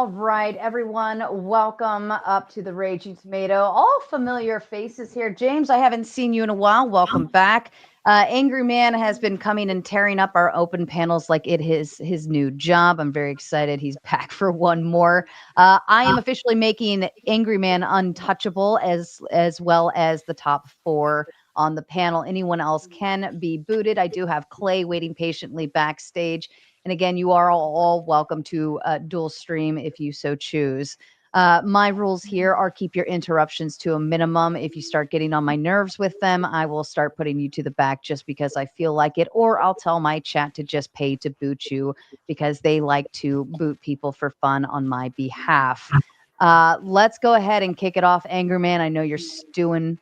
All right, everyone, welcome up to the Raging Tomato. All familiar faces here. James, I haven't seen you in a while. Welcome back. Angry Man has been coming and tearing up our open panels like it is his new job. I'm very excited. He's back for one more. I am officially making Angry Man untouchable as well as the top four on the panel. Anyone else can be booted. I do have Clay waiting patiently backstage. And again, you are all welcome to dual stream if you so choose. My rules here are keep your interruptions to a minimum. If you start getting on my nerves with them, I will start putting you to the back just because I feel like it, or I'll tell my chat to just pay to boot you because they like to boot people for fun on my behalf. Let's go ahead and kick it off, Angry Man. I know you're stewing.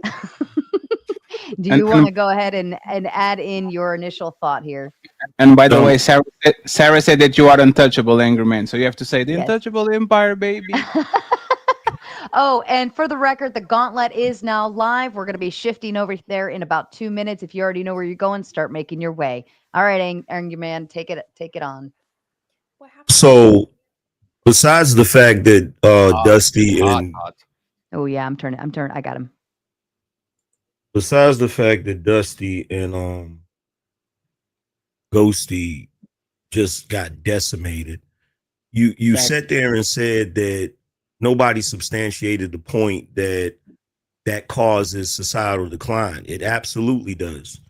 Do you want to go ahead and add in your initial thought here? And by the way, Sarah said that you are untouchable, Angry Man. So you have to say the Yes. untouchable empire, baby. Oh, and for the record, the gauntlet is now live. We're going to be shifting over there in about 2 minutes. If you already know where you're going, start making your way. All right, Angry Man, take it on. So, besides the fact that Dusty and Oh yeah, I'm turning. I got him. besides the fact that Dusty and Ghosty just got decimated, you sat there and said that nobody substantiated the point that causes societal decline. It absolutely does.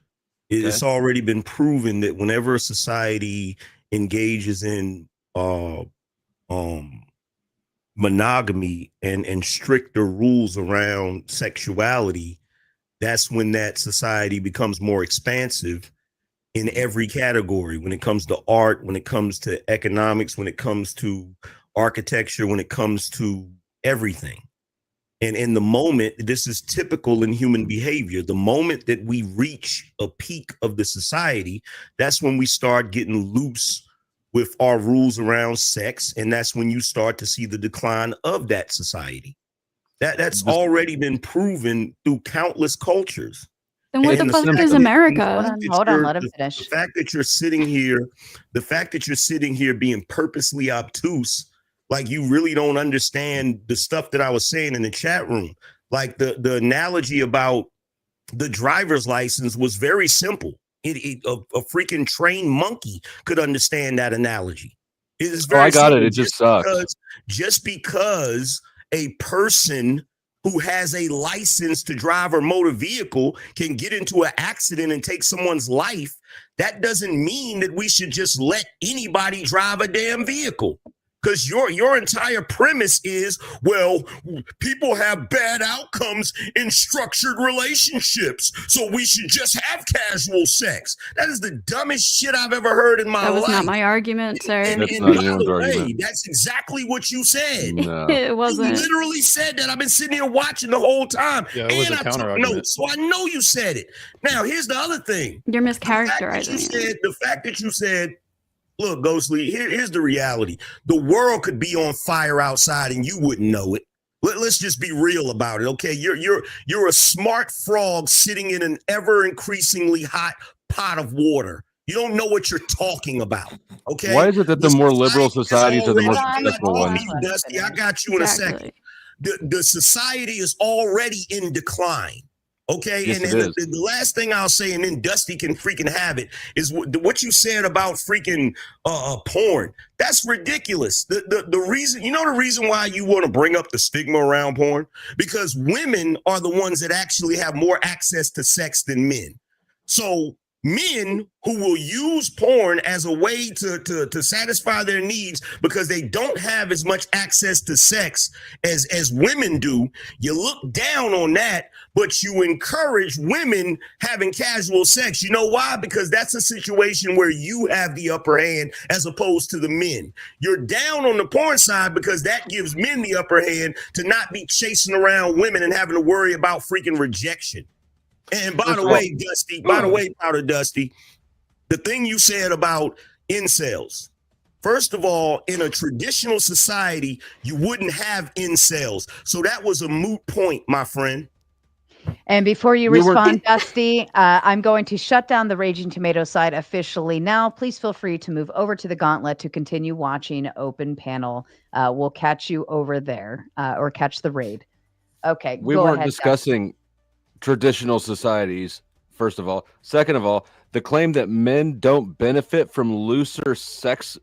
It's already been proven that whenever a society engages in monogamy and stricter rules around sexuality, that's when that society becomes more expansive in every category. When it comes to art, when it comes to economics, when it comes to architecture, when it comes to everything. And in the moment, this is typical in human behavior. The moment that we reach a peak of the society, that's when we start getting loose with our rules around sex. And that's when you start to see the decline of that society. That's already been proven through countless cultures. Then what the fuck is America? Hold on, let him finish. The fact that you're sitting here being purposely obtuse, like you really don't understand the stuff that I was saying in the chat room. Like the analogy about the driver's license was very simple. A freaking trained monkey could understand that analogy. It is very I got simple. it. It just sucks. Just because a person who has a license to drive a motor vehicle can get into an accident and take someone's life, that doesn't mean that we should just let anybody drive a damn vehicle. Because your entire premise is, well, people have bad outcomes in structured relationships, so we should just have casual sex. That is the dumbest shit I've ever heard in my life. That was not my argument, sir. That's not anyone's argument. That's exactly what you said. No. It wasn't. You literally said that. I've been sitting here watching the whole time. Yeah, it was and a I took counter-argument. notes, so I know you said it. Now, here's the other thing. You're mischaracterizing it. The fact that you said, look, Ghostly, here's the reality. The world could be on fire outside and you wouldn't know it. Let's just be real about it, okay? You're a smart frog sitting in an ever increasingly hot pot of water. You don't know what you're talking about, okay? Why is it that the more liberal societies are the more successful ones? Dusty, I got you in a second. The society is already in decline. Okay, yes, and then the last thing I'll say, and then Dusty can freaking have it, is what you said about freaking porn. That's ridiculous. The reason, the reason why you want to bring up the stigma around porn? Because women are the ones that actually have more access to sex than men. So men who will use porn as a way to satisfy their needs because they don't have as much access to sex as women do, you look down on that, but you encourage women having casual sex. You know why? Because that's a situation where you have the upper hand as opposed to the men. You're down on the porn side because that gives men the upper hand to not be chasing around women and having to worry about freaking rejection. And by the way, Dusty, Powder Dusty, the thing you said about incels. First of all, in a traditional society, you wouldn't have incels. So that was a moot point, my friend. And before you We were- respond, Dusty, I'm going to shut down the Raging Tomato side officially now. Please feel free to move over to the Gauntlet to continue watching Open Panel. We'll catch you over there or catch the raid. Okay, We go weren't ahead, discussing traditional societies, first of all. Second of all, the claim that men don't benefit from looser sex,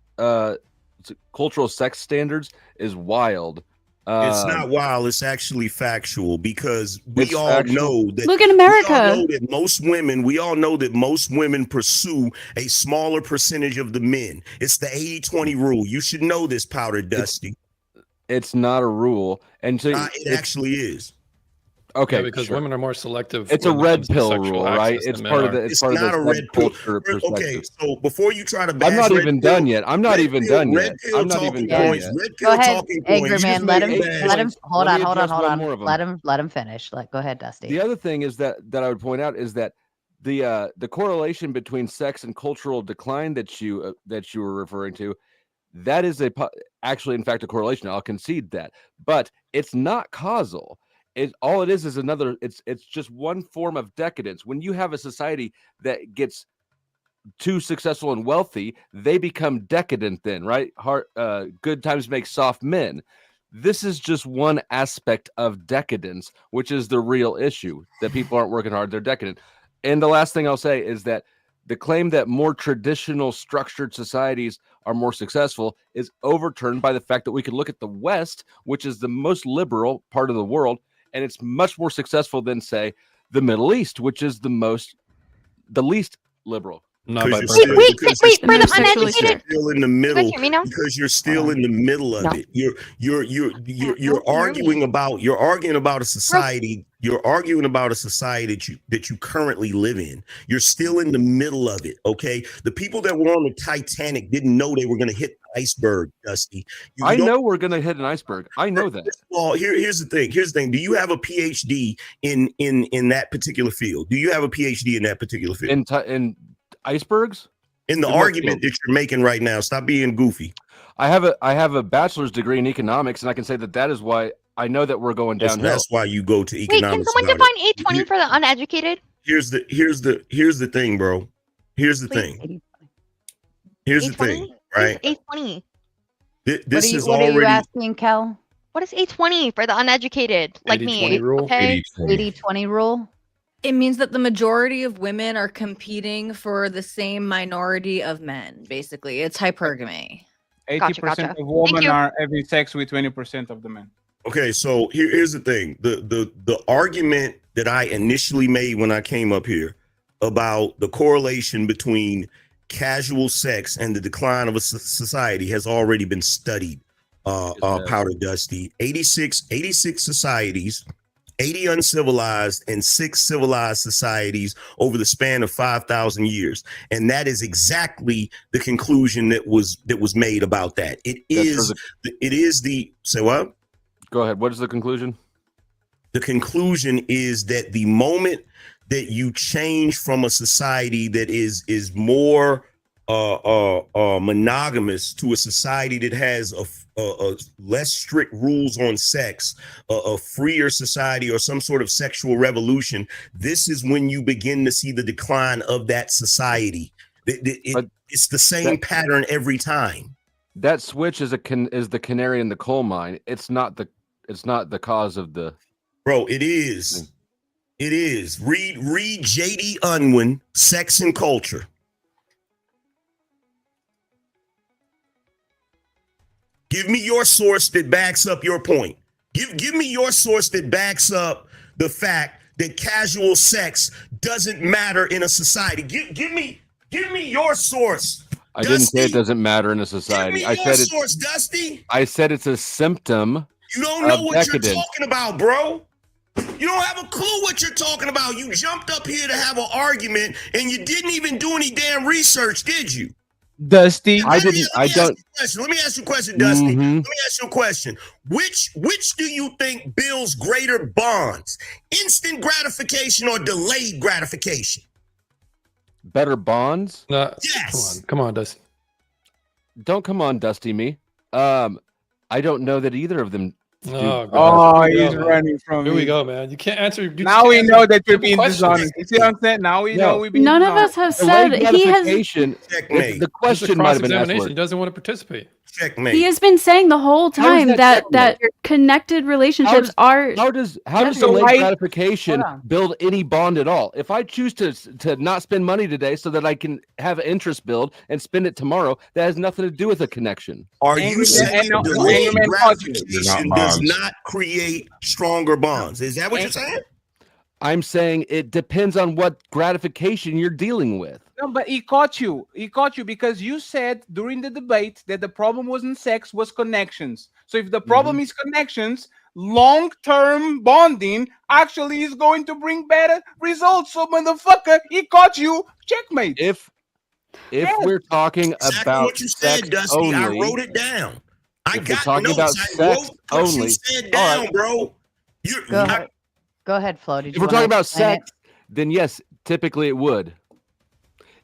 cultural sex standards is wild. It's not wild. It's actually factual because we It's all factual? know that. Look at We all America. know that most women. We all know that most women pursue a smaller percentage of the men. It's the 80-20 rule. You should know this, Powder Dusty. It's not a rule, and so It actually is. okay, Yeah, because sure. women are more selective. It's a when it red comes to pill sexual rule, right? access It's than men part of are. the. It's It's part of not the a red pill. subculture Okay, perspective. so before you try to I'm bash not red even pill, done yet. I'm not red even pill- done red yet. pill I'm not talking even done points, yet. red Go pill ahead, talking Angry points. You Man. just Let made him. me bash. Let him. Hold Let on. me Hold on. address Hold one on. more of them. Let him finish. Go ahead, Dusty. The other thing is that I would point out is that the correlation between sex and cultural decline that you were referring to, that is actually in fact a correlation. I'll concede that, but it's not causal. All it is another. It's just one form of decadence. When you have a society that gets too successful and wealthy, they become decadent. Then, right? Good times make soft men. This is just one aspect of decadence, which is the real issue that people aren't working hard. They're decadent. And the last thing I'll say is that the claim that more traditional structured societies are more successful is overturned by the fact that we could look at the West, which is the most liberal part of the world, and it's much more successful than, say, the Middle East, which is the least liberal. Not by Because birthright. you're still- because wait, you're for the still- uneducated- still in the You middle. guys hear me now? Because you're still in the middle of it. You're arguing about a society. You're arguing about a society that you currently live in. You're still in the middle of it. Okay. The people that were on the Titanic didn't know they were going to hit the iceberg, Dusty. I know we're going to hit an iceberg. I know that. Well, here's the thing. Here's the thing. Do you have a PhD in that particular field? Do you have a PhD in that particular field? In icebergs? In the in what argument field? that you're making right now, stop being goofy. I have a bachelor's degree in economics, and I can say that is why I know that we're going downhill. That's why you go to Wait, can economics. someone about define it. 820 for the uneducated? Here's the thing, bro. Here's the Please. thing. Here's the thing, right? 820. This is what are you already asking, Kel? What is 820 for the uneducated like 80-20 me? rule? Okay. 80-20 rule. It means that the majority of women are competing for the same minority of men. Basically, it's hypergamy. 80% gotcha. of women you. are having sex with 20% of the men. okay. So here's the thing. The argument that I initially made when I came up here about the correlation between casual sex and the decline of a society has already been studied. Powder Dusty, 86 societies, 80 uncivilized and 6 civilized societies over the span of 5,000 years. And that is exactly the conclusion that was made about that. It is say what? Go ahead. What is the conclusion? The conclusion is that the moment that you change from a society that is more monogamous to a society that has a less strict rules on sex, a freer society, or some sort of sexual revolution, this is when you begin to see the decline of that society. It's the same pattern every time. That switch is the canary in the coal mine. It's not the cause of the. Bro, it is. It is. Read J.D. Unwin, Sex and Culture. Give me your source that backs up your point. Give me your source that backs up the fact that casual sex doesn't matter in a society. Give me your source. I didn't say it doesn't matter in a society. Give me your source, Dusty. I said it's a symptom. You don't know what decadence. you're talking about, bro. You don't have a clue what you're talking about. You jumped up here to have an argument and you didn't even do any damn research, did you? Dusty, I didn't. I don't. Let me ask you a question, Dusty. Mhm. Let me ask you a question. Which do you think builds greater bonds? Instant gratification or delayed gratification? Better bonds? Yes. Come on, Dusty. Don't come on, Dusty me. I don't know that either of them Oh, Oh, God. Here we he's go, man. running from Here me. we go, man. You can't answer. Now we know that you're simple being questions. dishonest. You see what I'm saying? Now we know No. we're being None of us dishonest. have Delayed said he has. gratification. Checkmate. The This is a question might have been asked. cross-examination. He doesn't want to participate. Checkmate. He has been saying the whole How is time that that checkmate? connected relationships are. How does So delayed why- gratification Hold on. build any bond at all? If I choose to not spend money today so that I can have an interest build and spend it tomorrow, that has nothing to do with a connection. Are Angry you Man- saying and no, delayed Angry Man caught you. gratification They're not does bonds. not create stronger bonds? Is that what you're saying? I'm saying it depends on what gratification you're dealing with. No, but he caught you. He caught you because you said during the debate that the problem wasn't sex, was connections. So if the problem is connections, long-term bonding actually is going to bring better results. So motherfucker, he caught you. Checkmate. If Yes. we're talking Exactly about what you sex said, Dusty. only, I wrote it down. I If we're got talking notes. about I sex wrote what only, you said all down, right. bro. You, Go ahead. Go ahead, Flo. Did if you we're wanna talking about explain it? sex, then yes, typically it would.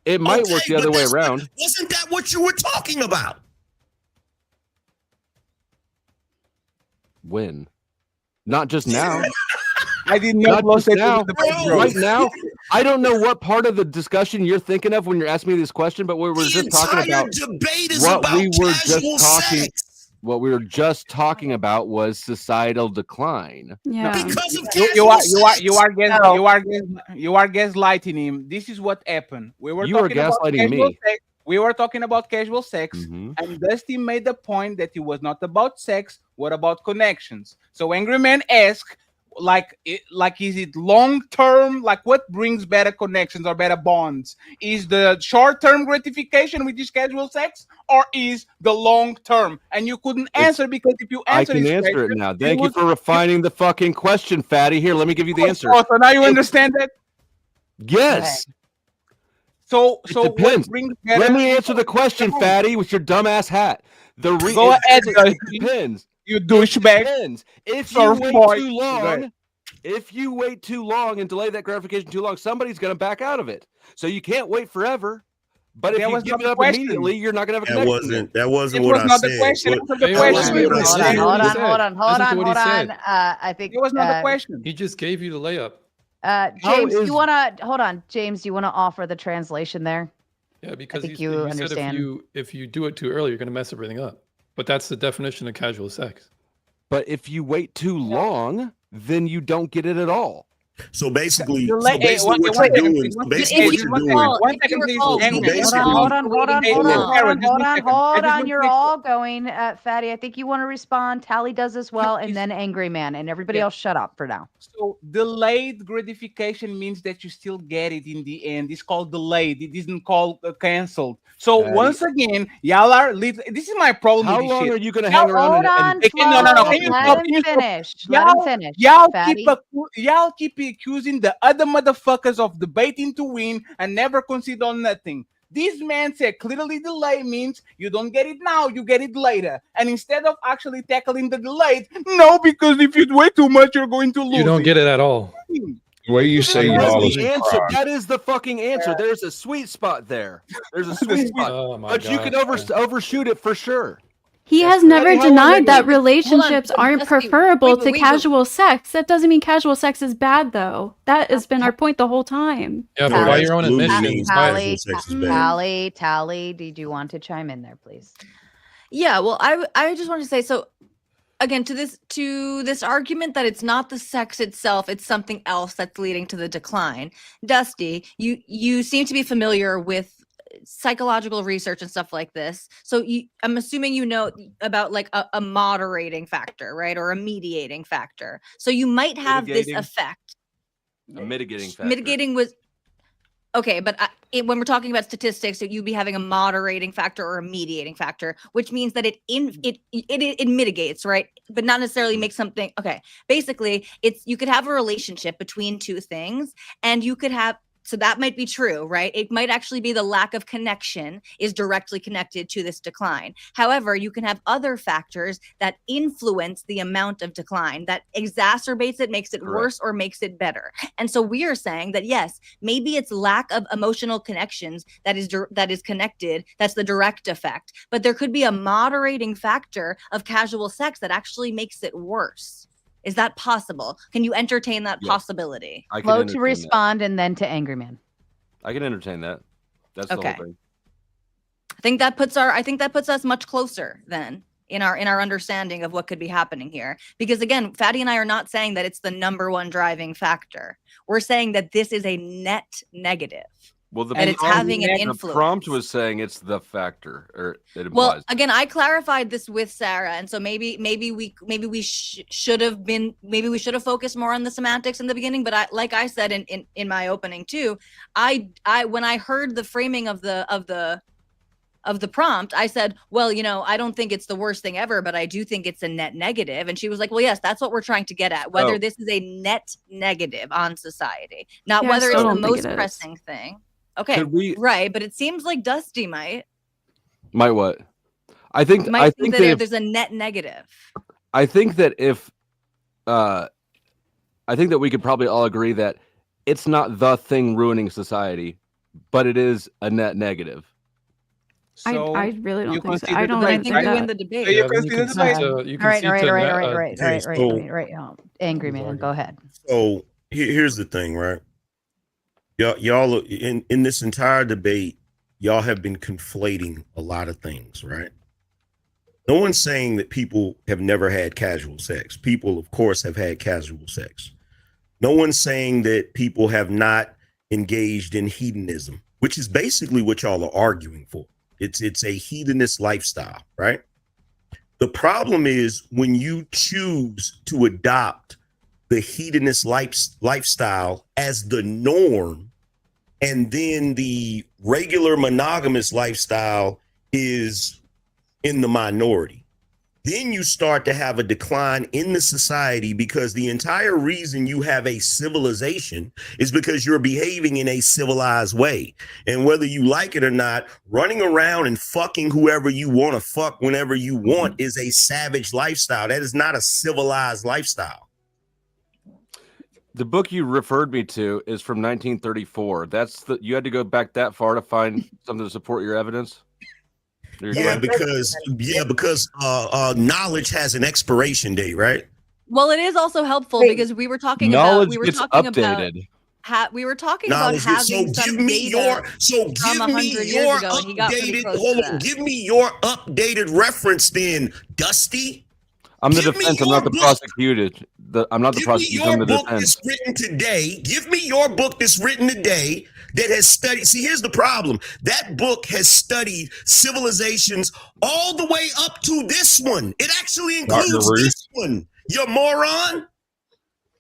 It might work the but other way that's not- around. Wasn't that what you were talking about? When? Not just now. I didn't know Not Flo just said now. to the debate, Bro. bro. Right now, I don't know what part of the discussion you're thinking of when you're asking me this question, but we were The just talking entire about debate is what about we were just casual talking- sex. what we were just talking about was societal decline. Yeah. Because of You casual are sex. you are gaslighting him. This is what happened. We were You are talking about gaslighting casual me. sex. We were talking about casual sex, Mhm. and Dusty made the point that it was not about sex. What about connections? So Angry Man asked, is it long term? Like, what brings better connections or better bonds? Is the short term gratification with this casual sex, or is the long term? And you couldn't answer because if you I answer can this answer it question, now. Thank you was- for refining the fucking question, fatty. Here, let me give you the answer. Oh, so now you If- understand that. Yes. So It what depends. brings better? Let me answer the question, fatty, with your dumbass hat. Go it ahead, depends. you It douchebag. depends. If you Surf wait boy. too Go ahead. long, if you wait too long and delay that gratification too long, somebody's going to back out of it. So you can't wait forever. But if That you was give not it the up question. immediately, you're not going to have a That connection. wasn't. That It wasn't was what I not the said. question. What- Answer the Hey, question. wasn't what I Hold said. on, hold on, said. hold on, hold Listen to on, what he hold on. said. I think It was not the question. He just gave you the layup. How James, is- you want to hold on? James, you want to offer the translation there? Yeah, because think he you said understand. if you do it too early, you're going to mess everything up. But that's the definition of casual sex. But if you wait too long, then you don't get it at all. So basically, Delay- so basically one what second, you're doing, please. so One basically second. what If you're you doing, recall- One if second, you please. recall, Angry Man. basically- Hold on, hold on, Hey, hold Flo. on, hold on, Just hold one on, second. hold Just on. one You're second. all going, Fatty. I think you want to respond. Tally does as well, and then Angry Man, and everybody Yeah. else shut up for now. So delayed gratification means that you still get it in the end. It's called delayed. It isn't called canceled. So once again, y'all are. This is my problem How with this long shit. are you going to Y'all hang around Hold on, and Hey, no, no, no. Flo. Can you Let stop? him Can you stop? finish. Let him finish. Fatty. Y'all keep accusing the other motherfuckers of debating to win and never concede on nothing. This man said clearly delay means you don't get it now, you get it later. And instead of actually tackling the delayed, no, because if you wait too much, you're going to lose. You don't get it at all. The way you say That y'all is is the a answer. crime. That is the fucking answer. There's a sweet spot there. There's a sweet spot. Oh my But god. you can overshoot it for sure. He has never How long denied that Hold on, relationships aren't Dusty, preferable to wait. casual sex. That doesn't mean casual sex is bad, though. That has been our point the whole time. Yeah, No, but by that your own absolutely admission, means Tally, casual sex is bad. Tally, did you want to chime in there, please? Yeah, well, I just want to say, so again, to this argument that it's not the sex itself, it's something else that's leading to the decline. Dusty, you seem to be familiar with psychological research and stuff like this. So I'm assuming you know about like a moderating factor, right? Or a mediating factor. So you might have this Mitigating. effect. A mitigating factor. Mitigating was okay, but when we're talking about statistics, so you'd be having a moderating factor or a mediating factor, which means that it mitigates, right? But not necessarily makes something. Okay, basically, you could have a relationship between two things, and you could have so that might be true, right? It might actually be the lack of connection is directly connected to this decline. However, you can have other factors that influence the amount of decline, that exacerbates it, makes it Correct. worse, or makes it better. And so we are saying that yes, maybe it's lack of emotional connections that is connected. That's the direct effect. But there could be a moderating factor of casual sex that actually makes it worse. Is that possible? Can you entertain that Yes. possibility? I can Flo to entertain respond and then to Angry Man. that. I can entertain that. That's the Okay. whole thing. I think that puts us much closer then in our understanding of what could be happening here. Because again, Fatty and I are not saying that it's the number one driving factor. We're saying that this is a net negative. Well, the And it's prompt- having an the influence. prompt was saying it's the factor, or it Well, implies. again, I clarified this with Sarah, and so maybe we should have focused more on the semantics in the beginning. But like I said in my opening too, I when I heard the framing of the prompt, I said, well, I don't think it's the worst thing ever, but I do think it's a net negative. And she was like, well, yes, that's what we're trying to get at, whether Oh. this is a net negative on society, not Yeah, I whether still it's the don't think most it is. pressing thing. Okay, Could we right, but it seems like Dusty might what? I think think that that if, there's a net negative. I think that if I think that we could probably all agree that it's not the thing ruining society, but it is a net negative. So I really you don't think so. consider I the don't But I debate, think think right? you that. win the debate. So you Yeah, then consider the see debate. to- you All right, see all right, to all right, net- all right, right, Okay, right, so- right. Angry Who's Man, arguing? go ahead. So here's the thing, right? Y'all in this entire debate, y'all have been conflating a lot of things, right? No one's saying that people have never had casual sex. People, of course, have had casual sex. No one's saying that people have not engaged in hedonism, which is basically what y'all are arguing for. It's a hedonist lifestyle, right? The problem is when you choose to adopt the hedonist lifestyle as the norm, and then the regular monogamous lifestyle is in the minority, then you start to have a decline in the society, because the entire reason you have a civilization is because you're behaving in a civilized way. And whether you like it or not, running around and fucking whoever you want to fuck whenever you want is a savage lifestyle. That is not a civilized lifestyle. The book you referred me to is from 1934. You had to go back that far to find something to support your evidence. Yeah, because knowledge has an expiration date, right? Well, it is also helpful Wait. because we were talking Knowledge about we were gets talking updated. about we were talking about Knowledge. having some data from 100 years ago, and he got pretty updated. close to Hold on, that. give me your updated reference, then, Dusty. I'm the Give me defense. I'm your not the book. prosecuted. I'm not the Give me prosecution. I'm your the book defense. that's written today. Give me your book that's written today that has studied. See, here's the problem. That book has studied civilizations all the way up to this one. It actually includes this one. You moron.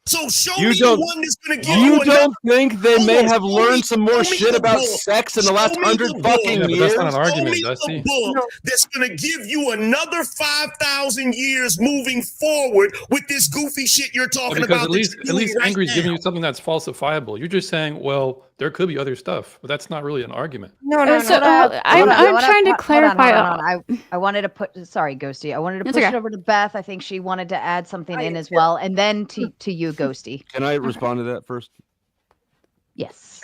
So show You me don't- the one that's going to give You you don't think they Hold may on, have show learned me- some more show me shit the about book. sex in the Show last me 100 the book. fucking Yeah, but years? that's not an Show argument, me Dusty. the book that's going to give you another 5,000 years moving forward with this goofy shit you're talking Because about. at least that you're doing right Angry's giving now. you something that's falsifiable. You're just saying, well, there could be other stuff, but that's not really an argument. No, So, I'm trying to clarify. I wanted to put. Sorry, Ghosty. I wanted to It's push okay. it over to Beth. I think she wanted to add something in as well, and then to you, Ghosty. Can I respond to that first? Yes.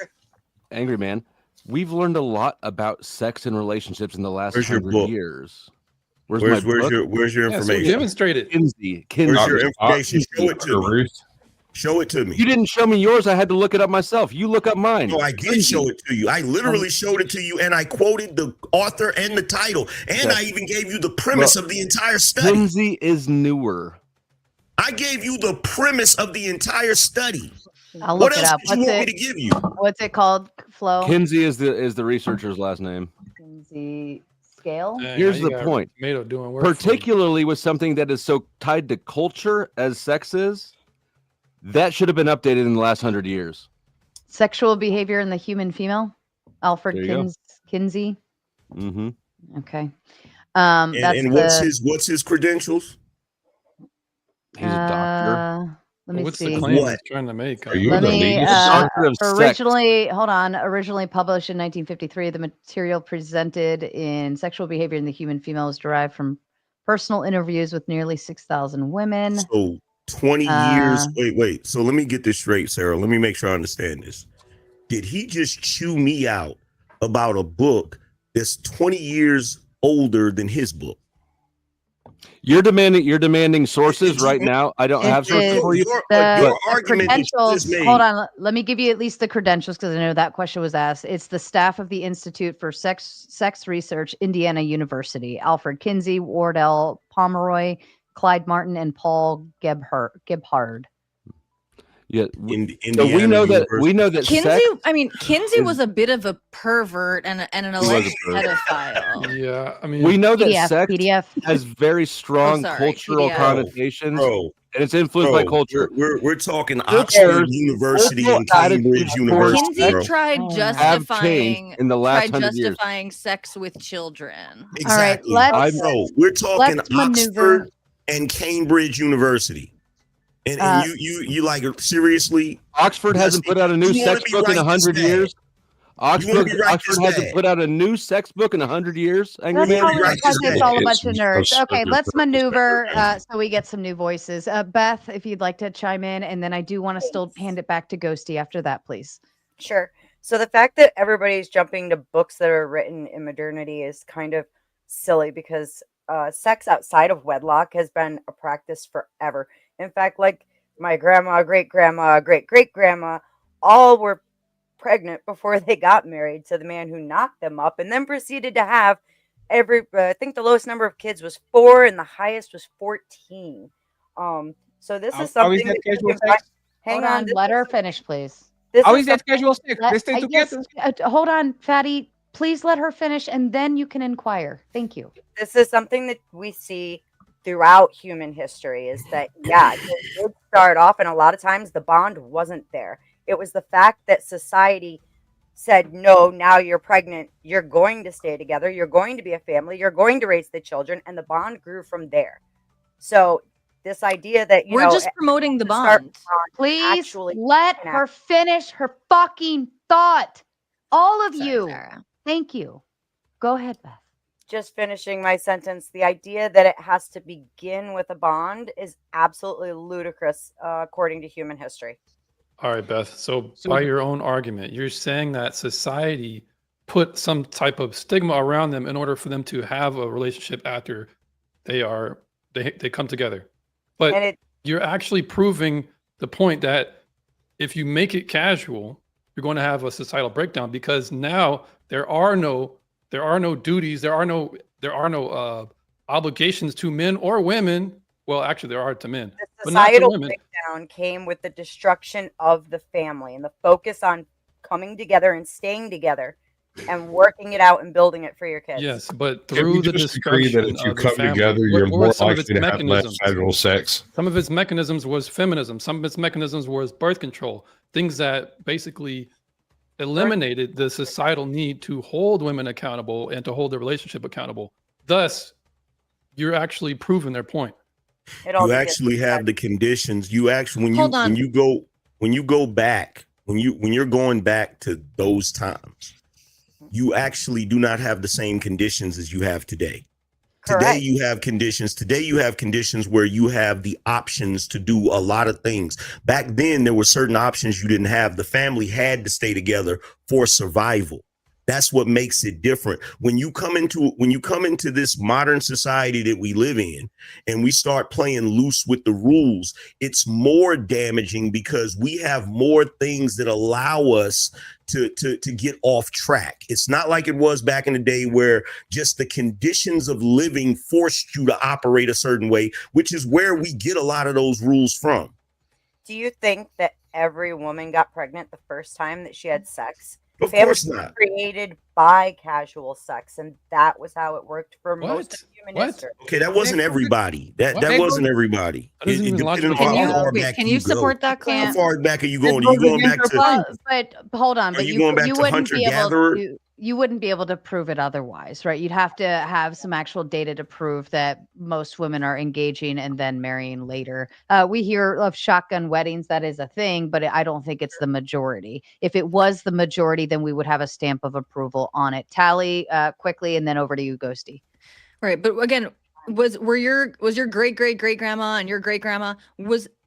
Angry Man, we've learned a lot about sex and relationships in the last Where's your 100 book? years. Where's Where's my book? your Yeah, so information? demonstrate it. Kinsey. Where's your information? Kinsey. Show it to me. Show it to me. You didn't show me yours. I had to look it up myself. You look up mine. No, I did show it to you. I literally showed it to you, and I quoted the author and the title, and I even gave you the premise of the entire study. Kinsey is newer. I gave you the premise of the entire study. I'll What look it else up. did you want me to give you? What's it called? Flo. Kinsey is the researcher's last name. Kinsey Scale. Dang, Here's now you the got point. Tomato doing work for you. Particularly with something that is so tied to culture as sex is, that should have been updated in the last 100 years. Sexual behavior in the human female. Alfred There you go. Kinsey. Mm-hmm. Okay. And That's what's his credentials? He's a doctor. Let me What's see. the claim What? it's trying to make? Are you Let the me. elitist? Doctrine of sex. Originally published in 1953, the material presented in Sexual Behavior in the Human Female is derived from personal interviews with nearly 6,000 women. So 20 years. Wait. So let me get this straight, Sarah. Let me make sure I understand this. Did he just chew me out about a book that's 20 years older than his book? You're demanding sources right now. I don't have sources for you. Your argument that you Credentials. just made. Hold on. Let me give you at least the credentials because I know that question was asked. It's the staff of the Institute for Sex Research, Indiana University. Alfred Kinsey, Wardell Pomeroy, Clyde Martin, and Paul Gebhard. Yeah. Indiana So we know that Kinsey, sex Kinsey is- was a bit of a pervert and an was a alleged pervert. pedophile. Yeah, I mean, we know that PDF. sex PDF. has very strong sorry, cultural PDF. connotations, Bro, and it's influenced by culture. We're talking Culture- Oxford University and cultural Cambridge attitudes University, Kinsey bro. tried Have justifying in the last 100 years. justifying sex with children. Exactly. let's- So we're talking let's maneuver. Oxford and Cambridge University. And you like seriously? Oxford hasn't put out a new You wanna sex be book in right 100 this bad. years. wanna be right Oxford this hasn't bad. put out a new sex book in 100 years. Angry That's Man. probably right because this it's day. all a bunch of It's nerds. so Okay, stupid. let's maneuver so we get some new voices. Beth, if you'd like to chime in, and then I do want to still hand it back to Ghosty after that, please. Sure. So the fact that everybody's jumping to books that are written in modernity is kind of silly because sex outside of wedlock has been a practice forever. In fact, like my grandma, great grandma, great great grandma, all were pregnant before they got married to the man who knocked them up and then proceeded to have I think the lowest number of kids was 4 and the highest was 14. So this How- is how is something that that you casual can find- sex? hang Hold on. this let is- her finish, please. this How is is that something- casual sex? Let- They stay yes, together. hold on, Fatty. Please let her finish, and then you can inquire. Thank you. This is something that we see throughout human history is that it did start off and a lot of times the bond wasn't there. It was the fact that society said, no, now you're pregnant, you're going to stay together, you're going to be a family, you're going to raise the children, and the bond grew from there. So this idea that We're just promoting the to start bond. Please actually let can her finish her fucking thought. All of Sorry, you. Sarah. Thank you. Go ahead, Beth. just finishing my sentence, the idea that it has to begin with a bond is absolutely ludicrous according to human history. all right, Beth. So by your own argument, you're saying that society put some type of stigma around them in order for them to have a relationship after they come together. But And it you're actually proving the point that if you make it casual, you're going to have a societal breakdown because now there are no duties, there are no obligations to men or women. Well, actually, there are to men, the but not to societal women. breakdown came with the destruction of the family and the focus on coming together and staying together and working it out and building it for your kids. Yes, but Can through we the just agree that destruction if you of the come family, together, what you're were more some of its likely to have less mechanisms? casual sex? Some of its mechanisms was feminism. Some of its mechanisms was birth control. Things that basically eliminated the societal need to hold women accountable and to hold the relationship accountable. Thus, you're actually proving their point. It all You begins actually with have sex. the conditions. You actually Hold on. when you go back, when you're going back to those times, you actually do not have the same conditions as you have today. Today Correct. you have conditions. Today you have conditions where you have the options to do a lot of things. Back then there were certain options you didn't have. The family had to stay together for survival. That's what makes it different. When you come into this modern society that we live in and we start playing loose with the rules, it's more damaging because we have more things that allow us to get off track. It's not like it was back in the day where just the conditions of living forced you to operate a certain way, which is where we get a lot of those rules from. Do you think that every woman got pregnant the first time that she had sex? Of Families course were not. created by casual sex, and that was how it worked for most of human What? history. Okay, that wasn't everybody. That What? wasn't everybody. That doesn't It even depended on logically how Can far you back can you go. support that How claim? far back are you going? It Are you goes going back against to? your point. But hold on. Are But you going back you to wouldn't be able hunter-gatherer? to. you wouldn't be able to prove it otherwise, right? You'd have to have some actual data to prove that most women are engaging and then marrying later. We hear of shotgun weddings. That is a thing, but I don't think it's the majority. If it was the majority, then we would have a stamp of approval on it. Tally, quickly, and then over to you, Ghosty. Right, but again, was your great grandma and your great grandma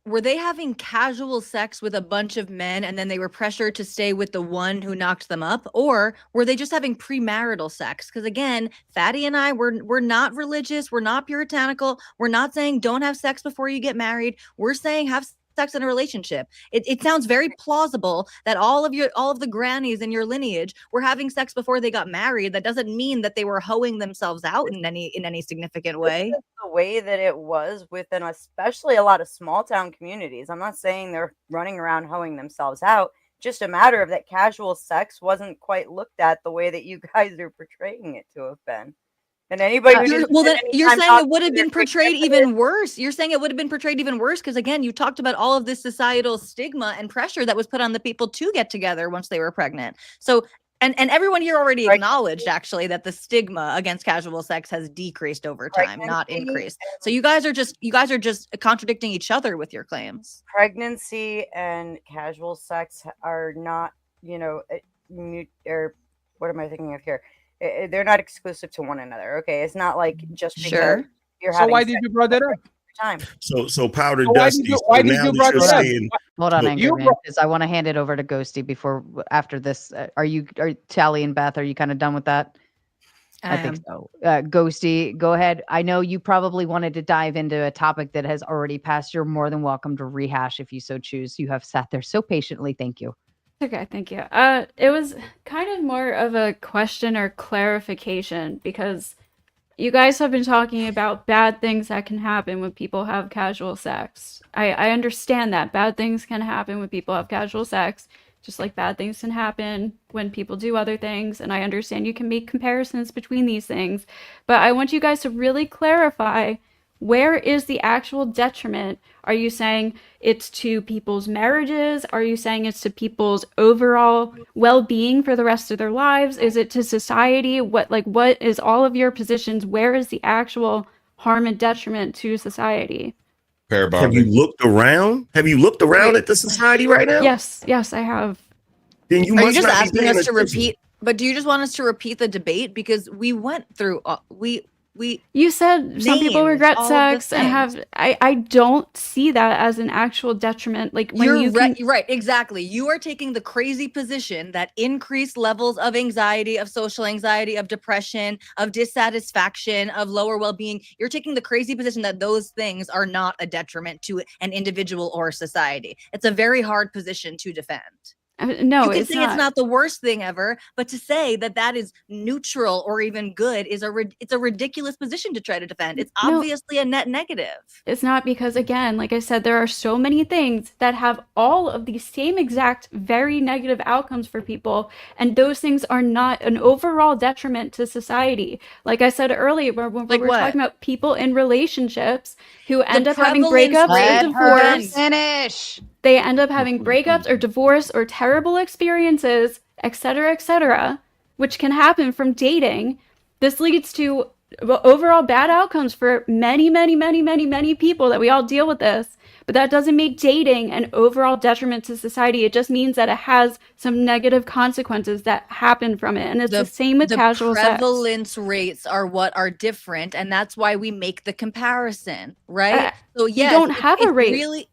were they having casual sex with a bunch of men and then they were pressured to stay with the one who knocked them up, or were they just having premarital sex? Because again, Fatty and I we're not religious, we're not puritanical, we're not saying don't have sex before you get married. We're saying have sex in a relationship. It sounds very plausible that all of the grannies in your lineage were having sex before they got married. That doesn't mean that they were hoeing themselves out in any significant way. The way that it was within especially a lot of small town communities. I'm not saying they're running around hoeing themselves out. Just a matter of that casual sex wasn't quite looked at the way that you guys are portraying it to have been. And anybody who didn't Well, then spend any you're time saying it talking would to have their been great portrayed grandmother- even worse. You're saying it would have been portrayed even worse because again, you talked about all of this societal stigma and pressure that was put on the people to get together once they were pregnant. So and everyone here already Right. acknowledged actually that the stigma against casual sex has decreased over time, not Pregnancy increased. So you guys are just contradicting each other with your claims. Pregnancy and casual sex are not, or what am I thinking of here? They're not exclusive to one another. Okay, it's not like just because Sure. you're So having why did sex you brought that up? time. So Powder So why did Dusty. you- So why did now you that brought you're that up? saying, Hold on, So Angry you Man, brought- because I want to hand it over to Ghosty after this. Are Tally and Beth? Are you kind of done with that? I think so. Ghosty, go ahead. I know you probably wanted to dive into a topic that has already passed. You're more than welcome to rehash if you so choose. You have sat there so patiently. Thank you. Okay, thank you. It was kind of more of a question or clarification because you guys have been talking about bad things that can happen when people have casual sex. I understand that bad things can happen when people have casual sex, just like bad things can happen when people do other things. And I understand you can make comparisons between these things, but I want you guys to really clarify, where is the actual detriment? Are you saying it's to people's marriages? Are you saying it's to people's overall well-being for the rest of their lives? Is it to society? What is all of your positions? Where is the actual harm and detriment to society? have you looked around? Have you looked around at the society right now? Yes, I have. Then you Are you must just not be asking paying us to attention. repeat? But do you just want us to repeat the debate because we went through we You said some people named regret all of the sex and have. I don't see that as an actual detriment. Like when You're you right, exactly. You are taking the crazy position that increased levels of anxiety, of social anxiety, of depression, of dissatisfaction, of lower well-being. You're taking the crazy position that those things are not a detriment to an individual or society. It's a very hard position to defend. no, You can it's say not. it's not the worst thing ever, but to say that that is neutral or even good is it's a ridiculous position to try to defend. It's No. obviously a net negative. It's not, because again, like I said, there are so many things that have all of the same exact very negative outcomes for people, and those things are not an overall detriment to society. Like I said earlier, when we Like were what? talking about people in relationships who end up having prevalence breakups rate or Let her divorce. finish. They end up having breakups or divorce or terrible experiences, etc., which can happen from dating. This leads to overall bad outcomes for many, many, many, many, many people that we all deal with this. But that doesn't make dating an overall detriment to society. It just means that it has some negative consequences that happen from it. And it's the same with the casual sex. prevalence rates are what are different, and that's why we make the comparison, right? So yes, don't have a it's rate. Really,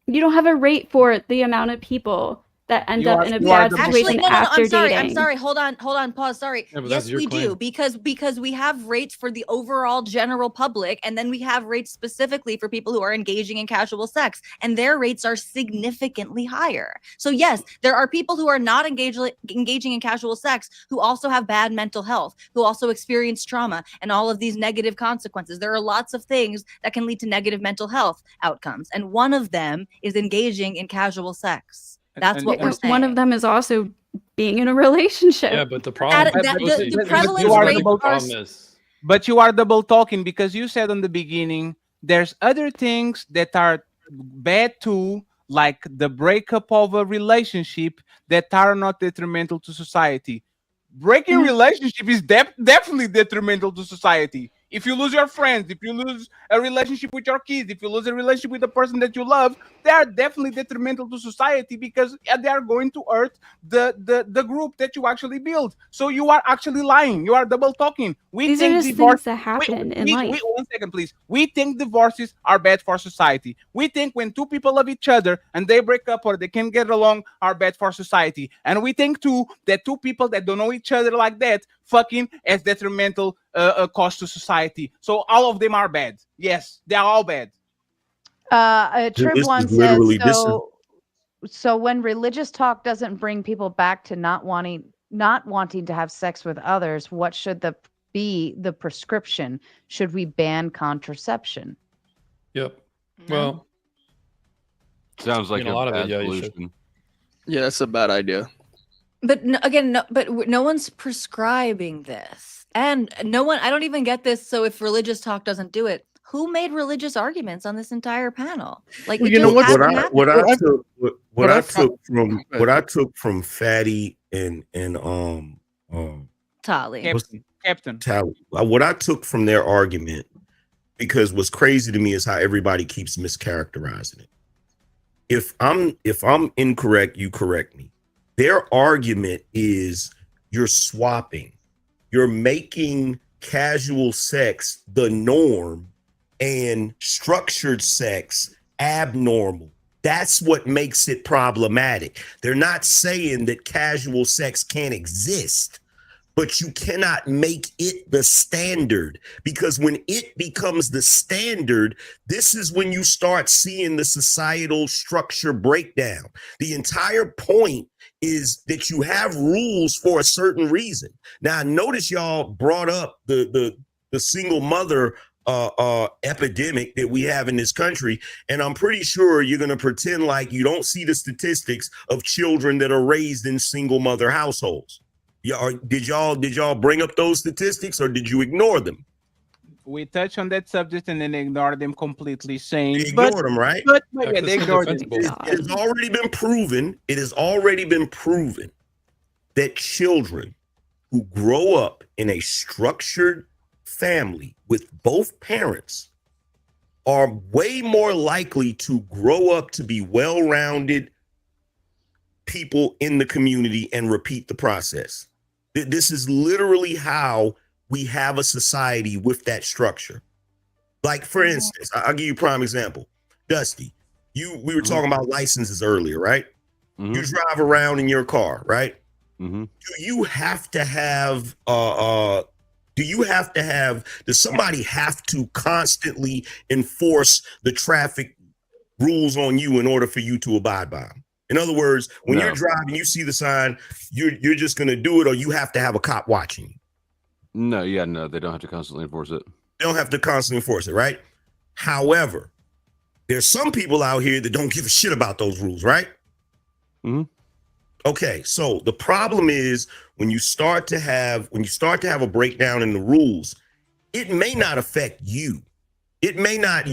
You don't have a rate for the amount of people that end You up are- in a you are bad the- situation actually, no, after I'm sorry. dating. I'm sorry. Hold on, pause. Sorry. Yeah, but Yes, that's your we do, claim. because we have rates for the overall general public, and then we have rates specifically for people who are engaging in casual sex, and their rates are significantly higher. So yes, there are people who are not engaging in casual sex who also have bad mental health, who also experience trauma and all of these negative consequences. There are lots of things that can lead to negative mental health outcomes, and one of them is engaging in casual sex. That's And- what we're saying. One of them is also being in a relationship. Yeah, but the problem. That- but the but prevalence you are rates the are problem is. But you are double talking because you said on the beginning there's other things that are bad too, like the breakup of a relationship, that are not detrimental to society. breaking relationship is definitely detrimental to society. If you lose your friends, if you lose a relationship with your kids, if you lose a relationship with the person that you love, they are definitely detrimental to society because they are going to hurt the group that you actually build. So you are actually lying. You are double talking. These are just things that happen in life. Wait 1 second, please. We think divorces are bad for society. We think when two people love each other and they break up or they can't get along are bad for society. And we think too that two people that don't know each other like that fucking as detrimental cost to society. So all of them are bad. Yes, they are all bad. Trib This one is says literally- this is- so when religious talk doesn't bring people back to not wanting to have sex with others, what should be the prescription? Should we ban contraception? Yep. No. Well, Sounds like a lot of it, bad yeah, you should. solution. Yeah, that's a bad idea. But no one's prescribing this, and no one. I don't even get this. So if religious talk doesn't do it, who made religious arguments on this entire panel? Like, Well, it you know just what? hasn't happened. What I I've took from Fatty and Tali. Captain. Tally. What I took from their argument, because what's crazy to me is how everybody keeps mischaracterizing it. If I'm incorrect, you correct me. Their argument is you're swapping. You're making casual sex the norm and structured sex abnormal. That's what makes it problematic. They're not saying that casual sex can't exist, but you cannot make it the standard, because when it becomes the standard, this is when you start seeing the societal structure breakdown. The entire point is that you have rules for a certain reason. Now, notice y'all brought up the single mother epidemic that we have in this country, and I'm pretty sure you're going to pretend like you don't see the statistics of children that are raised in single mother households. Did y'all bring up those statistics, or did you ignore them? We touch on that subject and then ignore them completely, saying They ignored them, right? But Yeah, yeah, 'cause they it's ignored them. indefensible. It has already been proven. It has already been proven that children who grow up in a structured family with both parents are way more likely to grow up to be well-rounded people in the community and repeat the process. This is literally how we have a society with that structure. Like, for instance, I'll give you a prime example. Dusty, we were talking about licenses earlier, right? Mhm. You drive around in your car, right? Mhm. Do you have to have does somebody have to constantly enforce the traffic rules on you in order for you to abide by them? In other words, when No. you're driving, you see the sign, you're just going to do it, or you have to have a cop watching you. No, yeah, no, they don't have to constantly enforce it. They don't have to constantly enforce it, right? However, there's some people out here that don't give a shit about those rules, right? Mhm. Okay, so the problem is when you start to have a breakdown in the rules, it may not affect you. You may not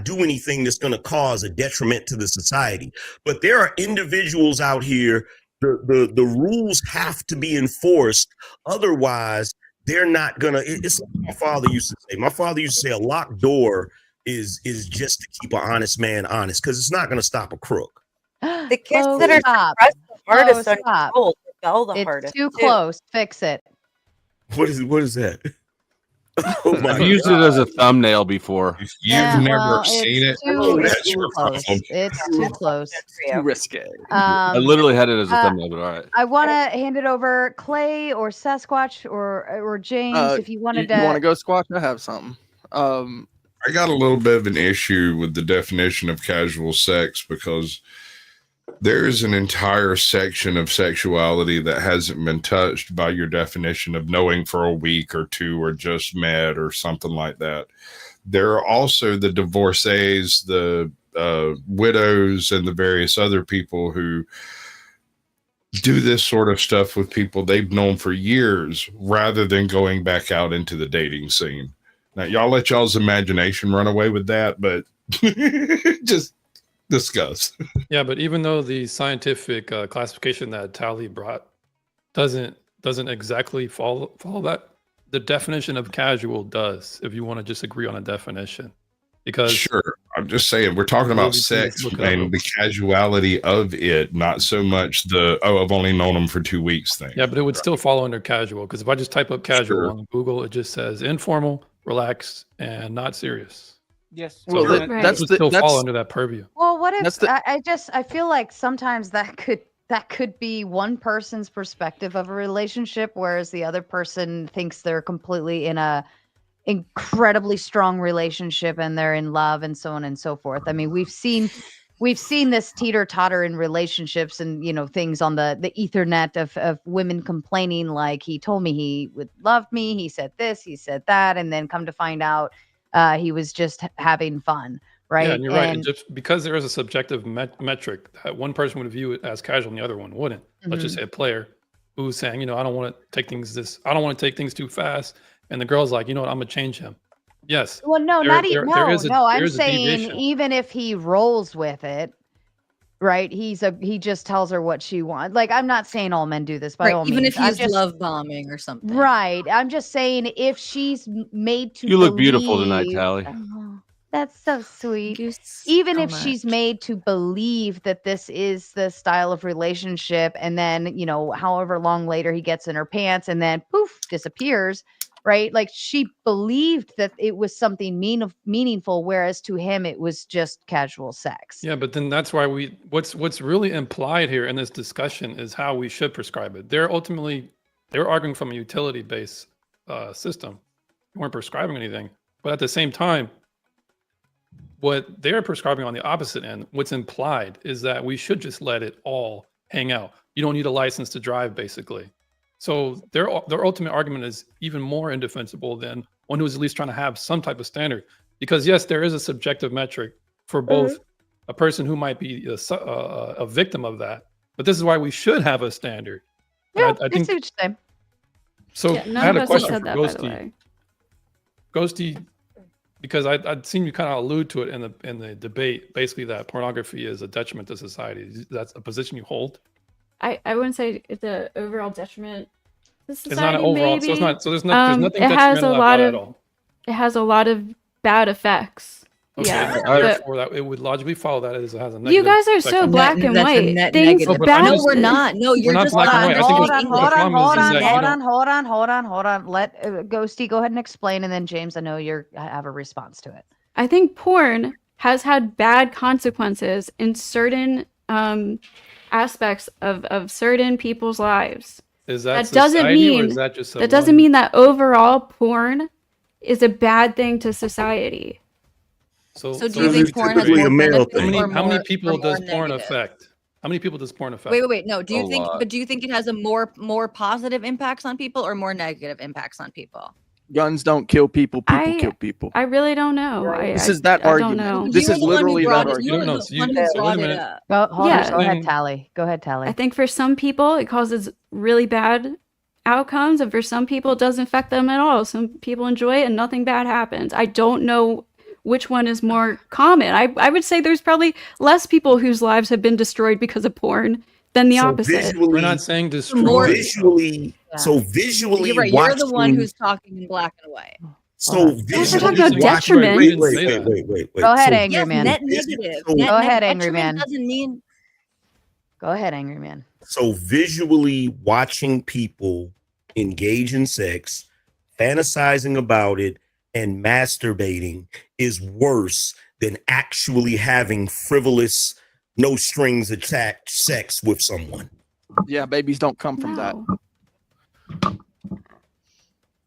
do anything that's going to cause a detriment to the society, but there are individuals out here. The rules have to be enforced, otherwise they're not gonna. It's like my father used to say. My father used to say, a locked door is just to keep an honest man honest, because it's not going to stop a crook. The kids Oh, that are stop. suppressed the hardest Oh, are stop. controlled. Rebel the It's hardest. too too. close. Fix it. What is that? Oh my I've used it as a thumbnail before. You've Yeah, never well, seen it. it's Too, that's it's too your close. problem. It's too close. Good for you. Risque. I Um, literally had it as a uh, thumbnail, but all right. I want to hand it over, Clay or Sasquatch or James, if you wanted You want to to. go, Squatch? I have something. I got a little bit of an issue with the definition of casual sex, because there is an entire section of sexuality that hasn't been touched by your definition of knowing for a week or two or just met or something like that. There are also the divorcees, the widows, and the various other people who do this sort of stuff with people they've known for years rather than going back out into the dating scene. Now, y'all let y'all's imagination run away with that, but just discuss. Yeah, but even though the scientific classification that Tally brought doesn't doesn't exactly follow that. The definition of casual does, if you want to just agree on a definition. Because Sure, I'm just saying we're talking about sex look it up. and the casuality of it, not so much the I've only known them for 2 weeks thing. yeah, but it would still fall under casual, because if I just type up casual Sure. on Google, it just says informal, relaxed, and not serious. Yes. Well, so that- Right. It would still fall under that purview. Well, what if That's the- I feel like sometimes that could be one person's perspective of a relationship, whereas the other person thinks they're completely in a incredibly strong relationship and they're in love and so on and so forth. I mean, we've seen this teeter-totter in relationships and things on the ethernet of women complaining like, he told me he would love me, he said this, he said that, and then come to find out he was just having fun, right? Yeah, and you're right. Just because there is a subjective metric that one person would view it as casual and the other one wouldn't. Let's just say a player who's saying, I don't want to take things too fast, and the girl's like, you know what, I'm gonna change him. Yes. Well, no, There- not there- even. there No, is a- no. there I'm is a saying deviation. even if he rolls with it, right? He just tells her what she wants. Like, I'm not saying all men do this by all Even means. if I'm he's just, love bombing or something. right. I'm just saying if she's made to. You look beautiful tonight, believe- Tally. Oh, that's so sweet. Thank you Even so if she's much. made to believe that this is the style of relationship, and then however long later he gets in her pants and then poof disappears, right? Like, she believed that it was something meaningful, whereas to him it was just casual sex. Yeah, but then that's why what's really implied here in this discussion is how we should prescribe it. They're arguing from a utility-based system. They weren't prescribing anything, but at the same time, what they're prescribing on the opposite end, what's implied is that we should just let it all hang out. You don't need a license to drive, basically. So their ultimate argument is even more indefensible than one who's at least trying to have some type of standard. Because yes, there is a subjective metric for both a person who might be a victim of that, but this is why we should have a standard. Yeah, I I think see what you're saying. so. Yeah, I none had of a us have question said for that, by the Ghosty. way. Ghosty, because I'd seen you kind of allude to it in the debate, basically that pornography is a detriment to society. That's a position you hold. I wouldn't say it's a overall detriment to society. It's not an overall, maybe. so it's not. So there's nothing it has a detrimental lot about it of at all. it has a lot of bad effects. Okay, Yeah, but but therefore that it would logically follow that it has a negative. you guys are effect so on- black and That's a white. net Things negative. No, but I'm bad. No, just- we're not. No, you're not just black and not white. I think Hold it's- on, the hold on, problem hold is on, that you hold don't- on, hold on. Let Ghosty go ahead and explain, and then James, I know you have a response to it. I think porn has had bad consequences in certain aspects of certain people's lives. Is that That doesn't society, or mean is that just that doesn't mean that overall porn is a bad thing to society. So, So do you think porn has typically more a male benefits thing. how or many more- people or more does porn negative? affect? How many people does porn affect? Wait. No. Do you A think? lot. But do you think it has a more positive impacts on people or more negative impacts on people? Guns don't kill people. People I- kill people. I really don't know. This is that I argument. don't know. This You is were the one who literally brought that it- argument. You were You don't know, the so you- one who so wait a brought it minute. up. Go ahead, Yeah. go ahead, Thing- Tally. Go ahead, Tally. I think for some people it causes really bad outcomes, and for some people it doesn't affect them at all. Some people enjoy it and nothing bad happens. I don't know which one is more common. I would say there's probably less people whose lives have been destroyed because of porn than the So opposite. visually, We're not saying More- destroy. visually, Yeah. so visually, You're right. You're the one watching- who's talking in black and white. So Hold on. we're visually talking about watching- detriment. Wait, wait, Say that. wait. Go ahead, So Angry Yes, Man. net Is- negative. so- Net Go ahead, neg- Angry detriment Man. Doesn't mean Go ahead, Angry Man. So visually watching people engage in sex, fantasizing about it, and masturbating is worse than actually having frivolous, no strings attached sex with someone. Yeah, babies don't come from that.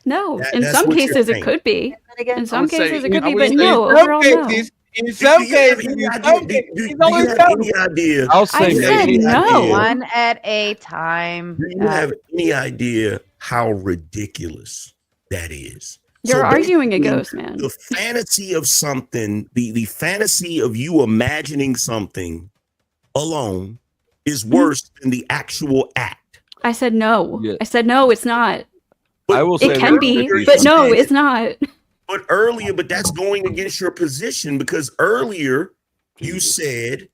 No, That- in that's some what you're cases it saying. could be. Again? In some would say- cases it I could be, would but say no, in some overall no. cases, in Do some you have cases, any in idea? some Do cases, you it's only have some. any idea? I'll I say Do you have said any no. idea? One at a time. Do you have any idea how ridiculous that is? You're So arguing a basically, ghost, man. The fantasy of something, the fantasy of you imagining something alone is worse than the actual act. I said no. Yeah. I said no, it's not. But I will say It can that- be, earlier but you no, said- it's not. But earlier, but that's going against your position because earlier you said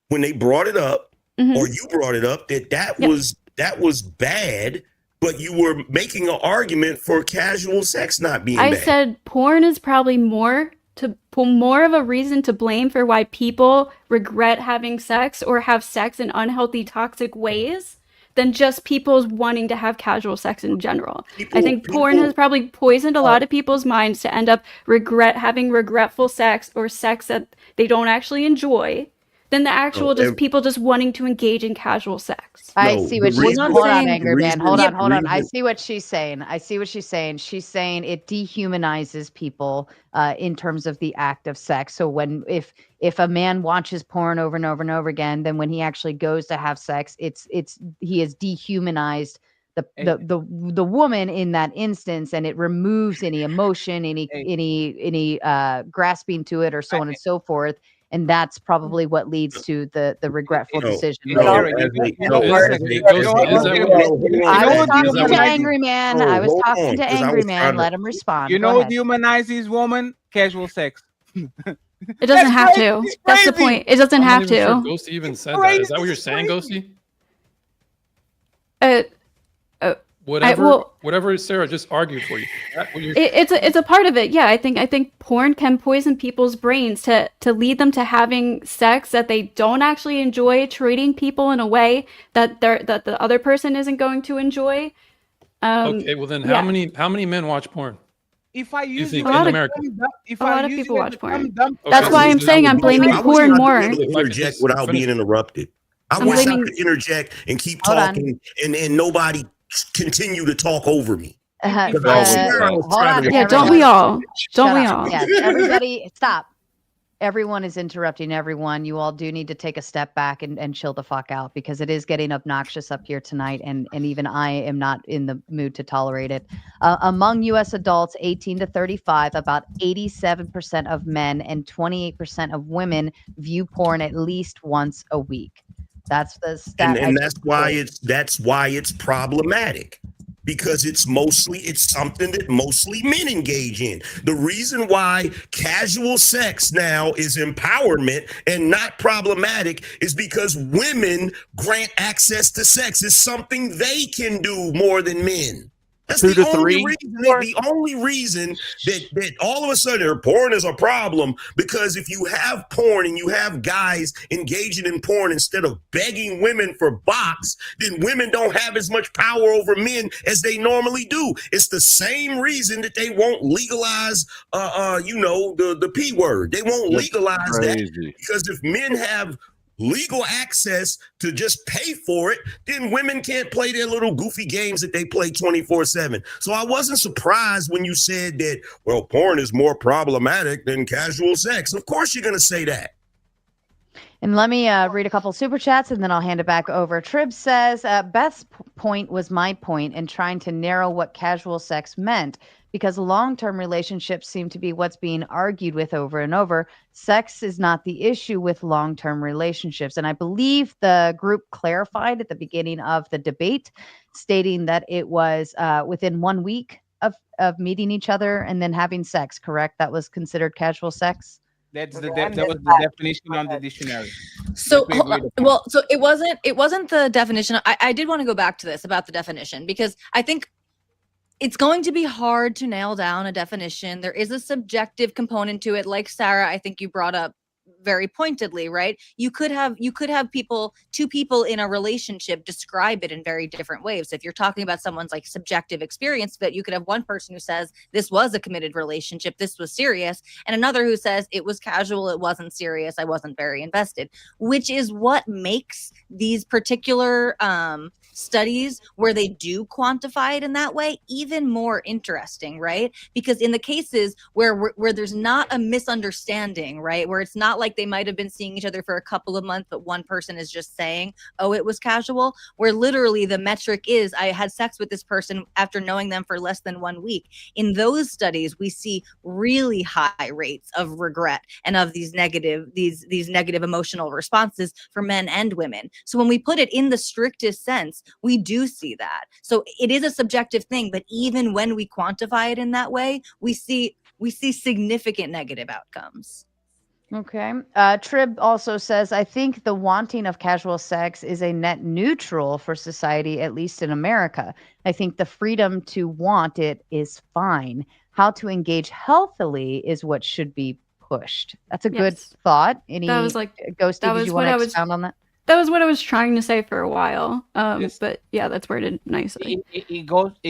when they brought it up, Mhm. or you brought it up, that Yep. was bad but you were making an argument for casual sex not being I bad. said porn is probably more of a reason to blame for why people regret having sex or have sex in unhealthy, toxic ways than just people wanting to have casual sex in general. I think porn has probably poisoned a lot of people's minds to end up having regretful sex or sex that they don't actually enjoy than the actual people just wanting to engage in casual sex. I No, see what the she's reason- hold on, the Angry Man. reason- Hold yeah, on, hold on. I reason- see what she's saying. She's saying it dehumanizes people in terms of the act of sex. So if a man watches porn over and over and over again, then when he actually goes to have sex, he has dehumanized the woman in that instance, and it removes any emotion, any grasping to it, or so on and so forth. And that's probably what leads to the regretful decision. No, Sarah, as you- a- you no, know, as listen, a- you know as a- what- hold on, you hold know on, what- hold I on. was what talking to dehumanizes- Angry Man. Oh, I was hold talking on, to 'cause I Angry was Man. trying to- Let him respond. You Go know what ahead. dehumanizes woman? Casual sex. It doesn't have crazy. to. It's That's the crazy. point. It doesn't I'm have not even sure to. Ghosty even said crazy. that. Is that what you're It's saying, crazy. Ghosty? Uh, Whatever, well- Sarah just argued for you. That what you're- it's a part of it. Yeah, I think porn can poison people's brains to lead them to having sex that they don't actually enjoy, treating people in a way that the other person isn't going to enjoy. okay, well then, yeah. how many men watch porn? If I use think you in as a America? dumb dumb- if A I lot of use people you watch as a porn. dumb dumb- That's Okay, why so I'm then saying I'm blaming I wish porn I more. could be able to If I could interject just without finish- being interrupted. I I'm wish I blaming- could interject and keep Hold on. talking and nobody continue to talk over me. Uh, Because I swear I was hold trying on, to- Yeah, don't we all? Don't Shut we up. all? Yes, everybody, stop. Everyone is interrupting everyone. You all do need to take a step back and chill the fuck out, because it is getting obnoxious up here tonight, and even I am not in the mood to tolerate it. Among U.S. adults 18 to 35, about 87% of men and 28% of women view porn at least once a week. That's the stat. And that's why it's problematic, because it's something that mostly men engage in. The reason why casual sex now is empowerment and not problematic is because women grant access to sex. It's something they can do more than men. That's 2 to the only 3. reason. The only reason that all of a sudden porn is a problem, because if you have porn and you have guys engaging in porn instead of begging women for box, then women don't have as much power over men as they normally do. It's the same reason that they won't legalize, the P word. They won't That's legalize that, crazy. because if men have legal access to just pay for it, then women can't play their little goofy games that they play 24/7. So I wasn't surprised when you said that, well, porn is more problematic than casual sex. Of course you're going to say that. And let me read a couple super chats, and then I'll hand it back over. Trib says, Beth's point was my point in trying to narrow what casual sex meant, because long-term relationships seem to be what's being argued with over and over. Sex is not the issue with long-term relationships. And I believe the group clarified at the beginning of the debate, stating that it was within 1 week of meeting each other and then having sex, correct? That was considered casual sex? that was the definition on the dictionary. So, Let me read it. well, so it wasn't the definition. I did want to go back to this about the definition, because I think it's going to be hard to nail down a definition. There is a subjective component to it, like Sarah, I think you brought up very pointedly, right? You could have two people in a relationship describe it in very different ways. So if you're talking about someone's like subjective experience, but you could have one person who says this was a committed relationship, this was serious, and another who says it was casual, it wasn't serious, I wasn't very invested, which is what makes these particular studies where they do quantify it in that way even more interesting, right? Because in the cases where there's not a misunderstanding, right, where it's not like they might have been seeing each other for a couple of months, but one person is just saying, oh, it was casual, where literally the metric is I had sex with this person after knowing them for less than 1 week. In those studies, we see really high rates of regret and of these negative emotional responses for men and women. So when we put it in the strictest sense, we do see that. So it is a subjective thing, but even when we quantify it in that way, we see significant negative outcomes. Okay. Trib also says, I think the wanting of casual sex is a net neutral for society, at least in America. I think the freedom to want it is fine. How to engage healthily is what should be pushed. That's a good Yes. thought. Any That was like Ghosty, that did was you what want I to was expound on that? that was what I was trying to say for a while. Yes. But yeah, that's worded nicely. It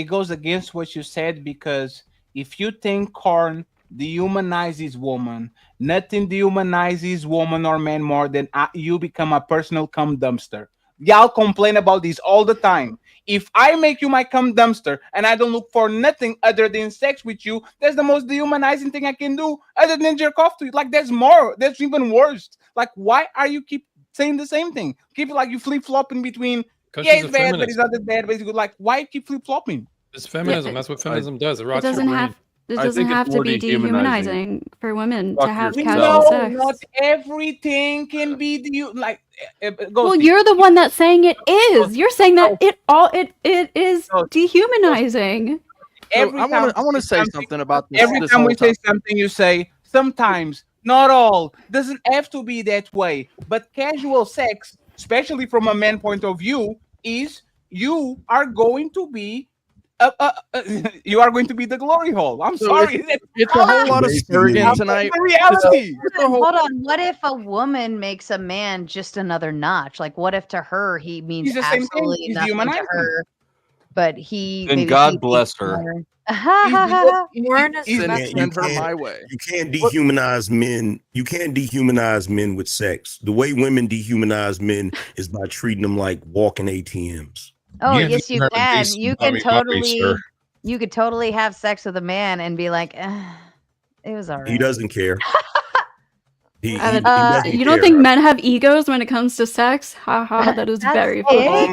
goes against what you said, because if you think corn dehumanizes woman, nothing dehumanizes woman or man more than you become a personal cum dumpster. Y'all complain about this all the time. If I make you my cum dumpster and I don't look for nothing other than sex with you, that's the most dehumanizing thing I can do, other than jerk off to you. Like, there's more. That's even worse. Like, why are you keep saying the same thing? Keep it like you flip flopping between. Because Yeah, she's it's a bad, but feminist. it's not that bad. But it's good. Like, why keep flip flopping? It's feminism. That's what feminism does. It It rots your doesn't brain. have it I doesn't think it's have to more be dehumanizing. dehumanizing for women Fuck to have yourself. casual No, sex. not everything can be like. Well, you're the one that's saying it is. You're saying that it is No. dehumanizing. Every I time want to we say say something about this. Every this time whole we say topic. something, you say sometimes, not all. Doesn't have to be that way. But casual sex, especially from a man point of view, is you are going to be. You are going to be the glory hole. I'm So sorry. It's a whole lot of Basically, spurging it's tonight. the reality. It's a whole- Hold on. What if a woman makes a man just another notch? Like, what if to her he means He's the same thing. absolutely He's nothing to dehumanizing. her, but he Then maybe God he bless thinks her. more- We're in a He's- Send her my way. You can't dehumanize men. You can't dehumanize men with sex. The way women dehumanize men is by treating them like walking ATMs. Oh, You yes, you heard can. this, You mommy, can mommy, totally, sir. you could totally have sex with a man and be like, it was all right. He doesn't care. He Evan, doesn't you don't care. think men have egos when it comes to sex? Haha, that is That's very it? funny.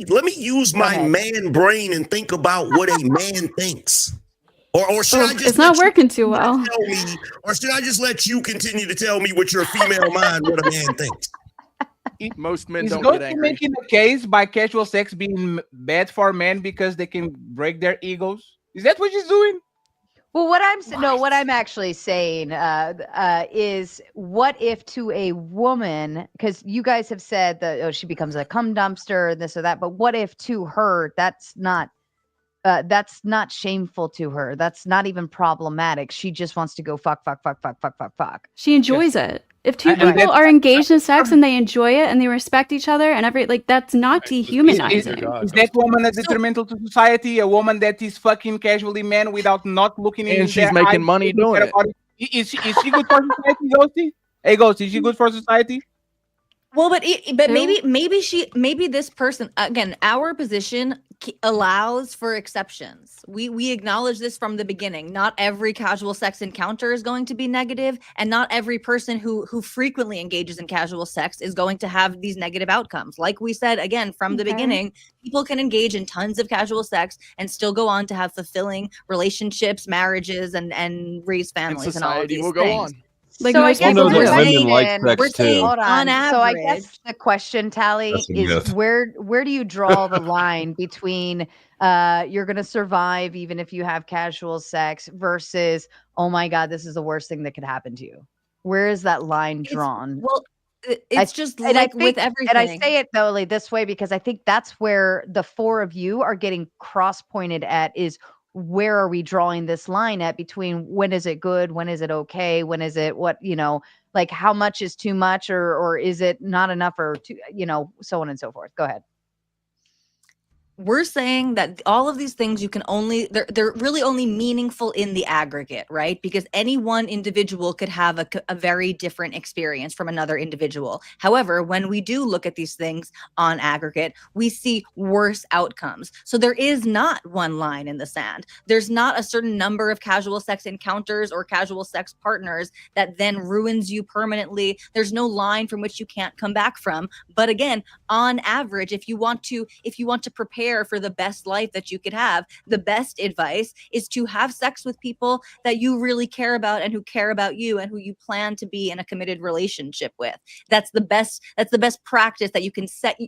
Let me use my ahead. man brain and think about what a man thinks. Or should I just It's not let you working too well. tell me, or should I just let you continue to tell me with your female mind what a man thinks? Most men He's don't going get to angry. making a case by casual sex being bad for men because they can break their egos. Is that what she's doing? Well, what I'm actually saying is, what if to a woman, because you guys have said that she becomes a cum dumpster, this or that, but what if to her that's not shameful to her? That's not even problematic. She just wants to go fuck. She enjoys it. If two And people that's- are engaged in sex and they enjoy it and they respect each other and that's not Is- dehumanizing. Is that woman a detrimental to society? A woman that is fucking casually men without not looking in And she's their making eyes, money taking doing care it. about Is she good for society, Ghosty? Hey, Ghosty, is she good for society? Well, but Who? maybe this person, again, our position allows for exceptions. We acknowledge this from the beginning. Not every casual sex encounter is going to be negative, and not every person who frequently engages in casual sex is going to have these negative outcomes. Like we said again from the Okay. beginning, people can engage in tons of casual sex and still go on to have fulfilling relationships, marriages, and raise And families and all of society these will go things. on. Like So I most guess people know we're that do. women like saying, sex we're saying too. hold on. on So I average. guess the question, Tally, That's a is myth. where do you draw the line between you're gonna survive even if you have casual sex versus, oh my God, this is the worst thing that could happen to you? Where is that line It's- drawn? Well, it's just And I like with think- everything. And I say it though, like this way, because I think that's where the four of you are getting cross pointed at, is where are we drawing this line at between when is it good, when is it okay, when is it what, like how much is too much, or is it not enough, or too, so on and so forth. Go ahead. We're saying that all of these things you can only they're really only meaningful in the aggregate, right? Because any one individual could have a very different experience from another individual. However, when we do look at these things on aggregate, we see worse outcomes. So there is not one line in the sand. There's not a certain number of casual sex encounters or casual sex partners that then ruins you permanently. There's no line from which you can't come back from. But again, on average, if you want to prepare care for the best life that you could have, the best advice is to have sex with people that you really care about and who care about you and who you plan to be in a committed relationship with. That's the best practice that you can set.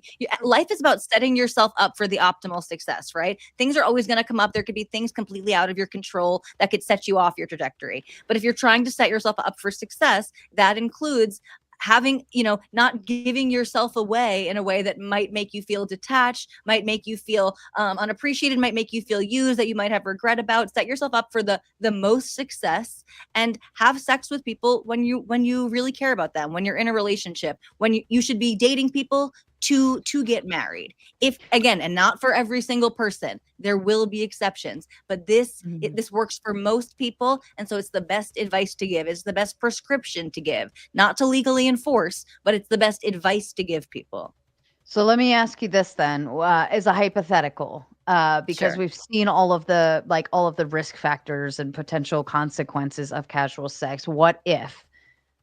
Life is about setting yourself up for the optimal success, right? Things are always going to come up. There could be things completely out of your control that could set you off your trajectory. But if you're trying to set yourself up for success, that includes having, not giving yourself away in a way that might make you feel detached, might make you feel unappreciated, might make you feel used, that you might have regret about. Set yourself up for the most success, and have sex with people when you really care about them, when you're in a relationship, when you should be dating people to get married. If, again, and not for every single person, there will be exceptions, but this works for most people. And so it's the best advice to give. It's the best prescription to give, not to legally enforce, but it's the best advice to give people. So let me ask you this then, as a hypothetical, because Sure. we've seen all of the risk factors and potential consequences of casual sex. What if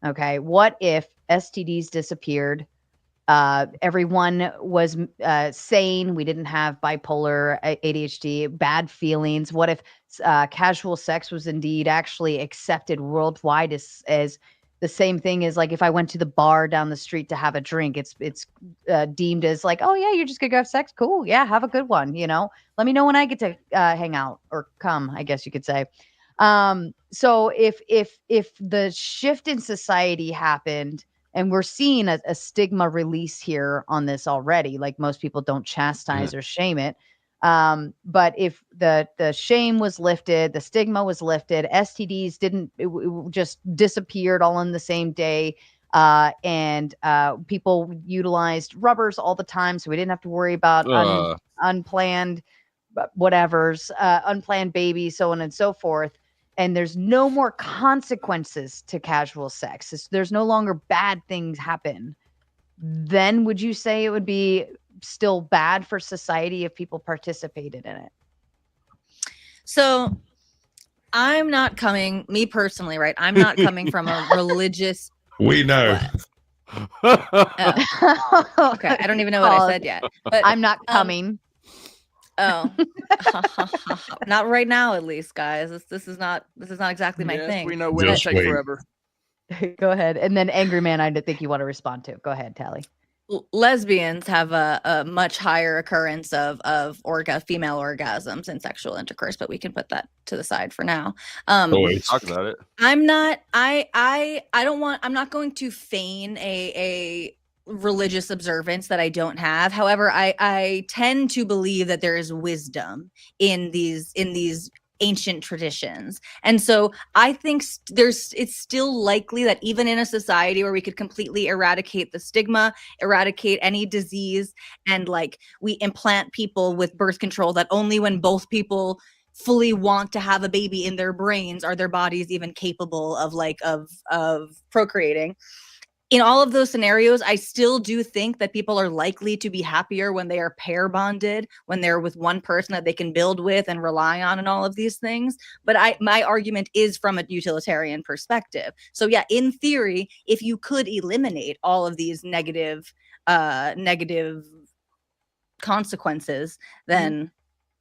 STDs disappeared? Everyone was sane. We didn't have bipolar, ADHD, bad feelings. What if casual sex was indeed actually accepted worldwide as the same thing as, like, if I went to the bar down the street to have a drink, it's deemed as like, oh yeah, you're just gonna go have sex. Cool. Yeah. Have a good one. Let me know when I get to hang out or come, I guess you could say. So if the shift in society happened, and we're seeing a stigma release here on this already, like most people don't chastise or shame it. But if the shame was lifted, the stigma was lifted, STDs it just disappeared all in the same day. And people utilized rubbers all the time, so we didn't have to worry about unplanned whatevers, unplanned babies, so on and so forth. And there's no more consequences to casual sex. There's no longer bad things happen. Then would you say it would be still bad for society if people participated in it? So I'm not coming, me personally, right? I'm not coming from a religious. We know. Okay, I don't even know what I said yet. But I'm not coming. Oh, not right now, at least, guys. This is not exactly my Yes, thing. we know women Just take wait. forever. Go ahead. And then Angry Man, I think you want to respond to. Go ahead, Tally. Lesbians have a much higher occurrence of female orgasms in sexual intercourse, but we can put that to the side for now. Boys. Talk about it. I'm not going to feign a religious observance that I don't have. However, I tend to believe that there is wisdom in these ancient traditions. And so I think it's still likely that even in a society where we could completely eradicate the stigma, eradicate any disease, and like we implant people with birth control that only when both people fully want to have a baby in their brains are their bodies even capable of procreating. In all of those scenarios, I still do think that people are likely to be happier when they are pair bonded, when they're with one person that they can build with and rely on and all of these things. But my argument is from a utilitarian perspective. So yeah, in theory, if you could eliminate all of these negative consequences, then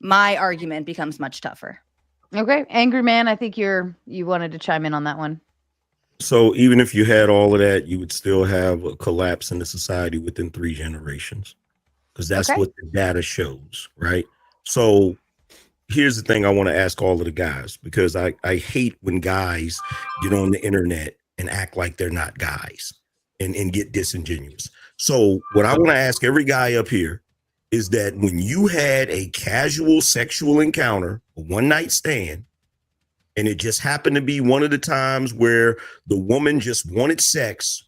my argument becomes much tougher. Okay. Angry Man, I think you wanted to chime in on that one. So even if you had all of that, you would still have a collapse in the society within 3 generations, because that's Okay. what the data shows, right? So here's the thing I want to ask all of the guys, because I hate when guys get on the internet and act like they're not guys and get disingenuous. So what I want to ask every guy up here is that when you had a casual sexual encounter, a one-night stand, and it just happened to be one of the times where the woman just wanted sex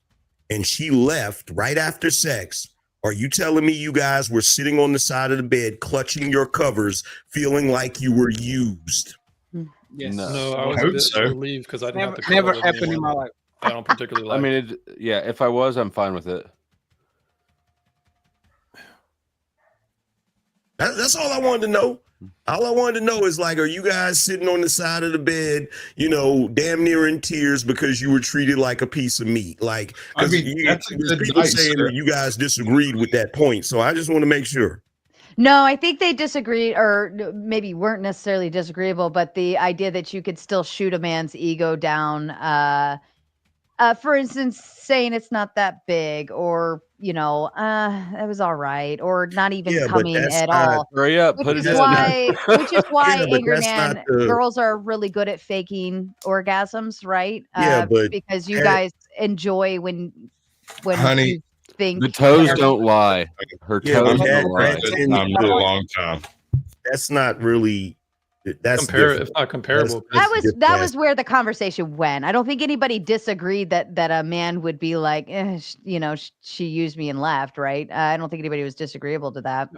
and she left right after sex, are you telling me you guys were sitting on the side of the bed, clutching your covers, feeling like you were used? Yes. No. I was I a hope bit so. relieved because I didn't have to Never cuddle with happened in anyone my life. I don't particularly like. I mean, if I was, I'm fine with it. That's all I wanted to know. All I wanted to know is, like, are you guys sitting on the side of the bed, damn near in tears because you were treated like a piece of meat? Like, I because mean, that's a there's good people advice, saying sir. that you guys disagreed with that point. So I just want to make sure. No, I think they disagreed, or maybe weren't necessarily disagreeable, but the idea that you could still shoot a man's ego down, for instance, saying it's not that big, or it was all right, or not even Yeah, but coming that's at not- all. Hurry up, Which put is it in. why, Yeah, but Angry that's Man, not the- girls are really good at faking orgasms, right? Yeah, but because you Harry- guys enjoy when Honey, you think The toes they're- don't lie. Her Yeah, toes but that don't lie. transcends I'm for a long time. That's not really. That's It's different. not comparable. That was where the conversation went. I don't think anybody disagreed that a man would be like, she used me and left, right? I don't think anybody was disagreeable to that.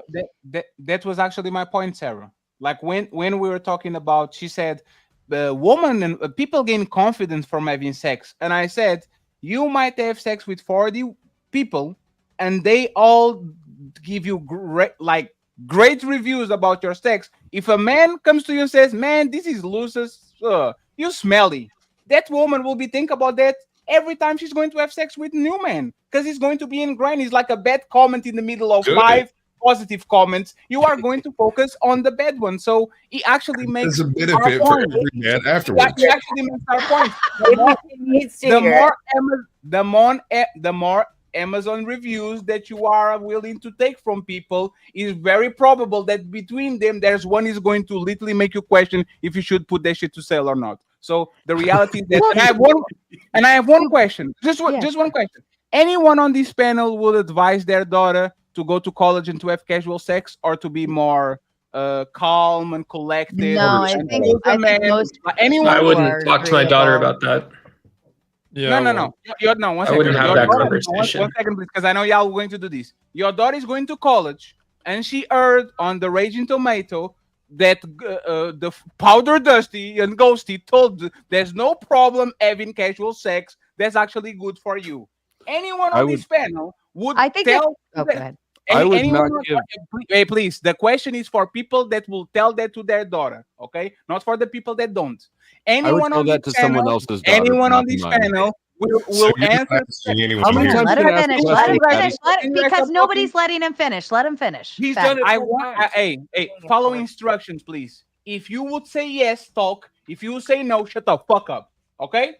That was actually my point, Sarah. Like when we were talking about, she said the woman and people gain confidence from having sex, and I said you might have sex with 40 people, and they all give you great reviews about your sex. If a man comes to you and says, "Man, this is loose, you smelly," that woman will be think about that every time she's going to have sex with a new man, because it's going to be ingrained. It's like a bad comment in the middle of Good. 5 positive comments. You are going to focus on the bad one. So it actually makes There's a our benefit for point. every man It afterwards. actually makes our point. It needs to hear it. The more Amazon reviews that you are willing to take from people, is very probable that between them there's one is going to literally make you question if you should put that shit to sale or not. So the reality is that, and I have one question, just one question. Anyone on this panel would advise their daughter to go to college and to have casual sex, or to be more calm and collected? No, I think most anyone. I people wouldn't are talk to my daughter agreeable. about that. Yeah. No. One second. wouldn't have Your that daughter- conversation. One second, please, because I know y'all are going to do this. Your daughter is going to college, and she heard on the Raging Tomato that the Powder Dusty and Ghosty told there's no problem having casual sex. That's actually good for you. Anyone on this panel would I think tell. go ahead. I would anyone not give. Hey, please. The question is for people that will tell that to their daughter, okay? Not for the people that don't. I would Anyone tell on that to this panel, someone else's daughter. anyone not on this mine. panel will So you're answer. not seeing anyone How many here. times Let can him I ask finish. a Let him question, finish. Patty? Because nobody's letting him finish. Let him finish. He's Fat. done it. I want. Hey, follow instructions, please. If you would say yes, talk. If you would say no, shut the fuck up. Okay?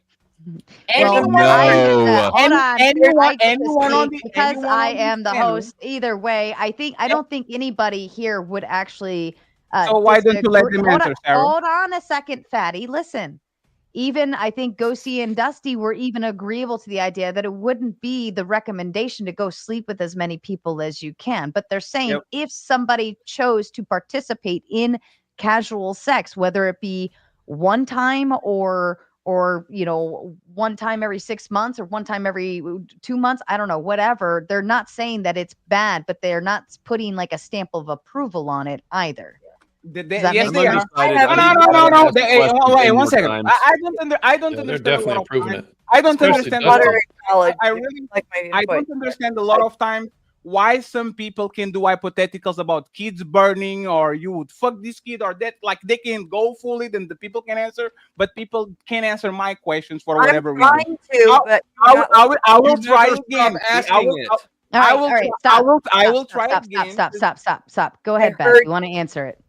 Well, Anyone- no. Hold on. anyone- I get to anyone on speak the- because anyone I on am this the panel- host. Either way, I don't think anybody here would actually. So why don't you let them hold answer, on, Sarah? Hold on a second, Fatty. Listen. Even I think Ghosty and Dusty were even agreeable to the idea that it wouldn't be the recommendation to go sleep with as many people as you can. But they're saying Yep. if somebody chose to participate in casual sex, whether it be one time or one time every 6 months or one time every 2 months, I don't know, whatever, they're not saying that it's bad, but they're not putting like a stamp of approval on it either. Does that Yes, make they sense? No. Wait, 1 second. times. I don't Yeah, they're understand. a definitely lot of improving time. it. I don't Especially understand. Dusty. Butter in college. I really, like my I input. don't understand a lot of time why some people can do hypotheticals about kids burning, or you would fuck this kid, or that. Like they can go fully, then the people can answer, but people can't answer my questions for whatever I'm reason. trying to, but I will You try never again. stop asking it. All right, I will. all right, I stop. will try Stop, again. stop. Go ahead, Beth. heard- You want to answer it?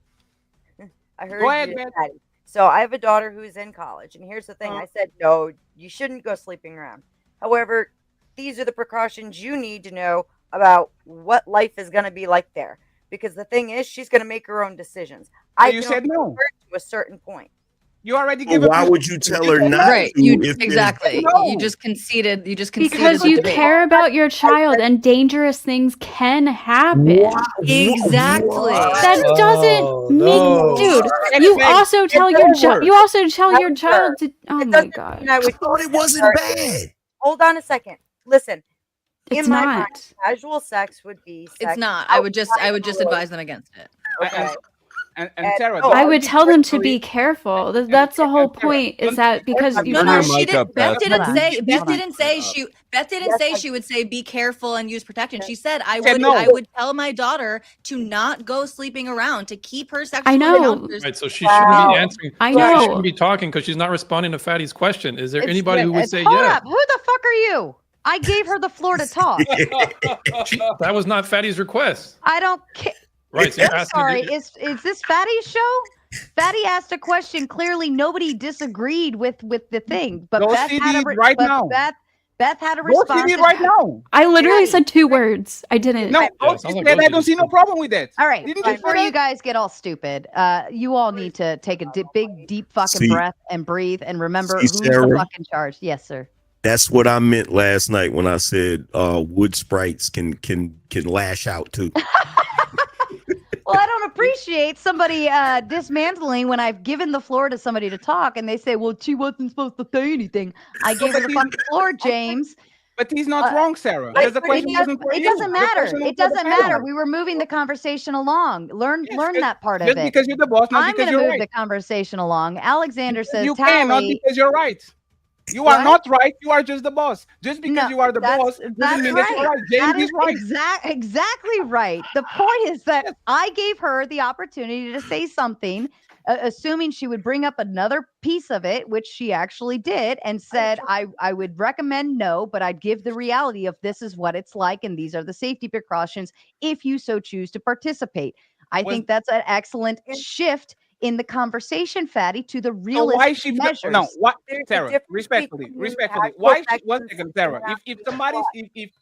I heard Go ahead, you, Beth. Patty. So I have a daughter who's in college, and here's the thing: Uh-huh. I said no, you shouldn't go sleeping around. However, these are the precautions you need to know about what life is going to be like there, because the thing is, she's going to make her own decisions. You can said only no. take her to a certain point. You already Well, gave. why would you tell her not Right. to? You if there's- exactly. No. You just conceded. You just conceded. Because the you debate. care about your child and dangerous things can happen. Exactly. That doesn't no. make, dude. It's You like- also tell it's your over. child. You also tell your Over. child to. Oh It my doesn't god. mean I would thought it wasn't bad. Hold on a second. Listen, It's in my not. mind, casual sex would be. It's sex not. I would just outside advise them against it. Okay. And And- Sarah, oh, don't- I would tell them to be careful. That's the whole point. Is that because you No, Turn no, your she mic didn't. up, Beth Beth. didn't Hold on. say. Beth Hold on. didn't say she. Beth didn't Yes, say I- she would say be careful and use protection. She said I said would. no. I would tell my daughter to not go sleeping around, to keep her sexual know. encounters. Right, so she shouldn't Wow. be answering. I She know. shouldn't be talking because she's not responding to Fatty's question. Is there It's- anybody who would it's- say hold yes? up. Who the fuck are you? I gave her the floor to talk. That was not Fatty's request. I don't care. Right. So you're I'm asking sorry. me- Is this Fatty's show? Fatty asked a question. Clearly, nobody disagreed with the thing, but Go Beth see had a it right but now. Beth had a Go see response. it right now. I literally Fatty. said 2 words. I didn't. No, Yeah, Ghosty sounds like said I Ghosty don't just see no said- problem with that. All right, Didn't you say before that? you guys get all stupid, you all need to take a big, deep fucking See- breath and breathe and remember See, who's the Sarah? fucking charge. Yes, sir. That's what I meant last night when I said wood sprites can lash out too. Well, I don't appreciate somebody dismantling when I've given the floor to somebody to talk and they say, well, she wasn't supposed to say anything. I gave her the fucking floor, James. But he's not wrong, Sarah. But Because the question wasn't for it you. doesn't The matter. question was It for the doesn't matter. panel. We were moving the conversation along. Learn Yes, that part of Just it. because you're the boss, not I'm because going to you're move right. the conversation along. Alexander says, You can, not Tally. because you're right. You What? are not right. You are just the boss. Just because No, you are the boss doesn't that's mean that you're right. That James is is right. exactly right. The point is that I gave her the opportunity to say something, assuming she would bring up another piece of it, which she actually did, and said, I would recommend no, but I'd give the reality of this is what it's like, and these are the safety precautions if you so choose to participate. I think that's an excellent shift in the conversation, Fatty, to the So realist why she measures. no? What, There's a Sarah? difference Respectfully, between respectfully. actual Why? sex One and second, Sarah. not If just somebody, what?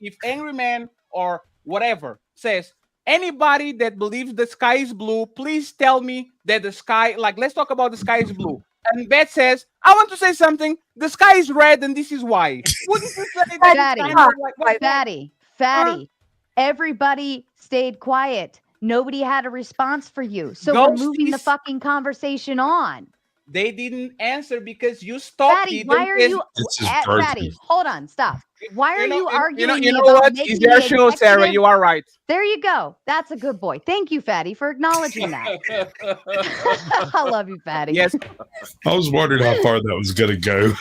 if Angry Man or whatever says anybody that believes the sky is blue, please tell me that the sky. Like, let's talk about the sky is blue. And Beth says, I want to say something. The sky is red, and this is why. Wouldn't you say that? Fatty, Kind of like, what- Fatty, everybody stayed quiet. Nobody had a response for you. So we're moving the Ghosties. fucking conversation on. They didn't answer because you stopped Fatty, it. why are because- you It's his Fatty, birthday. hold on, stop. Why are you arguing You me know about what? making It's your the show, Sarah. executive- You are right. There you go. That's a good boy. Thank you, Fatty, for acknowledging that. I love you, Fatty. Yes. I was wondering how far that was going to go.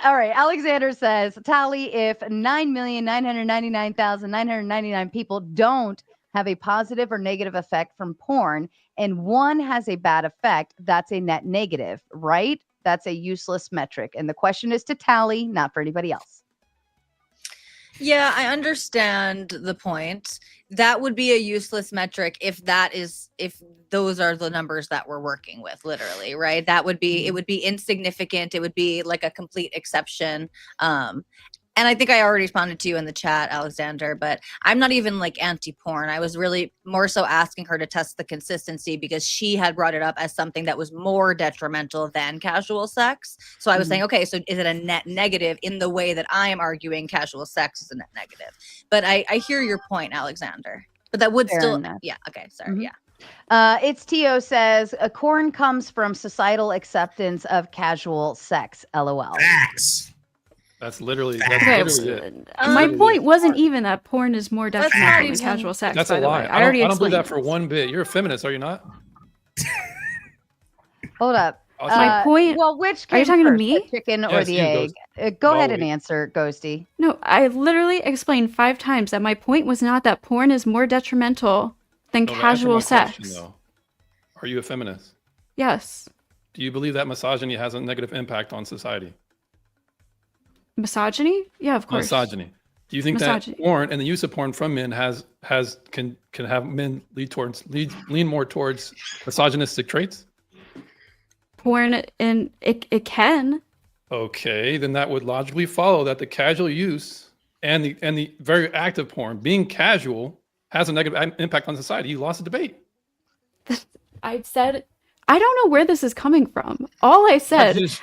All right. Alexander says, Tally, if 9,999,999 people don't have a positive or negative effect from porn and one has a bad effect, that's a net negative, right? That's a useless metric. And the question is to Tally, not for anybody else. Yeah, I understand the point. That would be a useless metric if those are the numbers that we're working with, literally, right? That would be, it would be insignificant. It would be like a complete exception. And I think I already responded to you in the chat, Alexander, but I'm not even like anti-porn. I was really more so asking her to test the consistency because she had brought it up as something that was more detrimental than casual sex. So I was saying, okay, so is it a net negative in the way that I am arguing casual sex is a net negative? But I hear your point, Alexander. But that would Fair still, enough. yeah, okay, sorry, Mhm. yeah. It's Tio says, a corn comes from societal acceptance of casual sex. LOL. Facts. That's literally Okay, it. my point wasn't even that porn is more That's not detrimental than even- casual sex. That's by a the lie. way. I already don't believe that explained for one bit. You're a feminist, are you not? Hold up. I'll My point- Well, which Are you came talking to first, me? the chicken or Yes, the you, egg? Ghost. Go ahead and Bowie. answer, Ghosty. No, I literally explained 5 times that my point was not that porn is more detrimental than No, but answer casual my sex. question, though. Are you a feminist? Yes. Do you believe that misogyny has a negative impact on society? Misogyny? Yeah, of course. Misogyny. Do you think Misogyny. that porn and the use of porn from men can have men lean more towards misogynistic traits? Porn and it can. Okay, then that would logically follow that the casual use and the very active porn being casual has a negative impact on society. You lost the debate. I said I don't know where this is coming from. All I said was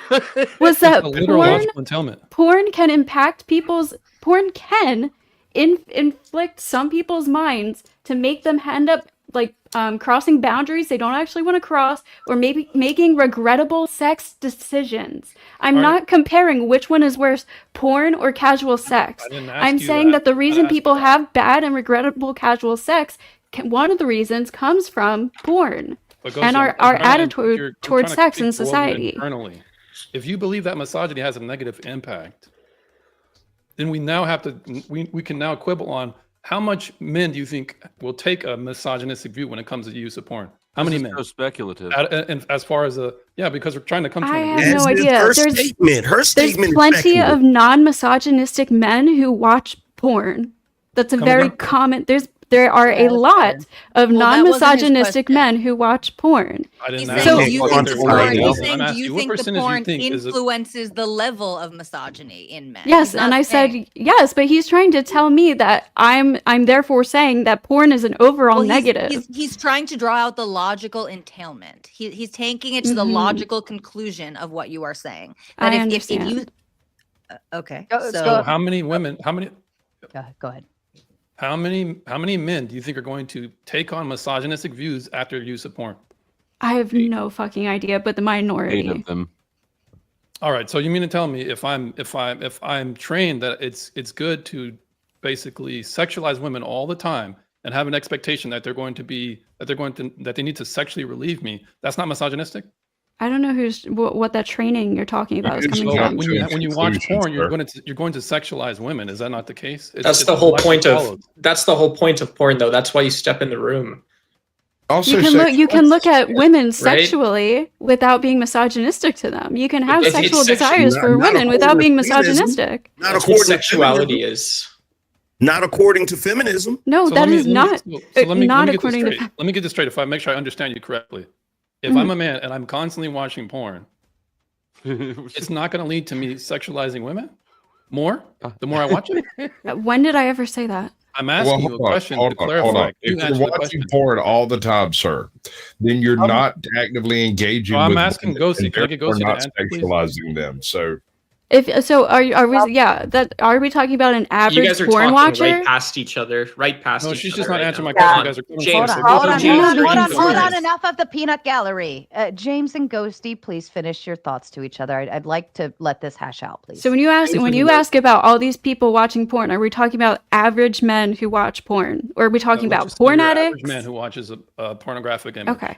It's that a literal porn logical entailment. porn can impact people's porn can inflict some people's minds to make them end up like crossing boundaries they don't actually want to cross, or maybe making regrettable sex decisions. I'm All right. not comparing which one is worse, porn or casual sex. I didn't ask I'm you saying that the I reason asked people that. have bad and regrettable casual sex, one of the reasons comes from porn. But And Gozer, our I'm trying to- attitude you're towards trying to sex in speak for you society. Internally, if you believe that misogyny has a negative impact, then we now have to we can now quibble on how much men do you think will take a misogynistic view when it comes to the use of porn? How many men? So speculative. And as far as because we're trying to come to I an have agreement. no That's idea. Her There's- statement. Her There's statement. is plenty speculative. of non-misogynistic men who watch porn. That's a Come very again? common. There are Yeah, a that's lot of Well, that wasn't his non-misogynistic question. men who watch porn. I He's didn't ask saying, So- do you what think the percentage porn? it He's is. saying, I'm do asking you what think the percentage porn you think is it? influences the level of misogyny in men? Yes, He's and not I said saying- yes, but he's trying to tell me that I'm therefore saying that porn is an overall Well, negative. He's trying to draw out the logical entailment. He's taking it to the Mhm. logical conclusion of what you are saying. I That if understand. you okay, Go- so So how many women? How many? Go ahead. How many men do you think are going to take on misogynistic views after use of porn? I have no fucking idea, but the 8 minority. of them. All right. So you mean to tell me if I'm trained that it's good to basically sexualize women all the time and have an expectation that they need to sexually relieve me, that's not misogynistic? I don't know what that training you're talking about is It's coming So not from. when you watch conclusions, porn, you're sir. going to sexualize women. Is that not the case? That's It's the whole like point it of follows. that's the whole point of porn, though. That's why you step in the room. Also, You can look at women Right? sexually without being misogynistic to them. You can have It's sexual sexual- desires for not women without being according to feminism. misogynistic. Not That's according what to sexuality feminism. is. Not according to feminism. No, So that let me- is let me not get- so let me not get this according to. straight. Let me get this straight. If I make sure I understand you correctly, if Mhm. I'm a man and I'm constantly watching porn, it's not going to lead to me sexualizing women more. The more I watch it, When did I ever say that? I'm asking you a question to clarify. You If you're answer the watching question. porn all the time, sir, then you're not actively engaging. So I'm with asking women, Ghosty, and can I get therefore Ghosty to not answer, please? sexualizing them. So If so, are we? Yeah, that are we talking about an You average guys are porn talking watcher? right past each other. Right past No, each she's other just not right answering now. my question. Come You guys are on. coming James, from- we're Hold both on, James hold are on, equal hold on. sides. Enough of the peanut gallery. James and Ghosty, please finish your thoughts to each other. I'd like to let this hash out, please. So when you ask about all these people watching porn, are we talking about average men who watch porn, or are we talking let's about just say porn you're an average addicts? man who watches a pornographic image. Okay.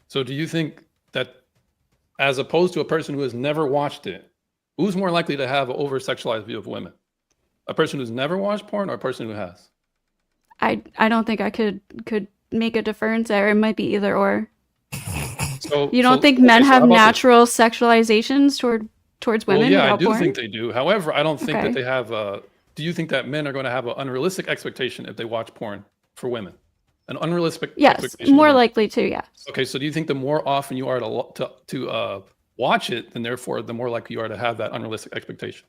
So do you think that, as opposed to a person who has never watched it, who's more likely to have an over-sexualized view of women? A person who's never watched porn or a person who has? I don't think I could make a difference there. It might be either or. So You don't think okay, men so have how about this? natural sexualizations towards women Well, yeah, I without do porn? think they do. However, I don't think Okay. that they have. Do you think that men are going to have an unrealistic expectation if they watch porn for women? An unrealistic Yes, expectation. of more women. likely to. Yes. Okay, so do you think the more often you are to watch it, then therefore the more likely you are to have that unrealistic expectation?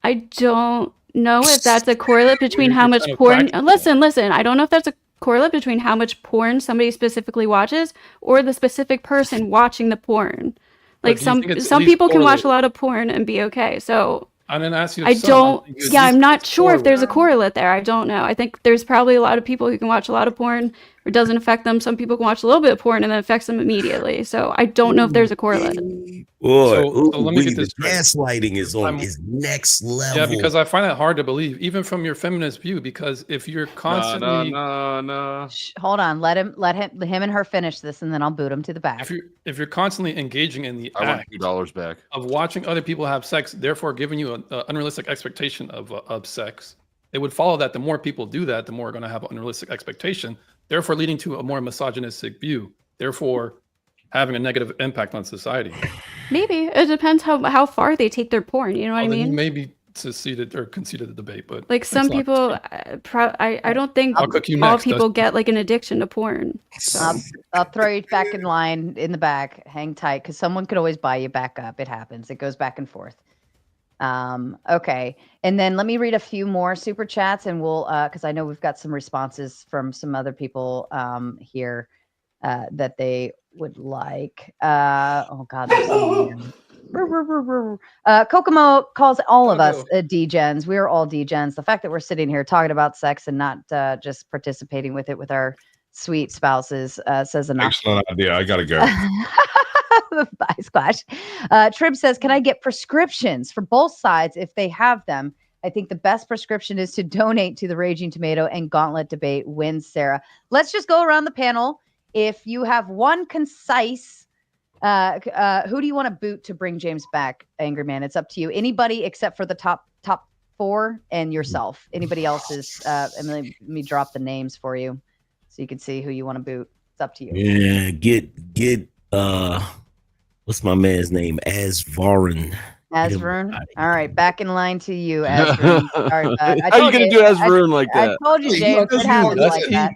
I don't know if that's a correlate between how much 40% of porn. practical. Listen. I don't know if that's a correlate between how much porn somebody specifically watches or the specific person watching the porn. But Like do you think it's at some least people can watch correlated? a lot of porn and be okay. So I didn't ask you. If I some, don't. think you at Yeah, least I'm not it's sure if there's a correlated. correlate there. I don't know. I think there's probably a lot of people who can watch a lot of porn. It doesn't affect them. Some people can watch a little bit of porn and then it affects them immediately. So I don't know if there's a correlate. Boy, So let me get this the gaslighting is on I'm- is next level. Yeah, because I find that hard to believe, even from your feminist view. Because if you're constantly, No. Hold on. Let him and her finish this, and then I'll boot him to the back. if you're constantly engaging in the I want act $2 back. of watching other people have sex, therefore giving you an unrealistic expectation of sex, it would follow that the more people do that, the more are going to have an unrealistic expectation, therefore leading to a more misogynistic view, therefore having a negative impact on society. Maybe it depends how far they take their porn. You know what I Well, then you mean? may be conceded the debate, but Like some it's not- people, I don't think I'll cook you all next, people Dustin. get like an addiction to porn. I'll throw you back in line in the back. Hang tight, because someone could always buy you back up. It happens. It goes back and forth. Okay, and then let me read a few more super chats, and we'll because I know we've got some responses from some other people here that they would like. Oh God, there's so many. Kokomo calls all of us degens. We are all degens. The fact that we're sitting here talking about sex and not just participating with it with our sweet spouses says enough. excellent idea. I gotta go. Bye, Squash. Trib says, can I get prescriptions for both sides if they have them? I think the best prescription is to donate to the Raging Tomato, and Gauntlet debate wins, Sarah. Let's just go around the panel. If you have one concise, who do you want to boot to bring James back, Angry Man? It's up to you. Anybody except for the top four and yourself. Anybody else is, and let me drop the names for you so you can see who you want to boot. It's up to you. Yeah, get what's my man's name? Asvarin. Asrun. All right, back in line to you, Asrun. Sorry, bud. I How you told gonna do Asrun like I that? told you, Hey, James. look, It happens that's like it. that.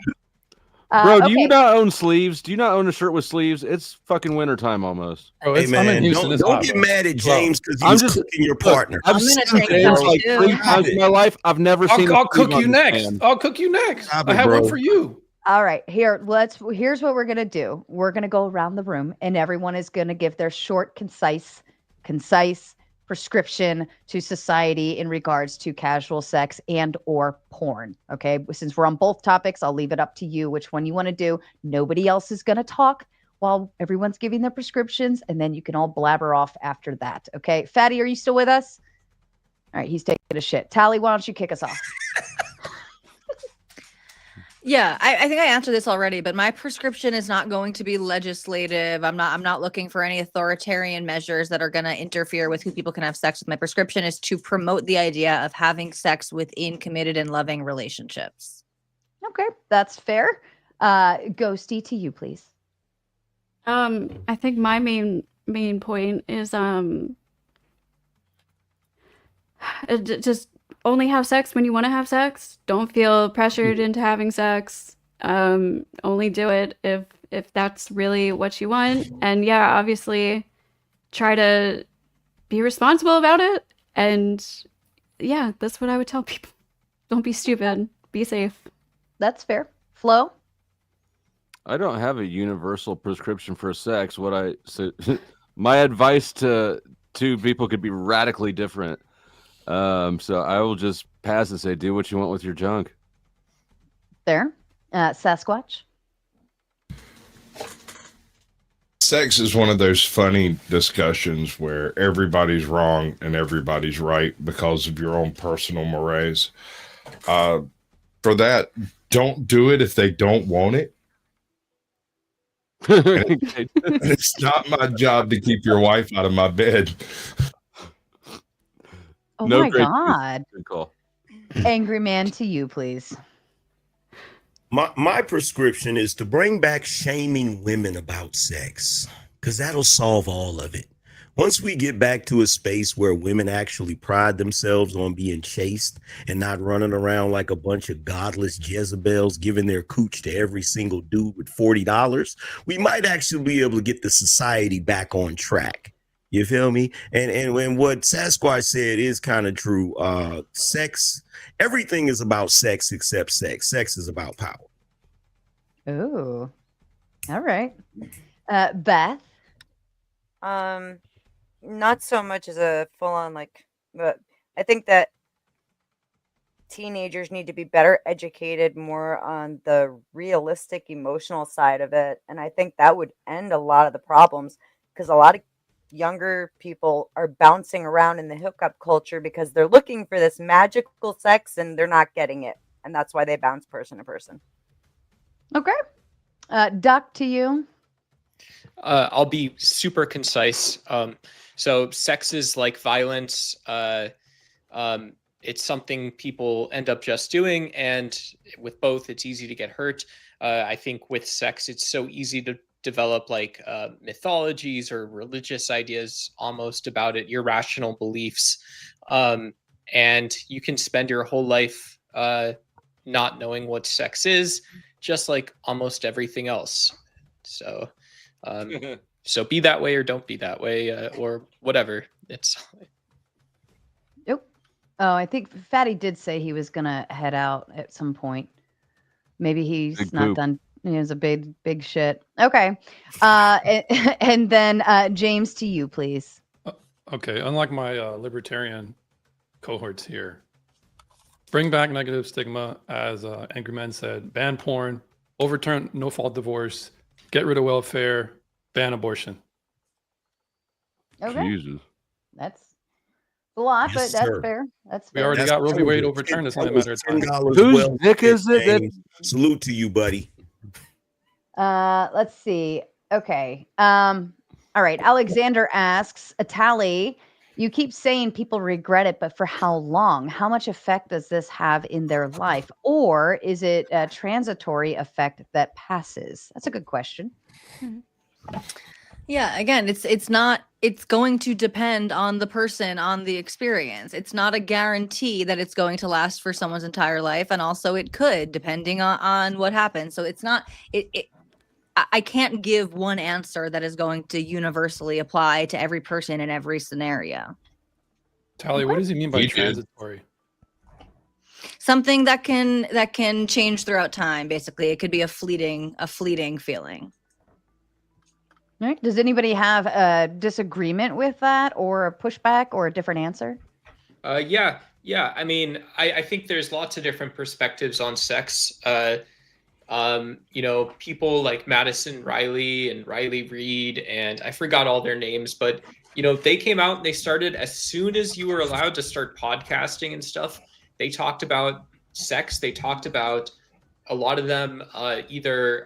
Bro, do you Okay. not own sleeves? Do you not own a shirt with sleeves? It's fucking wintertime almost. Bro, Hey it's, I'm in man, Houston. It's don't hot, get bro. mad at It's hot. James because I'm he's just- cooking your Look, partner. I've I'm gonna seen take James that like too. 3 times in my life. I've never seen. I'll a cook sleeve on you this next. man. I'll cook you next. Stop I it, have one bro. for you. All right, here's what we're gonna do. We're gonna go around the room, and everyone is gonna give their short, concise prescription to society in regards to casual sex and or porn. Okay, since we're on both topics, I'll leave it up to you which one you want to do. Nobody else is gonna talk while everyone's giving their prescriptions, and then you can all blabber off after that. Okay, Fatty, are you still with us? All right, he's taking a shit. Tally, why don't you kick us off? Yeah, I think I answered this already, but my prescription is not going to be legislative. I'm not looking for any authoritarian measures that are going to interfere with who people can have sex with. My prescription is to promote the idea of having sex within committed and loving relationships. Okay, that's fair. Ghosty, to you, please. I think my main point is just only have sex when you want to have sex. Don't feel pressured into having sex. Only do it if that's really what you want. And yeah, obviously try to be responsible about it. And yeah, that's what I would tell people. Don't be stupid. Be safe. That's fair. Flo? I don't have a universal prescription for sex. My advice to people could be radically different. So I will just pass and say, do what you want with your junk. There. Sasquatch? Sex is one of those funny discussions where everybody's wrong and everybody's right because of your own personal mores. For that, don't do it if they don't want it. It's not my job to keep your wife out of my bed. Oh No my great- God. Good call. Angry man, to you, please. My prescription is to bring back shaming women about sex, because that'll solve all of it. Once we get back to a space where women actually pride themselves on being chaste and not running around like a bunch of godless Jezebels giving their cooch to every single dude with $40, we might actually be able to get the society back on track. You feel me? And when what Sasquatch said is kind of true. Sex, everything is about sex except sex. Sex is about power. Ooh. All right. Beth? Not so much as a full-on but I think that teenagers need to be better educated more on the realistic emotional side of it, and I think that would end a lot of the problems, because a lot of younger people are bouncing around in the hookup culture because they're looking for this magical sex and they're not getting it, and that's why they bounce person to person. Okay. Duck, to you. I'll be super concise. So sex is like violence. It's something people end up just doing, and with both, it's easy to get hurt. I think with sex, it's so easy to develop like mythologies or religious ideas almost about it, irrational beliefs, and you can spend your whole life not knowing what sex is, just like almost everything else. So so be that way or don't be that way, or whatever. It's Nope. Oh, I think Fatty did say he was gonna head out at some point. Maybe he's Big not poop. done. He was a big shit. Okay. And then James, to you, please. Okay, unlike my libertarian cohorts here, bring back negative stigma, as Angry Men said, ban porn, overturn no-fault divorce, get rid of welfare, ban abortion. Okay. Jesus. That's a lot, Yes, but that's sir. fair. That's We fair. already got Roe v. Wade overturned. It's only a matter of time. Whose dick is it that- Salute to you, buddy. Let's see. Okay. All right. Alexander asks, Atali, you keep saying people regret it, but for how long? How much effect does this have in their life? Or is it a transitory effect that passes? That's a good question. Yeah, again, it's going to depend on the person, on the experience. It's not a guarantee that it's going to last for someone's entire life. And also it could, depending on what happens. So it's not, I can't give one answer that is going to universally apply to every person in every scenario. Tally, what does he mean by You did. transitory? Something that can change throughout time. Basically, it could be a fleeting feeling. All right. Does anybody have a disagreement with that, or a pushback, or a different answer? Yeah. I mean, I think there's lots of different perspectives on sex. People like Madison Riley and Riley Reed, and I forgot all their names, but they came out and they started as soon as you were allowed to start podcasting and stuff. They talked about sex. They talked about a lot of them either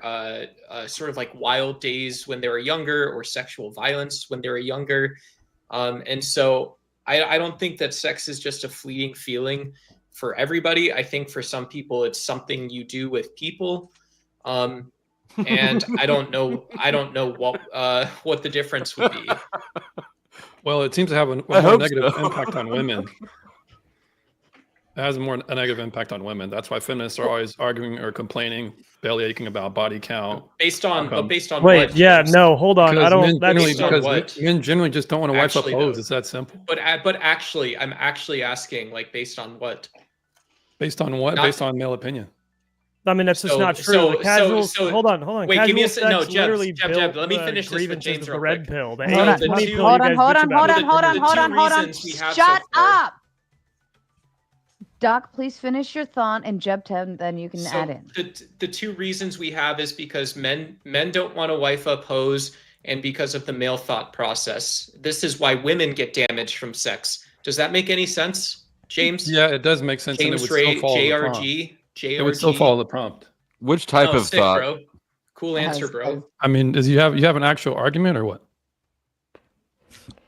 sort of like wild days when they were younger, or sexual violence when they were younger. And so I don't think that sex is just a fleeting feeling for everybody. I think for some people it's something you do with people. And I don't know what the difference would be. Well, it seems to have a I more hope negative so. impact on women. It has a negative impact on women. That's why feminists are always arguing or complaining, belly aching about body count. Based on Wait, what, yeah, James? no, hold on. I don't. Men generally just don't want to wipe up Actually, hose. though. It's that simple. But actually, I'm actually asking, like, based on what? Based on what? Not- Based on male opinion. I mean, that's just So- not true. so- The casual, so- hold on. Wait, give me a Casual se- no, sex Jeb, literally Jeb, built let me the finish this with grievances James of the real red quick. pill. The Hold on, 80-20 the pill two- Hold you on, guys hold bitch on, about. hold on, The hold on, two hold on, hold on. reasons we have Shut so far. up. Doc, please finish your thought, and Jeb, then you can add in. The two reasons we have is because men don't want to wife up hose, and because of the male thought process. This is why women get damaged from sex. Does that make any sense, James? Yeah, it does make sense. James and it would Ray, still follow the prompt. JRG. It would still follow the prompt. Which type No, of sick, thought? bro. Cool answer, bro. I mean, does you have an actual argument or what?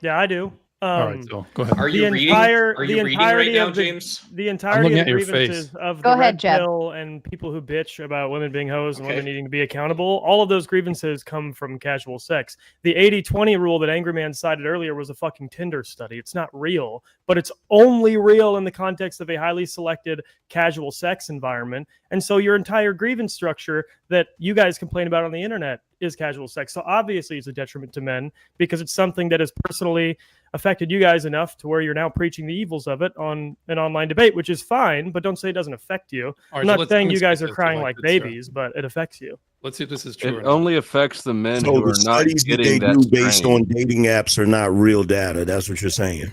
Yeah, I do. All right, so go ahead. Are you reading? Are you reading right now, James? The entirety looking of at your grievances face. of Go the ahead, red Jeb. pill and people who bitch about women being hoes and Okay. women needing to be accountable, all of those grievances come from casual sex. The 80-20 rule that Angry Man cited earlier was a fucking Tinder study. It's not real, but it's only real in the context of a highly selected casual sex environment. And so your entire grievance structure that you guys complain about on the internet is casual sex. So obviously it's a detriment to men because it's something that has personally affected you guys enough to where you're now preaching the evils of it on an online debate, which is fine, but don't say it doesn't affect you. All I'm right, so not let's saying you guys demonstrate are this crying like like this, babies, but it affects you. Let's see if this is true. It or not. only affects the men So who the are not studies that they getting that do based strain. on dating apps are not real data. That's what you're saying.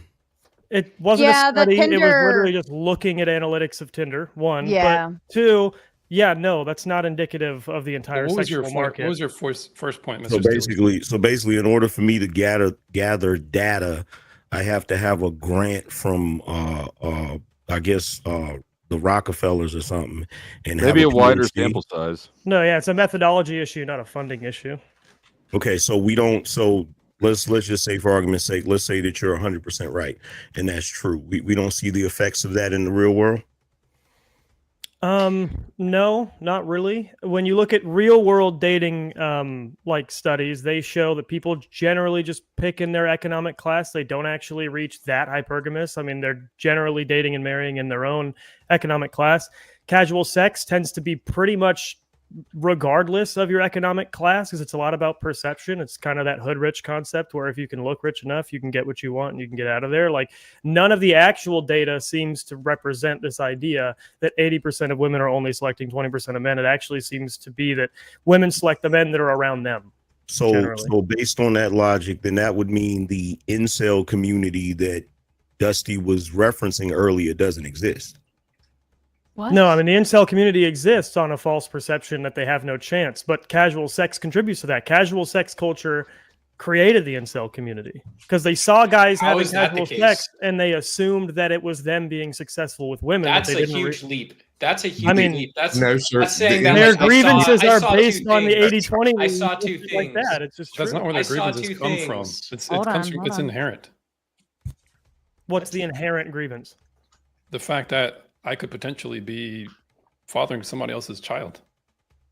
It wasn't Yeah, a the study. It was Tinder- literally just looking at analytics of Tinder, one. Yeah. But two, yeah, no, that's not indicative of the entire What was your sexual market. what was your first point, Mr. So Steele? basically, in order for me to gather data, I have to have a grant from I guess the Rockefellers or something, and have Maybe a wider PhD. sample size. No, yeah, it's a methodology issue, not a funding issue. Okay, so we don't. So let's just say, for argument's sake, let's say that you're 100% right, and that's true. We don't see the effects of that in the real world. No, not really. When you look at real world dating like studies, they show that people generally just pick in their economic class. They don't actually reach that hypergamous. I mean, they're generally dating and marrying in their own economic class. Casual sex tends to be pretty much regardless of your economic class because it's a lot about perception. It's kind of that hood rich concept where if you can look rich enough, you can get what you want and you can get out of there. Like none of the actual data seems to represent this idea that 80% of women are only selecting 20% of men. It actually seems to be that women select the men that are around them. So Generally. so based on that logic, then that would mean the incel community that Dusty was referencing earlier doesn't exist. What? No, I mean, the incel community exists on a false perception that they have no chance, but casual sex contributes to that. Casual sex culture created the incel community because they saw guys How having is that the casual case? sex and they assumed that it was them being successful with women. That's but they a didn't huge leap. That's a huge I mean, leap. That's No, sir. that's saying The- that Their like, I grievances saw are two based on the things. 80-20 I saw two like things. that. It's just That's true. not where I the saw grievances two come from. things. Hold on, hold It's on. inherent. What's the inherent grievance? The fact that I could potentially be fathering somebody else's child.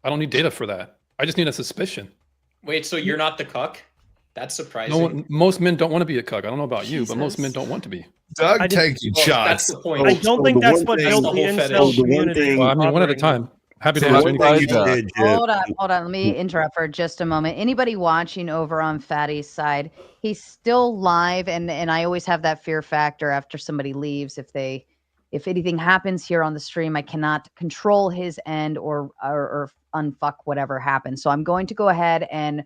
I don't need data for that. I just need a suspicion. Wait, so you're not the cuck? That's surprising. Most men don't want to be a cuck. I don't know about you, but most men don't want to be. Doug I just- taking Well, that's shots. the point. I don't think that's what built the whole fetish. incel community. Well, I mean, one at a operating. time. Happy to So answer one anything. thing you said, Jeb, Hold on. Let me interrupt for just a moment. Anybody watching over on Fatty's side, he's still live, and I always have that fear factor after somebody leaves. If anything happens here on the stream, I cannot control his end or unfuck whatever happens. So I'm going to go ahead and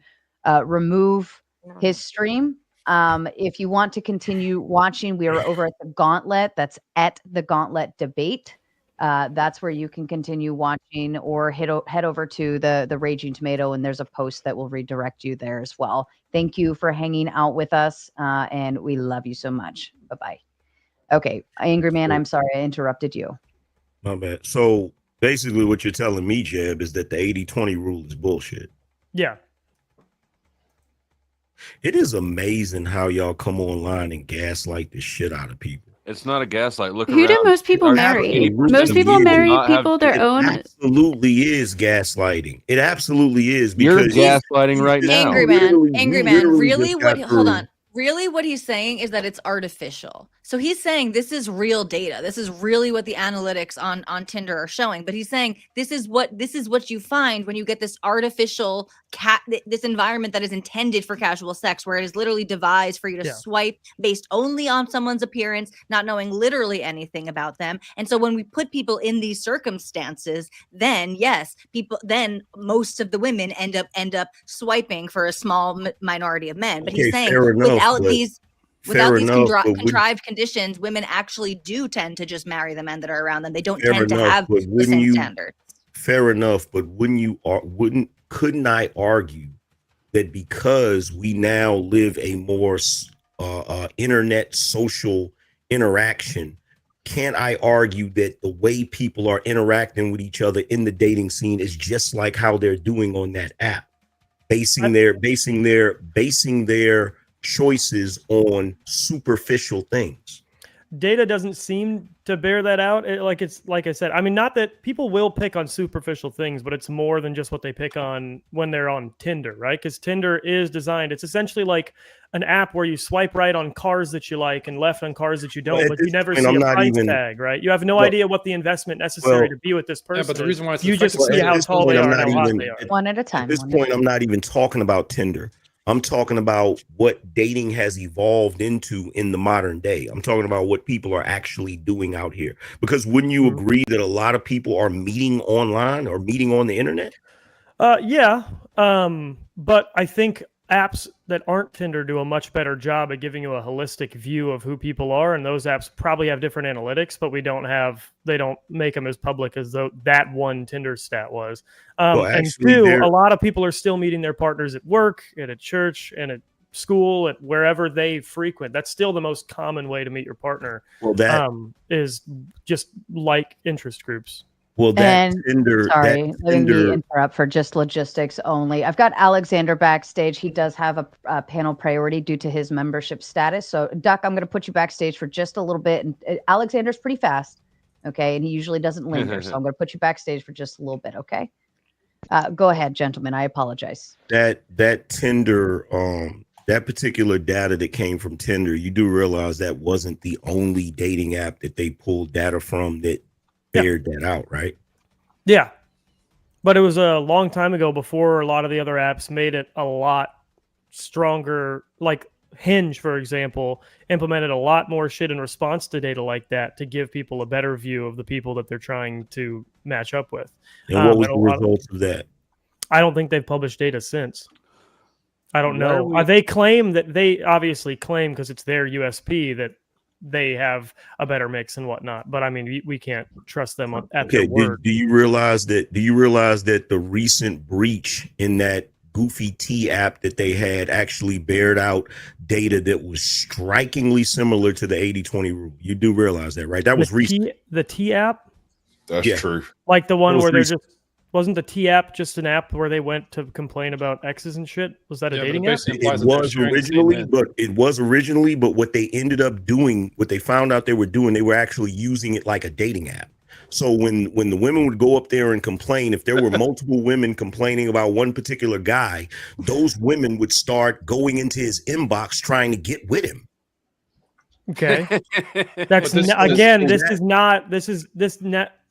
remove his stream. If you want to continue watching, we are over at the Gauntlet. That's at the Gauntlet Debate. That's where you can continue watching, or head over to the Raging Tomato, and there's a post that will redirect you there as well. Thank you for hanging out with us, and we love you so much. Bye-bye. Okay, Angry Man, I'm sorry I interrupted you. my bad. So basically what you're telling me, Jeb, is that the 80-20 rule is bullshit. Yeah. It is amazing how y'all come online and gaslight the shit out of people. It's not a gaslight. Look Who do around. most people Our marry? 80% Most of people you do marry not have- people their It own. absolutely is gaslighting. It absolutely is, You're because gaslighting right now. Angry man, Literally, angry you man. literally Really, just what? got Hold through. on. Really, what he's saying is that it's artificial. So he's saying this is real data. This is really what the analytics on Tinder are showing. But he's saying this is what you find when you get this artificial this environment that is intended for casual sex, where it is literally devised for you to Yeah. swipe based only on someone's appearance, not knowing literally anything about them. And so when we put people in these circumstances, then yes, then most of the women end up swiping for a small minority of men. But Okay, he's saying fair enough, without but- these Fair enough, but would- contrived conditions, women actually do tend to just marry the men that are around them. They don't Fair tend to enough, have but the wouldn't same you- standard. Fair enough, but couldn't I argue that because we now live a more internet social interaction, can't I argue that the way people are interacting with each other in the dating scene is just like how they're doing on that app, basing their choices on superficial things? Data doesn't seem to bear that out. Like I said, I mean, not that people will pick on superficial things, but it's more than just what they pick on when they're on Tinder, right? Because Tinder is designed, it's essentially like an app where you swipe right on cars that you like and left on cars that you don't, Well, at but you this never point, see I'm a not price even- tag, right? You have no Well- idea what the investment necessary well- to be with this person. but the is. reason why it's you just effective- see Well, how at this tall point, they I'm are not and how hot even- they are. One at a time. At this one at a point, I'm not even talking about Tinder. I'm talking about what dating has evolved into in the modern day. I'm talking about what people are actually doing out here. Because wouldn't you agree that a lot of people are meeting online or meeting on the internet? Yeah. But I think apps that aren't Tinder do a much better job at giving you a holistic view of who people are. And those apps probably have different analytics, but they don't make them as public as though that one Tinder stat was. Well, And actually, two, they're- a lot of people are still meeting their partners at work and at church and at school, at wherever they frequent. That's still the most common way to meet your partner. Well, that is just like interest groups. well that And Tinder. sorry, that let me Tinder. interrupt for just logistics only. I've got Alexander backstage. He does have a panel priority due to his membership status. So, Duck, I'm going to put you backstage for just a little bit. And Alexander's pretty fast, okay, and he usually doesn't linger. So I'm going to put you backstage for just a little bit, okay? Go ahead, gentlemen. I apologize. That Tinder, that particular data that came from Tinder, you do realize that wasn't the only dating app that they pulled data from that bared that out, right? Yeah. But it was a long time ago, before a lot of the other apps made it a lot stronger. Like Hinge, for example, implemented a lot more shit in response to data like that to give people a better view of the people that they're trying to match up with. And what was and the a lot of- results of that? I don't think they've published data since. I don't Why are know. we- They claim that they obviously claim, because it's their USP, that they have a better mix and whatnot. But I mean, we can't trust them at Okay, their word. do you realize that? Do you realize that the recent breach in that Goofy T app that they had actually bared out data that was strikingly similar to the 80-20 rule? You do realize that, right? That was recent. The T app, That's Yeah. true. like the one It was where they're recent. just wasn't the T app just an app where they went to complain about exes and shit? Was that a Yeah, but it dating app? basically It implies that they're was sharing the same originally, men. but what they ended up doing, what they found out they were doing, they were actually using it like a dating app. So when the women would go up there and complain, if there were multiple women complaining about one particular guy, those women would start going into his inbox trying to get with him. Okay. But That's this- again, this- this not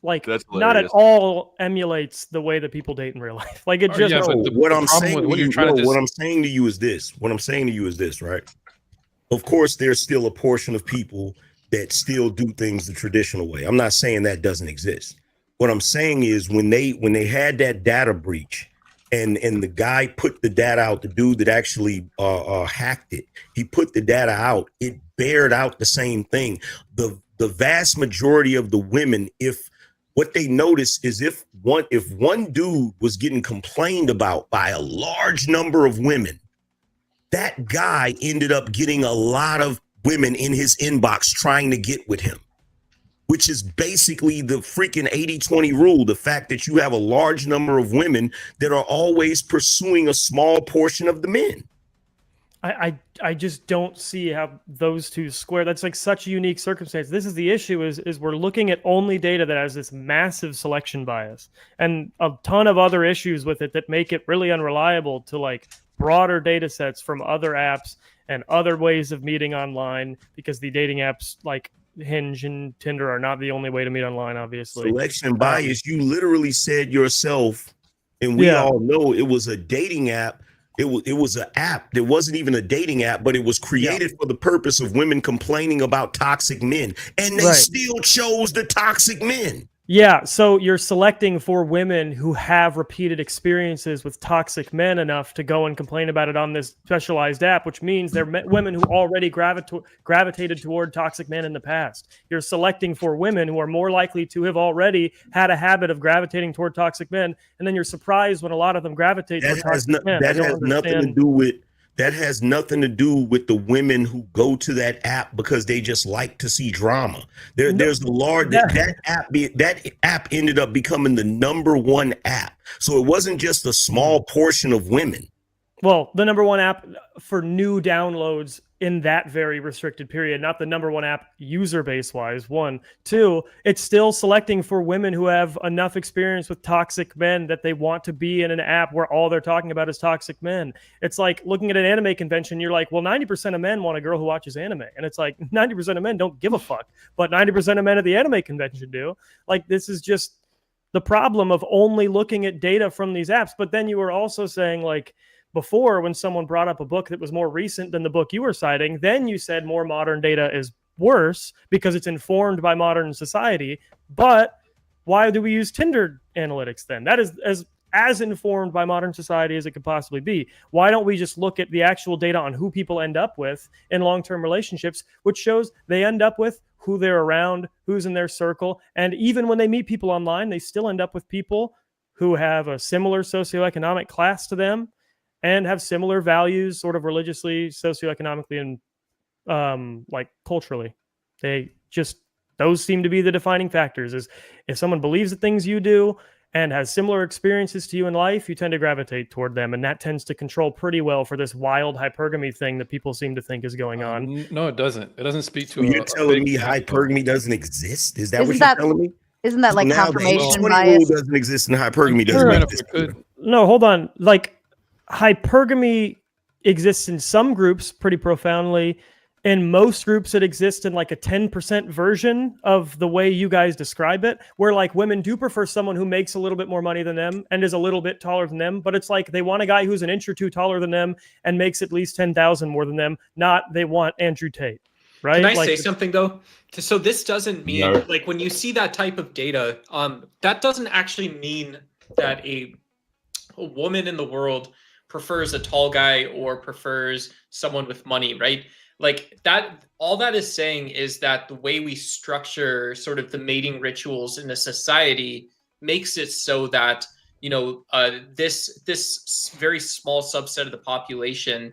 like That's not at hilarious. all emulates the way that people date in real life. Like it Oh, just yeah, but No, the- what the I'm problem saying with to what you're you, trying to no, what dis- I'm saying to you is this. What I'm saying to you is this, right? Of course, there's still a portion of people that still do things the traditional way. I'm not saying that doesn't exist. What I'm saying is when they had that data breach and the guy put the data out, the dude that actually hacked it, he put the data out, it bared out the same thing. The vast majority of the women, if what they notice is if one dude was getting complained about by a large number of women, that guy ended up getting a lot of women in his inbox trying to get with him, which is basically the freaking 80-20 rule. The fact that you have a large number of women that are always pursuing a small portion of the men. I just don't see how those two square. That's like such a unique circumstance. This is the issue is we're looking at only data that has this massive selection bias and a ton of other issues with it that make it really unreliable to like broader data sets from other apps and other ways of meeting online, because the dating apps like Hinge and Tinder are not the only way to meet online, obviously. Selection bias, you literally said yourself, and we all know it was a dating app. It was an app that wasn't even a dating app, but it was created for the purpose of women complaining about toxic men, and they still chose the toxic men. Yeah, so you're selecting for women who have repeated experiences with toxic men enough to go and complain about it on this specialized app, which means they're women who already gravitated toward toxic men in the past. You're selecting for women who are more likely to have already had a habit of gravitating toward toxic men, and then you're surprised when a lot of them gravitate toward toxic men. That has nothing to do with. That has nothing to do with the women who go to that app because they just like to see drama. There's a large that app ended up becoming the #1 app. So it wasn't just a small portion of women. Well, the #1 app for new downloads in that very restricted period, not the #1 app user base wise. 1, 2, it's still selecting for women who have enough experience with toxic men that they want to be in an app where all they're talking about is toxic men. It's like looking at an anime convention. You're like, well, 90% of men want a girl who watches anime. And it's like 90% of men don't give a fuck, but 90% of men at the anime convention do. Like, this is just the problem of only looking at data from these apps. But then you were also saying, like, before, when someone brought up a book that was more recent than the book you were citing, then you said more modern data is worse because it's informed by modern society. But why do we use Tinder analytics then? That is as informed by modern society as it could possibly be. Why don't we just look at the actual data on who people end up with in long-term relationships, which shows they end up with who they're around, who's in their circle, and even when they meet people online, they still end up with people who have a similar socioeconomic class to them and have similar values, sort of religiously, socioeconomically, and like culturally. Those seem to be the defining factors. Is if someone believes the things you do and has similar experiences to you in life, you tend to gravitate toward them. And that tends to control pretty well for this wild hypergamy thing that people seem to think is going on. No, it doesn't. It doesn't speak to. So you're telling me hypergamy doesn't exist? Is that Isn't what that- you're telling me? Isn't that So like now confirmation the bias? rule doesn't exist and hypergamy doesn't exist. No, hold on. Like, hypergamy exists in some groups pretty profoundly. In most groups, it exists in like a 10% version of the way you guys describe it, where like women do prefer someone who makes a little bit more money than them and is a little bit taller than them. But it's like they want a guy who's an inch or two taller than them and makes at least 10,000 more than them. Not they want Andrew Tate, right? Can I Like, say something though? So this doesn't mean like when you see that type of data, that doesn't actually mean that a woman in the world prefers a tall guy or prefers someone with money, right? Like that, all that is saying is that the way we structure sort of the mating rituals in a society makes it so that, you know, this very small subset of the population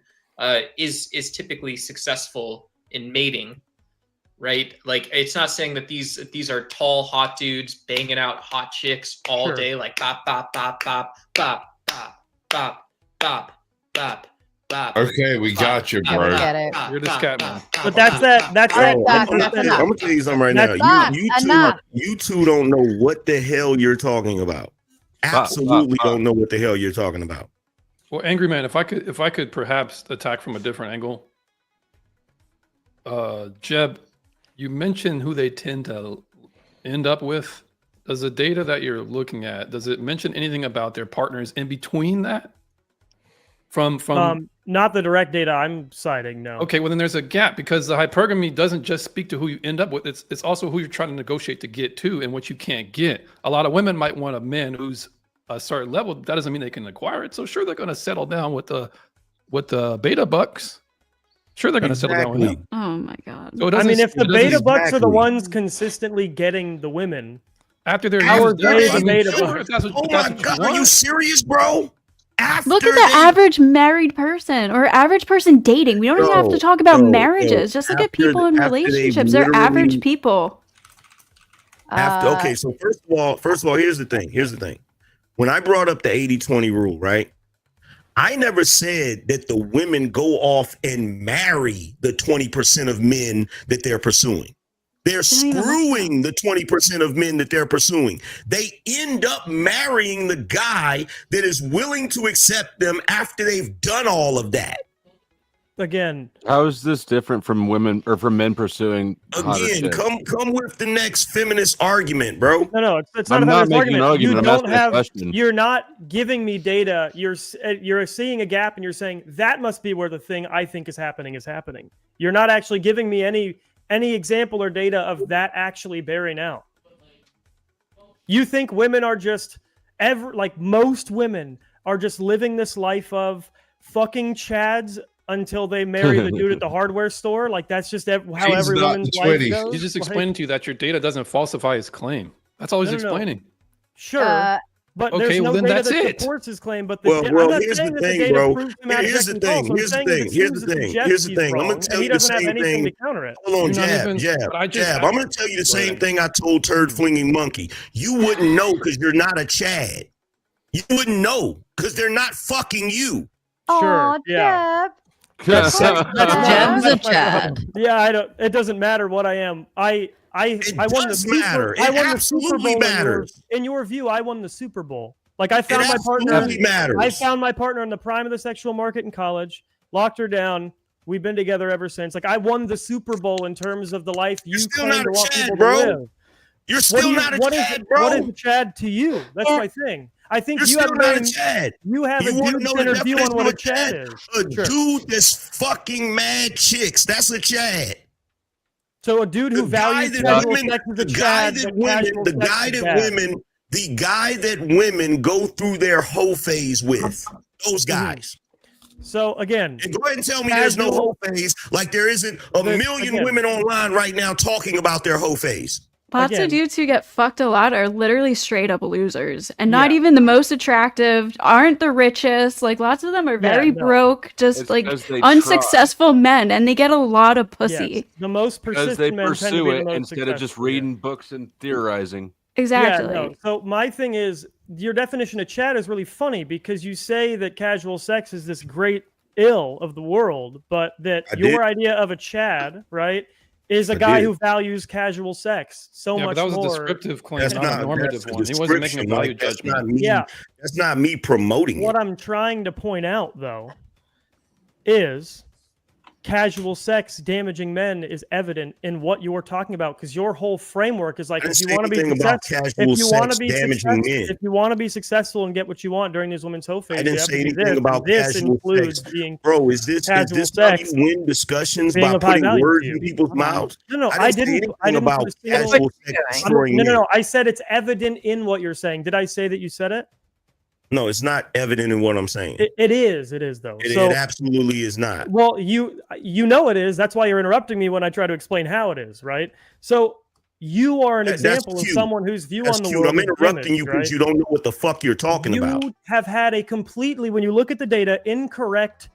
is typically successful in mating, right? Like it's not saying that these are tall, hot dudes banging out hot chicks all Sure. day, like bop, bop, bop, bop, bop, bop, bop, bop, bop, Okay, we got you, Yeah, we bro. get it. You're the scat man. But that's that. That's that. Oh, Doc, I'm that's gonna enough. tell you something right now. Doc, enough. You two don't know what the hell you're talking about. Absolutely don't know what the hell you're talking about. Well, Angry Man, if I could perhaps attack from a different angle. Jeb, you mentioned who they tend to end up with. Does the data that you're looking at, does it mention anything about their partners in between that? From Not the direct data I'm citing, no. okay, well then there's a gap because the hypergamy doesn't just speak to who you end up with. It's also who you're trying to negotiate to get to and what you can't get. A lot of women might want a man who's a certain level. That doesn't mean they can acquire it. So sure, they're going to settle down with the beta bucks. Sure, they're going to settle down with them. Oh my god. So it I mean, doesn't- if the it doesn't- beta bucks are the Exactly. ones consistently getting the women, after they're How are used up, they I mean, beta sure, bucks? if that's what, Oh if that's my what you god, are you want. serious, bro? After Look at the they- average married person or average person dating. We don't even have to talk about no, marriages. Just look at after people in after they've relationships. They're literally- average people. After, okay, so first of all, here's the thing. When I brought up the 80-20 rule, right? I never said that the women go off and marry the 20% of men that they're pursuing. They're screwing the 20% of men that they're pursuing. They end up marrying the guy that is willing to accept them after they've done all of that. again, How is this different from women or from men pursuing hotter Again, chicks? come with the next feminist argument, bro. no, it's I'm not a not feminist making an argument. You argument, I'm don't asking a have. question. You're not giving me data. You're seeing a gap, and you're saying that must be where the thing I think is happening is happening. You're not actually giving me any example or data of that actually bearing out. You think women are just like most women are just living this life of fucking chads until they marry the dude at the hardware store? Like that's just how every woman's life goes? He's just Like, explaining to you that your data doesn't falsify his claim. That's all he's No, no, no. explaining. Sure, but okay, there's no well, then data that's that it. supports his claim. But Well, I'm not here's saying the that thing, data bro. proves him Here's the abject and thing. false. I'm Here's the saying that thing. it Here's seems the that thing. suggests Here's the he's thing. I'm wrong, gonna and tell he you the doesn't have same anything thing. to counter it. Hold on, You're not Jab, even- Jab, but I just Jab. asked- I'm gonna tell you the same thing I told Turd Flinging Monkey. You wouldn't know because you're not a Chad. You wouldn't know because they're not fucking you. Sure, Aw, yeah. Jeb. That's Jeb's a that's my Chad. problem. Yeah, I don't. It doesn't matter what I am. I won the does Super. matter. I It won the Super absolutely Bowl. matters. In your view, I won the Super Bowl. Like I found It my partner. absolutely matters. I found my partner in the prime of the sexual market in college. Locked her down. We've been together ever since. Like I won the Super Bowl in terms of the life you still claim not to a want Chad, people bro. to live. You're What still do you- not a what is Chad, it- bro. What is a Chad to you? That's my thing. I think You're you still have not a a Chad. you have a wanna dude know the centered view on definition what a of Chad is. A Sure. dude that's fucking mad chicks. That's a Chad. So a dude who The guy values that casual women, sex is the a guy Chad, that but women, casual the sex guy is that bad. women, the guy that women go through their whole phase with. Those guys. So again, And go ahead and tell me there's no whole phase, like there isn't a There's- million again. women online right now talking about their whole phase. Lots Again. of dudes who get fucked a lot are literally straight up losers and not Yeah. even the most attractive, aren't the richest. Like lots of them are very no. broke, just It's like 'cause they try. unsuccessful men, and they get a lot of pussy. yes, the most Because persistent they men tend to pursue be the it most instead of just successful, yeah. reading books and theorizing. Exactly. Yeah, no. So my thing is, your definition of Chad is really funny because you say that casual sex is this great ill of the world, but that I your did. idea of a Chad, right, is a I guy did. who values casual sex so Yeah, but much that was more. a descriptive claim, That's not not a normative that's a one. He wasn't making a description, value like, that's judgment. not me. Yeah. That's not me promoting What it. I'm trying to point out, though, is casual sex damaging men is evident in what you're talking about because your whole framework is like I if didn't you say want to be anything about successful, casual if you want to sex be damaging successful, men. if you want to be successful and get what you want during these women's whole phase, I didn't you have say to do anything this, about and this casual includes sex. being Bro, is this how sex you win discussions being by of high putting value to words you. in people's mouths? No, I I didn't say didn't. anything put about a single- casual sex destroying men. No. I said it's evident in what you're saying. Did I say that you said it? No, it's not evident in what I'm saying. It is. It is though. It So, absolutely is not. well, you know it is. That's why you're interrupting me when I try to explain how it is, right? So you are an That's example of cute. someone whose view That's on the cute. world I'm is interrupting you damaged, because right? you don't know what the fuck you're talking about. You have had a completely, when you look at the data, incorrect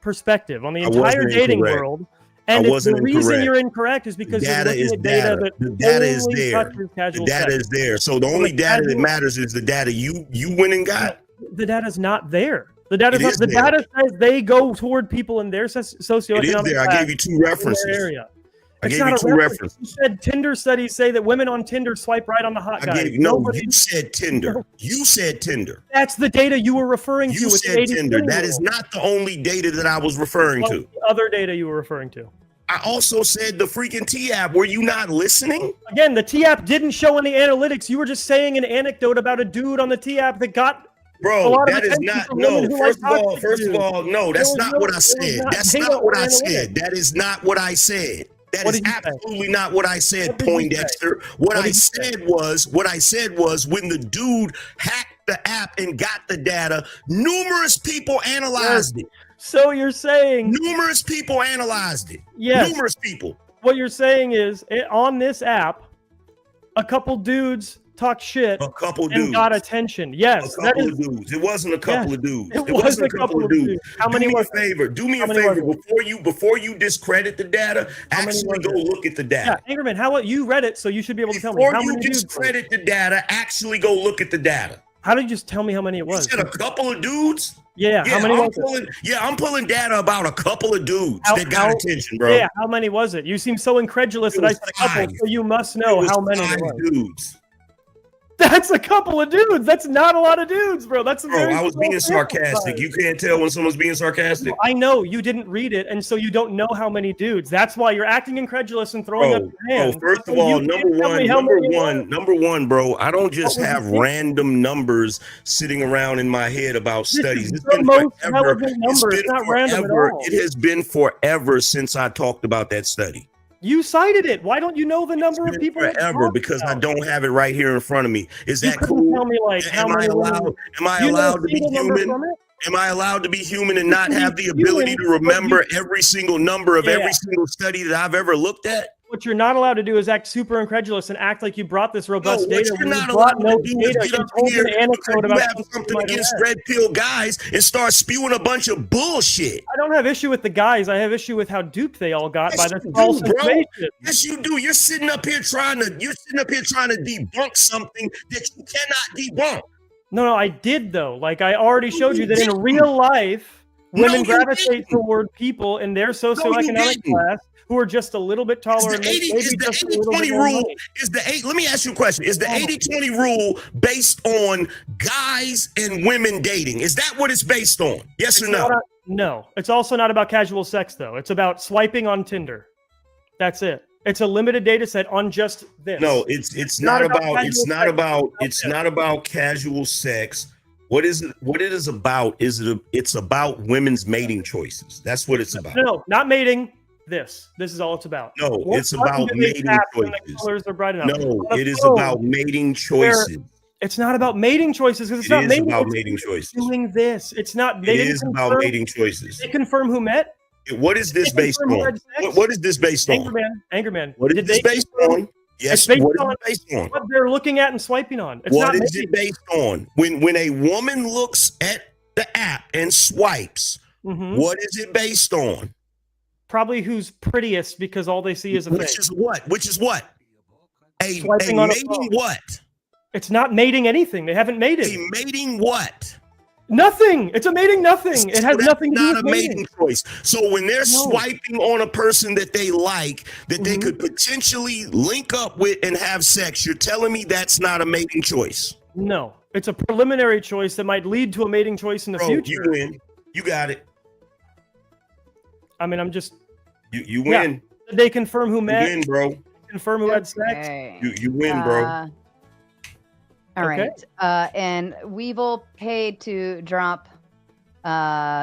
perspective on the I entire wasn't dating incorrect. world. I And wasn't the reason incorrect. you're incorrect is because you're Data looking is at data data. that The data is only there. touches The casual data sex. is there. So the So only the data that casual- matters is the data you went and got. The data's not there. The data, It is the there. data says they go toward people in their It is socioeconomic there. I class gave you two in their references. area. I It's gave you not a two reference. references. You said Tinder studies say that women on Tinder swipe right on the hot I guys. gave no. Nobody- You said Tinder. You said Tinder. That's the data you were referring to. You with the said 80/20 Tinder. That is rule. not the only data that I was referring What to. was the other data you were referring to? I also said the freaking T app. Were you not listening? Again, the T app didn't show any analytics. You were just saying an anecdote about a dude on the T app that got a Bro, lot of that is attention not from no. women who First like of all, toxic first of dudes. all, no, There that's was not no- what I there was said. not That's data not what or I analytics. said. That is not what I said. That What is did you say? absolutely not what I said, What did you say? Poindexter. What What I did you say? said was when the dude hacked the app and got the data, numerous people analyzed it. So you're saying Numerous people analyzed it. yes. Numerous people. What you're saying is on this app, a couple dudes talk shit A couple and dudes. got attention. Yes, A that couple is. of dudes. It wasn't a couple Yes, of dudes. it was a couple of dudes. How many do me was a favor. Do me How a many favor was before you discredit the data. How many Actually, was go it? look at the Yeah, data. Angerman, how you read it, so you should be able to tell me Before how you many dudes. discredit the data, actually go look at the data. How did you just tell me how many it You was? said a couple of dudes. Yeah, how many was it? I'm pulling data about a couple of dudes How- that got how- attention, bro. Yeah, how many was it? You seem so incredulous It that I was said a couple, 5. so you must It know was how many 5 it was. dudes. That's a couple of dudes. That's not a lot of dudes, bro. That's a Bro, very I was small being sample sarcastic. size. You can't tell when someone's being sarcastic. I know you didn't read it, and so you don't know how many dudes. That's why you're acting incredulous and throwing up your hand. First of So you all, can't number tell me how many it was. number one, bro. I don't just What was have you thinking? random numbers sitting around in my head about This studies. is It's the been most forever. relevant number. It's not random at all. It has been forever since I talked about that study. You cited it. Why don't you know the number of Been people? it forever talks because I about? don't have it right here in front of me. Is You that couldn't cool? tell me like how Am I many women- allowed? Am I Do you know a allowed to be single number human? from it? Am I allowed to be human and You not can be have the ability human, to but remember every single number of Yeah. every single study that I've ever looked at? What you're not allowed to do is act super incredulous and act like you brought this robust what data. you're when you not brought allowed no to do is data. get You up told here an anecdote because you about have something something you might against have. red pill guys and start spewing a bunch of bullshit. I don't have issue with the guys. I have issue with how duped they all got by Yes, this you false do, bro. information. Yes, you do. You're sitting up here trying to debunk something that you cannot debunk. No, I did though. Like I already showed you that in didn't. real life, No, women you gravitate didn't. toward people in their socioeconomic didn't. class who are just a little bit taller and maybe Is the just a little 80-20 bit more rule money. let me ask you a question. Is the 80-20 rule based on guys and women dating? Is that what it's based on? Yes or no? No, it's also not about casual sex though. It's about swiping on Tinder. That's it. It's a limited data set on just this. No, it's not not about about casual it's not sex. about it's not about casual sex. What it is about it's about women's mating choices. That's what it's about. No, not mating. This is all it's about. No, One it's button about to make mating taps when the choices. colors are bright enough. No, On a it is phone, about mating where- choices. It's not about mating choices because it's It not is mating. about it's mating choices. Doing this, it's not. It They didn't is about confirm- mating choices. They confirm who met. What is this They based confirm who on? had sex? What is this based on? Angerman. What is Did this they based confirm- on? Yes, It's based what is on it based on? what they're looking at and swiping on. It's What not is mating. it based on? When a woman looks at the app and swipes, Mhm. what is it based on? Probably who's prettiest because all they see is a Which face. is what? Which is what? A Swiping on a mating phone. what? It's not mating anything. They haven't mated. A mating what? Nothing. It's a mating nothing. It So has that's nothing to do not with a mating. mating choice. So when they're No. swiping on a person that they like, that they Mhm. could potentially link up with and have sex, you're telling me that's not a mating choice? No, it's a preliminary choice that might lead to a mating choice in the Bro, future. you win. You got it. I mean, I'm just. You Yeah. win. Did they confirm who You met? win, bro. Confirm who had sex? Okay. You win, bro. All Okay. right. And Weevil paid to drop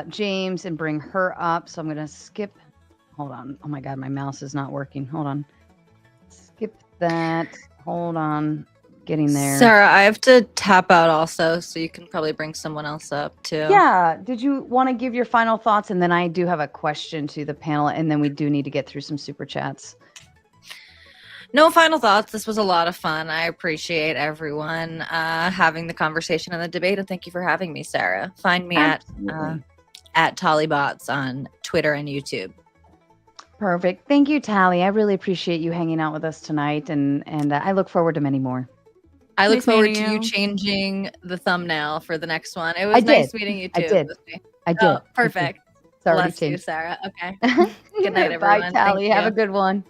James and bring her up. So I'm going to skip. Hold on. Oh my God, my mouse is not working. Hold on. Skip that. Hold on. Getting there. Sarah, I have to tap out also, so you can probably bring someone else up too. Yeah. Did you want to give your final thoughts? And then I do have a question to the panel. And then we do need to get through some super chats. No final thoughts. This was a lot of fun. I appreciate everyone having the conversation and the debate, and thank you for having me, Sarah. Find me Absolutely. at Tollybots on Twitter and YouTube. Perfect. Thank you, Tally. I really appreciate you hanging out with us tonight. And I look forward to many more. I look Nice forward meeting to you you. changing the thumbnail for the next one. It I was nice did. meeting you I too. did. Lucy. I did. Oh, perfect. It's already Bless you, changed. Sarah. Okay. Good night, Bye, everyone. Tally. Thank Have a you. good one.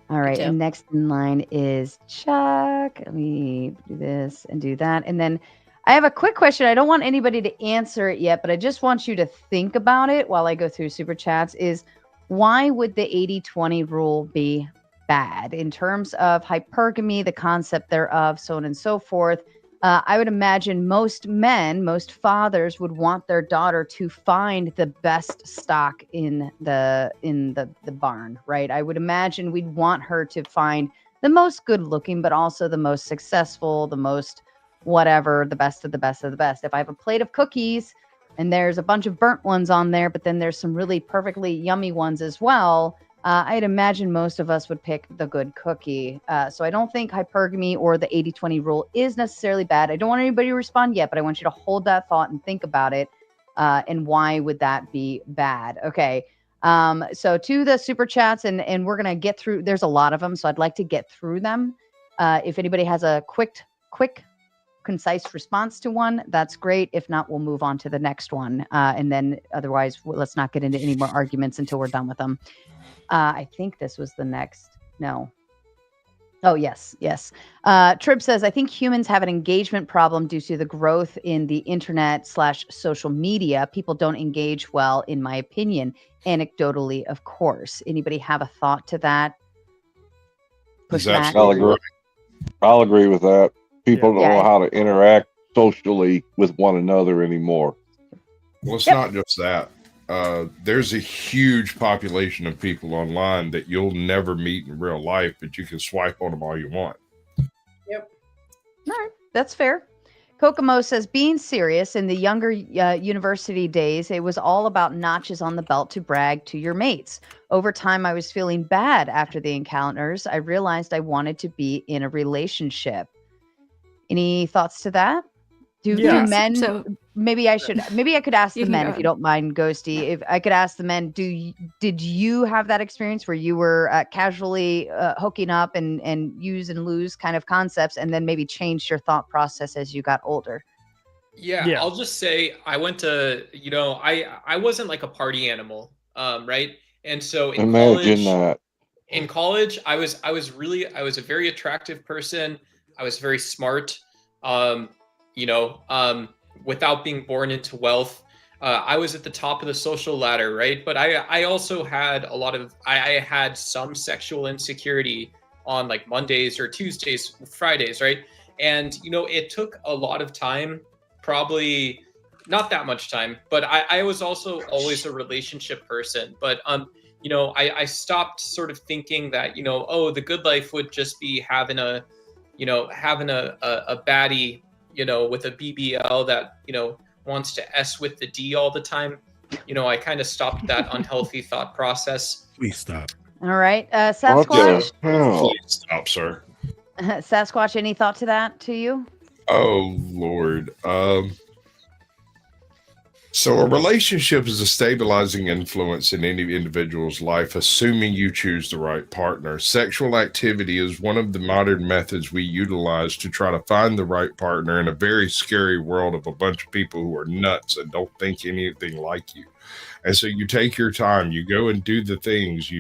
All right. too. And next in line is Chuck. Let me do this and do that. And then I have a quick question. I don't want anybody to answer it yet, but I just want you to think about it while I go through super chats. Is why would the 80-20 rule be bad in terms of hypergamy, the concept thereof, so on and so forth? I would imagine most men, most fathers would want their daughter to find the best stock in the barn, right? I would imagine we'd want her to find the most good looking, but also the most successful, the most whatever, the best of the best of the best. If I have a plate of cookies and there's a bunch of burnt ones on there, but then there's some really perfectly yummy ones as well, I'd imagine most of us would pick the good cookie. So I don't think hypergamy or the 80-20 rule is necessarily bad. I don't want anybody to respond yet, but I want you to hold that thought and think about it. And why would that be bad? Okay. So to the super chats, and we're going to get through, there's a lot of them, so I'd like to get through them. If anybody has a quick, concise response to one, that's great. If not, we'll move on to the next one. And then otherwise, let's not get into any more arguments until we're done with them. I think this was the next. No. Oh, yes. Trib says, I think humans have an engagement problem due to the growth in the internet/social media. People don't engage well, in my opinion, anecdotally, of course. Anybody have a thought to that? Push back. I'll agree with that. People don't Yeah. know how to interact socially with one another anymore. Well, it's not just that. There's a huge population of people online that you'll never meet in real life, but you can swipe on them all you want. All right, that's fair. Kokomo says, being serious, in the younger university days, it was all about notches on the belt to brag to your mates. Over time, I was feeling bad after the encounters. I realized I wanted to be in a relationship. Any thoughts to that? Do men? So maybe I could ask You the can men go if you ahead. don't mind, Ghosty. If I could ask the men, did you have that experience where you were casually hooking up and use and lose kind of concepts, and then maybe changed your thought process as you got older? Yeah, Yeah. I'll just say I went to, I wasn't like a party animal, right? And so Imagine that. in college, I was a very attractive person. I was very smart. Without being born into wealth, I was at the top of the social ladder, right? But I also had I had some sexual insecurity on like Mondays or Tuesdays, Fridays, right? And it took a lot of time, probably not that much time, but I was also always a relationship person. But I stopped sort of thinking that the good life would just be having a baddie, with a BBL that wants to S with the D all the time. I kind of stopped that unhealthy thought process. Please stop. All right, What Sasquatch. the hell? Please stop, sir. Sasquatch, any thought to that to you? Oh Lord. So a relationship is a stabilizing influence in any individual's life, assuming you choose the right partner. Sexual activity is one of the modern methods we utilize to try to find the right partner in a very scary world of a bunch of people who are nuts and don't think anything like you. And so you take your time, you go and do the things.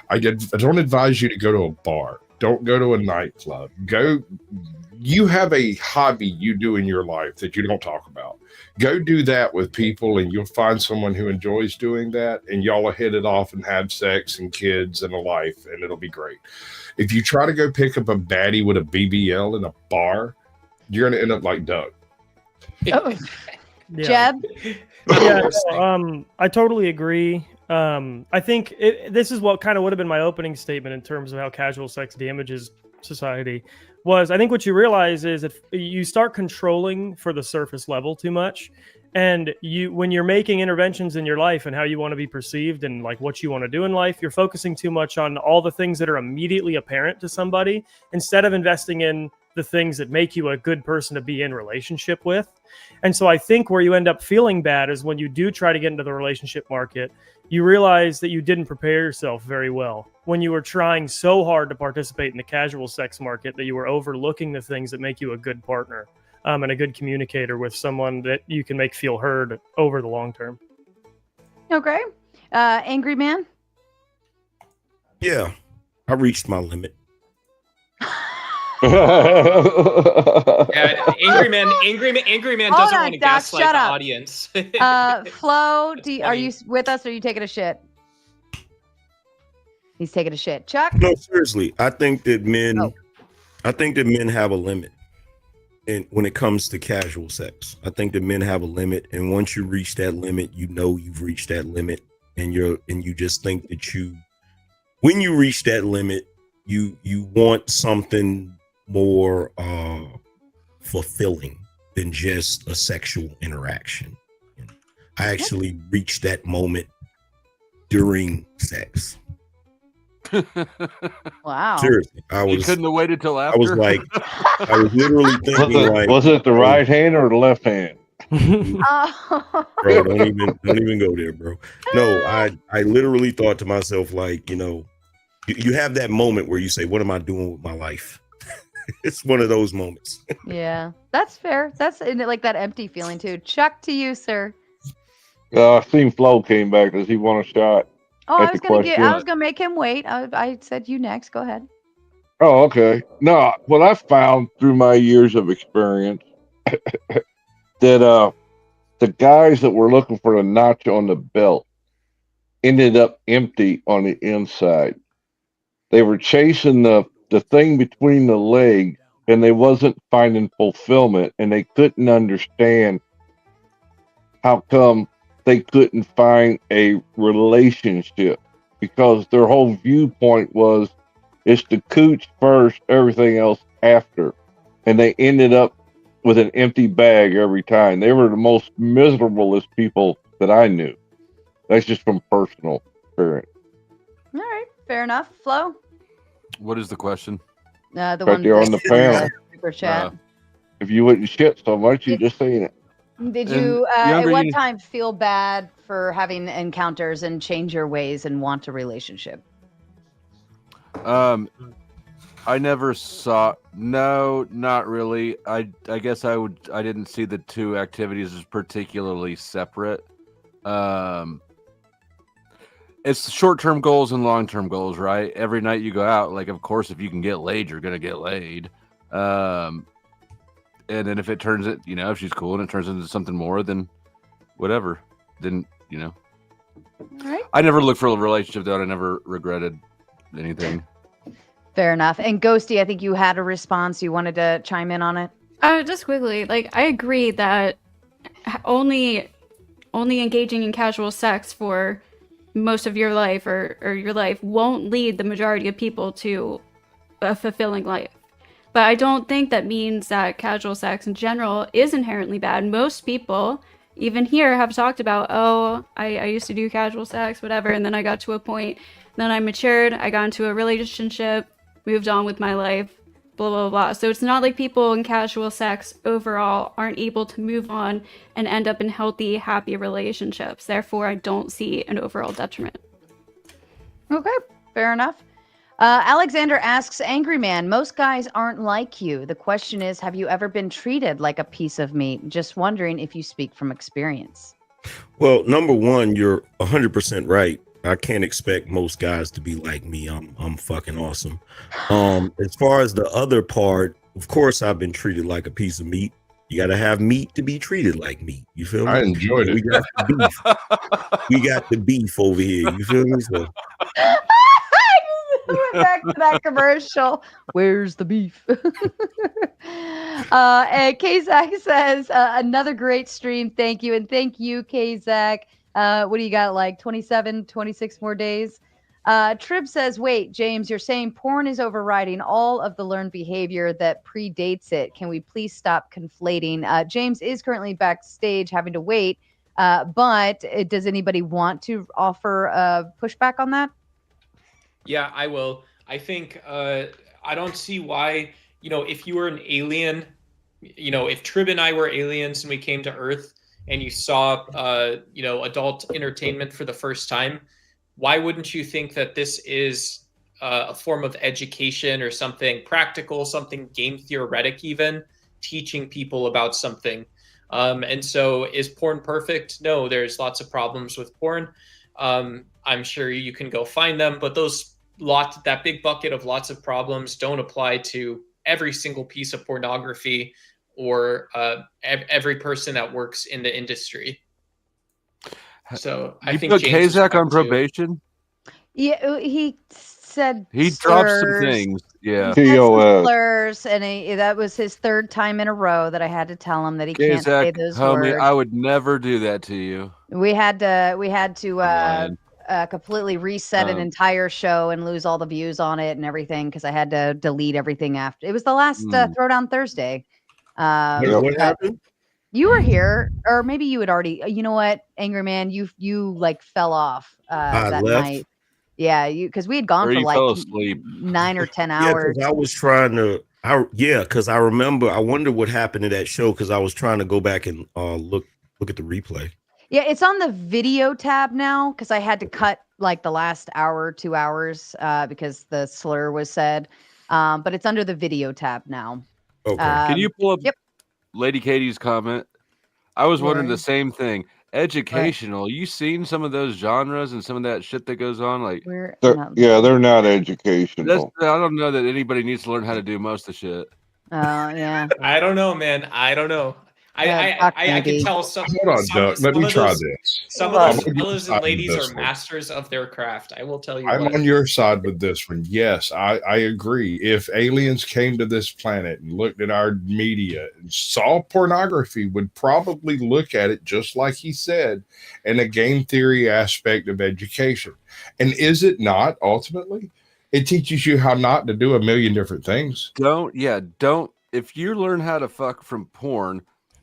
I don't advise you to go to a bar. Don't go to a nightclub. You have a hobby you do in your life that you don't talk about. Go do that with people, and you'll find someone who enjoys doing that, and y'all will hit it off and have sex and kids and a life, and it'll be great. If you try to go pick up a baddie with a BBL in a bar, you're going to end up like Doug. Oh, Yeah. Jeb. Yeah, no, I totally agree. I think this is what kind of would have been my opening statement in terms of how casual sex damages society. I think what you realize is if you start controlling for the surface level too much, and when you're making interventions in your life and how you want to be perceived and like what you want to do in life, you're focusing too much on all the things that are immediately apparent to somebody instead of investing in the things that make you a good person to be in relationship with. And so I think where you end up feeling bad is when you do try to get into the relationship market you realize that you didn't prepare yourself very well when you were trying so hard to participate in the casual sex market that you were overlooking the things that make you a good partner and a good communicator with someone that you can make feel heard over the long term. Okay. Angry Man? Yeah, I reached my limit. Yeah, Angry Man Hold doesn't on, want to Doc, gaslight shut the up. audience. Flo, are you with us or are you taking a shit? He's taking a shit. Chuck? No, seriously, I think that men, Oh. have a limit, and when it comes to casual sex, I think that men have a limit, and once you reach that limit, you know you've reached that limit, and you just think that when you reach that limit, you want something more fulfilling than just a sexual interaction. I actually reached that moment during sex. Wow. Seriously, You couldn't have waited till after. I was like, I was literally thinking, Was it the right hand or the left hand? Oh. bro, don't even go there, bro. No, I literally thought to myself, like, you have that moment where you say, what am I doing with my life? It's one of those moments. Yeah, that's fair. That's like that empty feeling too. Chuck, to you, sir. I seen Flo came back. Does he want a shot? Oh, That's I was gonna make him wait. I said you next. Go ahead. Oh, okay. No, what I found through my years of experience that the guys that were looking for a notch on the belt ended up empty on the inside. They were chasing the thing between the legs, and they wasn't finding fulfillment, and they couldn't understand how come they couldn't find a relationship, because their whole viewpoint was it's the cooch first, everything else after. And they ended up with an empty bag every time. They were the most miserablest people that I knew. That's just from personal experience. All right, fair enough. Flo, What is the question? the Right one there on the panel. super chat. If you wouldn't shit so much, you just saying it. Did And you at younger one you- time feel bad for having encounters and change your ways and want a relationship? I never saw. No, not really. I guess I didn't see the two activities as particularly separate. It's short-term goals and long-term goals, right? Every night you go out, like, of course, if you can get laid, you're gonna get laid. And then if it turns it, if she's cool and it turns into something more, then whatever. Then All right. I never looked for a relationship though. I never regretted anything. Fair enough. And Ghosty, I think you had a response. You wanted to chime in on it. Just quickly, like, I agree that only engaging in casual sex for most of your life or your life won't lead the majority of people to a fulfilling life. But I don't think that means that casual sex in general is inherently bad. Most people, even here, have talked about, oh, I used to do casual sex, whatever, and then I got to a point, then I matured, I got into a relationship, moved on with my life, blah, blah, blah. So it's not like people in casual sex overall aren't able to move on and end up in healthy, happy relationships. Therefore, I don't see an overall detriment. Okay, fair enough. Alexander asks, Angry Man, most guys aren't like you. The question is, have you ever been treated like a piece of meat? Just wondering if you speak from experience. Well, number one, you're 100% right. I can't expect most guys to be like me. I'm fucking awesome. As far as the other part, of course, I've been treated like a piece of meat. You got to have meat to be treated like meat. You feel me? I enjoyed it. We got the beef. We got the beef over here. You feel me? So, Went back to that commercial. Where's the beef? And Kazak says, another great stream. Thank you. And thank you, Kazak. What do you got? Like 27, 26 more days? Trib says, wait, James, you're saying porn is overriding all of the learned behavior that predates it. Can we please stop conflating? James is currently backstage having to wait. But does anybody want to offer pushback on that? Yeah, I will. I think I don't see why, if you were an alien, if Trib and I were aliens and we came to Earth and you saw, adult entertainment for the first time, why wouldn't you think that this is a form of education or something practical, something game theoretic, even teaching people about something? And so, is porn perfect? No, there's lots of problems with porn. I'm sure you can go find them, but that big bucket of lots of problems don't apply to every single piece of pornography or every person that works in the industry. So I think put James is Kazak right on too. probation. Yeah, he said He dropped some slurs. things. Yeah. He said some TOS. slurs, and that was his third time in a row that I had to tell him that he can't say Kazak, those homie, words. I would never do that to you. We had to lying. completely reset an Um, entire show and lose all the views on it and everything because I had to delete everything after. It was the last Throwdown Thursday. What but happened? You were here, or maybe you had already. You know what, Angry Man, you like fell off I that left. night. Yeah, because we had gone Or for you like fell asleep. 9 or 10 Yeah, hours. because I was trying to. Because I remember. I wonder what happened to that show because I was trying to go back and look at the replay. Yeah, it's on the video tab now because I had to cut like the last hour, 2 hours because the slur was said. But it's under the video tab now. Okay. Can you pull up Yep. Lady Katie's comment? I was wondering Where? the same thing. Educational. You seen some of those genres and some of that shit that goes on? Like, They're not educational. I don't know that anybody needs to learn how to do most of the shit. Oh yeah. I don't know, man. I don't know. I can tell some. Hold on, some Doug. Let me of try those, this. Some I'm of those on your fellas side and with ladies this are one. masters of their craft. I will tell you. I'm what. on your side with this one. Yes, I agree. If aliens came to this planet and looked at our media and saw pornography, would probably look at it just like he said, in a game theory aspect of education. And is it not ultimately? It teaches you how not to do a million different things. Don't. If you learn how to fuck from porn,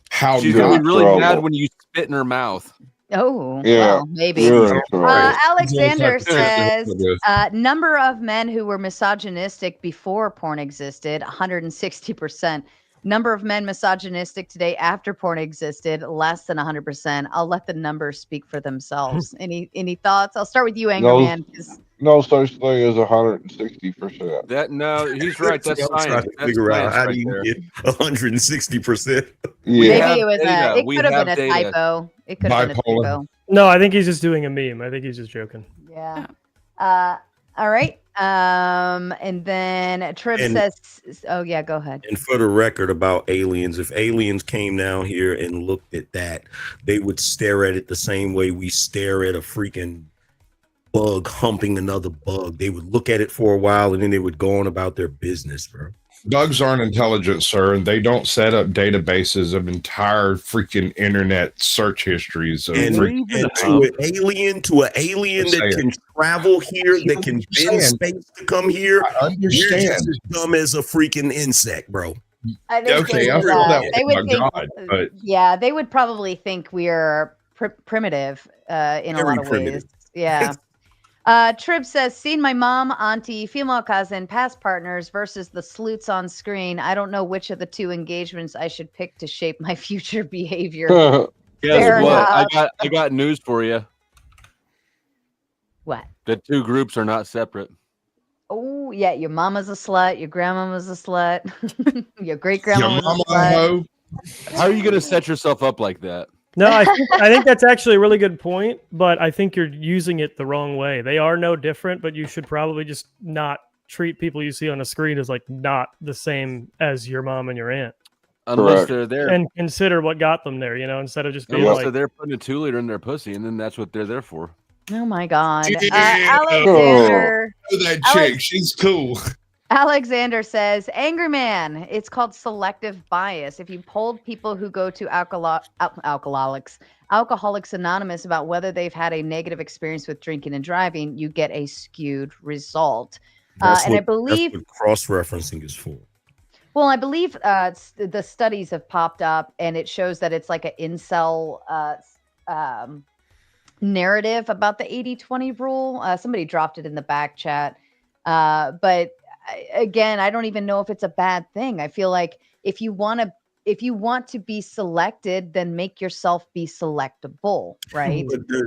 How she's not gonna be really trouble. mad when you spit in her mouth. Oh, Yeah, well, maybe. you're in trouble. Alexander Just have to- says number of men who were misogynistic before porn existed, 160%. Number of men misogynistic today after porn existed, less than 100%. I'll let the numbers speak for themselves. Any thoughts? I'll start with you, Angry Man. 'Cause No such thing as 160%. He's right. That's I'm trying science. to That's figure out science how right do you there. get 160%. Yeah. maybe it was data. it We could have been have a data. typo. It could have been a Bipolar. typo. No, I think he's just doing a meme. I think he's just joking. Yeah. All right. And then Trib And- says, "Oh yeah, go ahead." And for the record about aliens, if aliens came down here and looked at that, they would stare at it the same way we stare at a freaking bug humping another bug. They would look at it for a while and then they would go on about their business, bro. Bugs aren't intelligent, sir, and they don't set up databases of entire freaking internet search histories. Of And, freaking and to an alien Just that saying. can travel here, that can Just bend saying. space to come here, I you're just understand. as dumb as a freaking insect, bro. I think Okay, they I would, feel that way they would about think, God, but yeah, they would probably think we're primitive in a Very lot of primitive. ways. Yeah. Trib says, seen my mom, auntie, female cousin, past partners versus the sleuths on screen. I don't know which of the two engagements I should pick to shape my future behavior. Guess Fair what? enough. I got news for you. What? The two groups are not separate. Oh, yeah, your mama's a slut, your grandmama's a slut, your great your grandma was mama a slut. hoe. How are you going to set yourself up like that? No, I think that's actually a really good point, but I think you're using it the wrong way. They are no different, but you should probably just not treat people you see on a screen as like not the same as your mom and your aunt. Unless Correct. they're there. And consider what got them there, instead of just being Unless like, they're there putting a 2 liter in their pussy, and then that's what they're there for. Oh my God. Yeah. Alexander. That chick, she's cool. Alexander says, Angry Man, it's called selective bias. If you polled people who go to Alcoholics Anonymous about whether they've had a negative experience with drinking and driving, you get a skewed result. And I believe that's what cross-referencing is for. Well, I believe the studies have popped up, and it shows that it's like an incel narrative about the 80-20 rule. Somebody dropped it in the back chat. But again, I don't even know if it's a bad thing. I feel like if you want to if you want to be selected, then make yourself be selectable, right?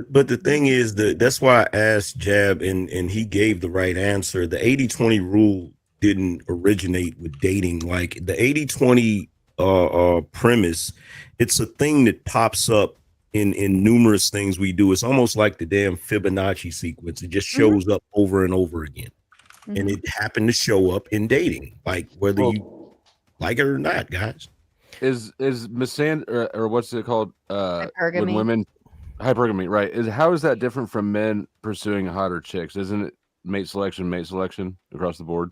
But the thing is that that's why I asked Jab, and he gave the right answer. The 80-20 rule didn't originate with dating. Like the 80-20 premise, it's a thing that pops up in numerous things we do. It's almost like the damn Fibonacci sequence. It just shows up over and over again. And it happened to show up in dating, like whether you like it or not, guys. Is misandry or what's it called? When Hypergamy. women hypergamy, right? How is that different from men pursuing hotter chicks? Isn't it mate selection across the board?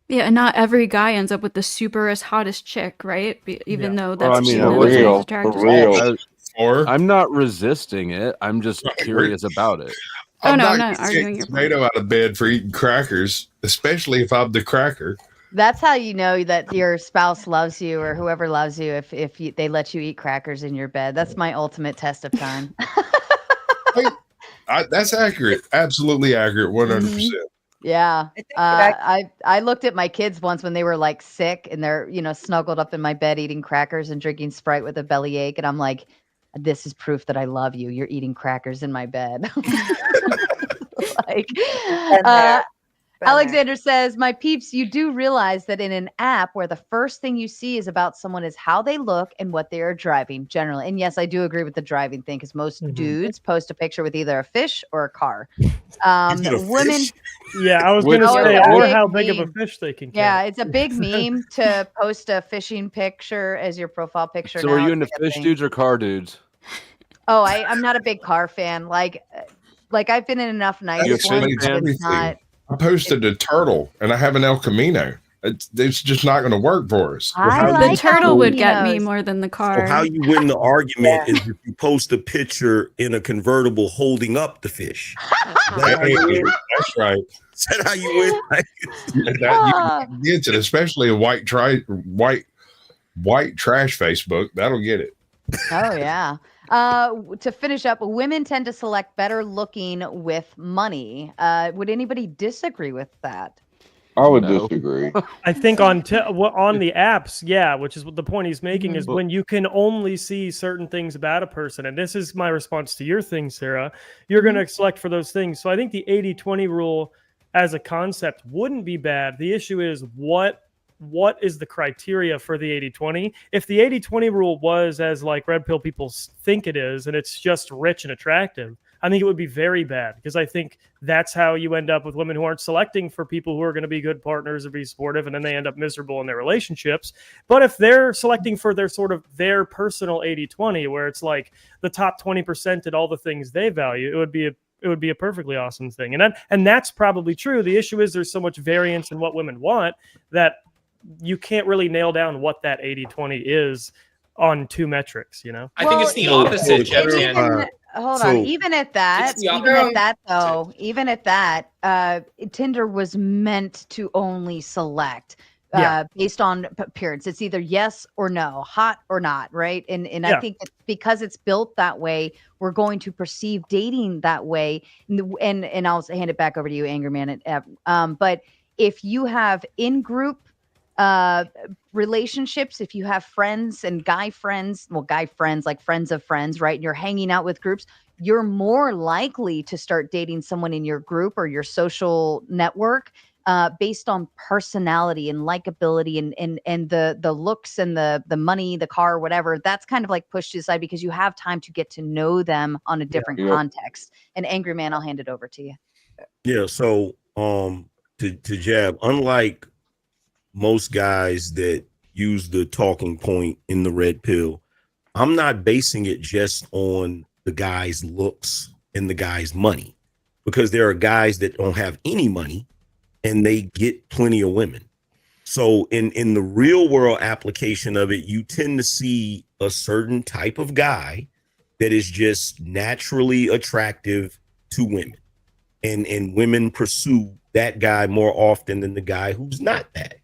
Yeah, and not every guy ends up with the superest, hottest chick, right? Even though that's I mean, most attractive. I'm not resisting it. I'm just curious about it. Oh, no, I'm not not gonna take arguing your tomato out of bed for eating crackers, especially if I'm the cracker. That's how you know that your spouse loves you or whoever loves you if they let you eat crackers in your bed. That's my ultimate test of time. That's accurate. Absolutely accurate. 100%. Yeah. I looked at my kids once when they were like sick and they're, snuggled up in my bed eating crackers and drinking Sprite with a bellyache. And I'm like, this is proof that I love you. You're eating crackers in my bed. Alexander says, my peeps, you do realize that in an app where the first thing you see is about someone is how they look and what they are driving generally. And yes, I do agree with the driving thing because most dudes post a picture with either a fish or a car. Women. Yeah, I was going to say, or how big of a fish they can catch. Yeah, it's a big meme to post a fishing picture as your profile picture. So are you into fish dudes or car dudes? Oh, I'm not a big car fan. Like I've been in enough nice ones. It's not. I posted a turtle and I have an El Camino. It's just not going to work for us. The turtle would get me more than the car. So how you win the argument is if you post a picture in a convertible holding up the fish. That's right. Is that how you win? You get it, especially a white trash Facebook. That'll get it. Oh yeah. To finish up, women tend to select better looking with money. Would anybody disagree with that? I would disagree. I think on the apps, yeah, which is what the point he's making is when you can only see certain things about a person. And this is my response to your thing, Sarah. You're going to select for those things. So I think the 80-20 rule as a concept wouldn't be bad. The issue is what is the criteria for the 80-20? If the 80-20 rule was as like red pill people think it is, and it's just rich and attractive, I think it would be very bad because I think that's how you end up with women who aren't selecting for people who are going to be good partners or be supportive, and then they end up miserable in their relationships. But if they're selecting for their personal 80-20, where it's like the top 20% at all the things they value, it would be a perfectly awesome thing. And that's probably true. The issue is there's so much variance in what women want that you can't really nail down what that 80-20 is on two metrics, I think it's the opposite, Jeb. Hold on. Even at that, Tinder was meant to only select based on appearance. It's either yes or no, hot or not, right? And I think that because it's built that way, we're going to perceive dating that way. And I'll hand it back over to you, Angry Man. But if you have in-group relationships, if you have friends and guy friends like friends of friends, right? And you're hanging out with groups, you're more likely to start dating someone in your group or your social network based on personality and likability and the looks and the money, the car, whatever. That's kind of like pushed aside because you have time to get to know them on a different context. And Angry Man, I'll hand it over to you. Yeah. So to Jab, unlike most guys that use the talking point in the red pill, I'm not basing it just on the guy's looks and the guy's money, because there are guys that don't have any money and they get plenty of women. So in the real world application of it, you tend to see a certain type of guy that is just naturally attractive to women, and women pursue that guy more often than the guy who's not that.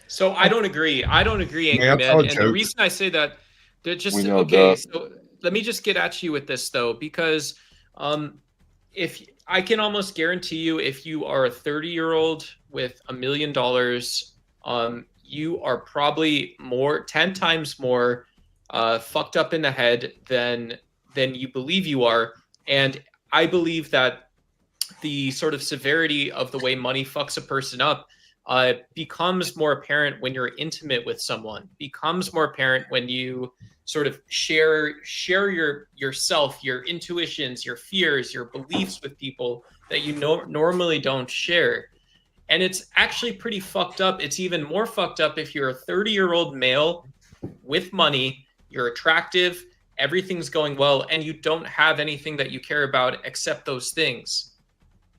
So I don't agree, Angry Man. And the reason I say that, so let me just get at you with this though, because if I can almost guarantee you, if you are a 30-year-old with $1 million, you are probably 10 times more fucked up in the head than you believe you are. And I believe that the sort of severity of the way money fucks a person up becomes more apparent when you're intimate with someone, becomes more apparent when you sort of share yourself, your intuitions, your fears, your beliefs with people that you normally don't share. And it's actually pretty fucked up. It's even more fucked up if you're a 30-year-old male with money, you're attractive, everything's going well, and you don't have anything that you care about except those things.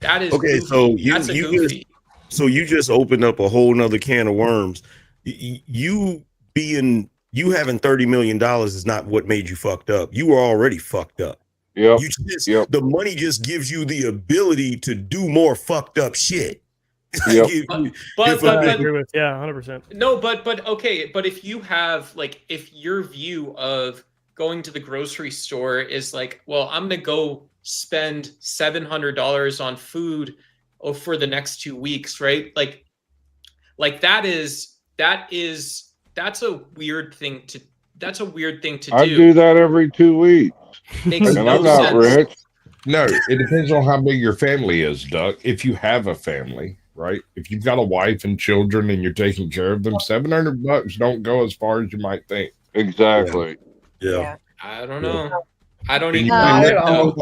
That is okay. goofy. So you just opened up a whole nother can of worms. You having $30 million is not what made you fucked up. You were already fucked up. Yep. The money just gives you the ability to do more fucked up shit. Yep. I agree with 100%. No, but okay, but if you have if your view of going to the grocery store is like, well, I'm gonna go spend $700 on food for the next 2 weeks, right? That's a weird thing to do. I do that every 2 weeks. Makes And no I'm not sense. rich. No, it depends on how big your family is, Duck. If you have a family, right? If you've got a wife and children and you're taking care of them, $700 don't go as far as you might think. Exactly. Yeah. I don't know. I don't And even you know.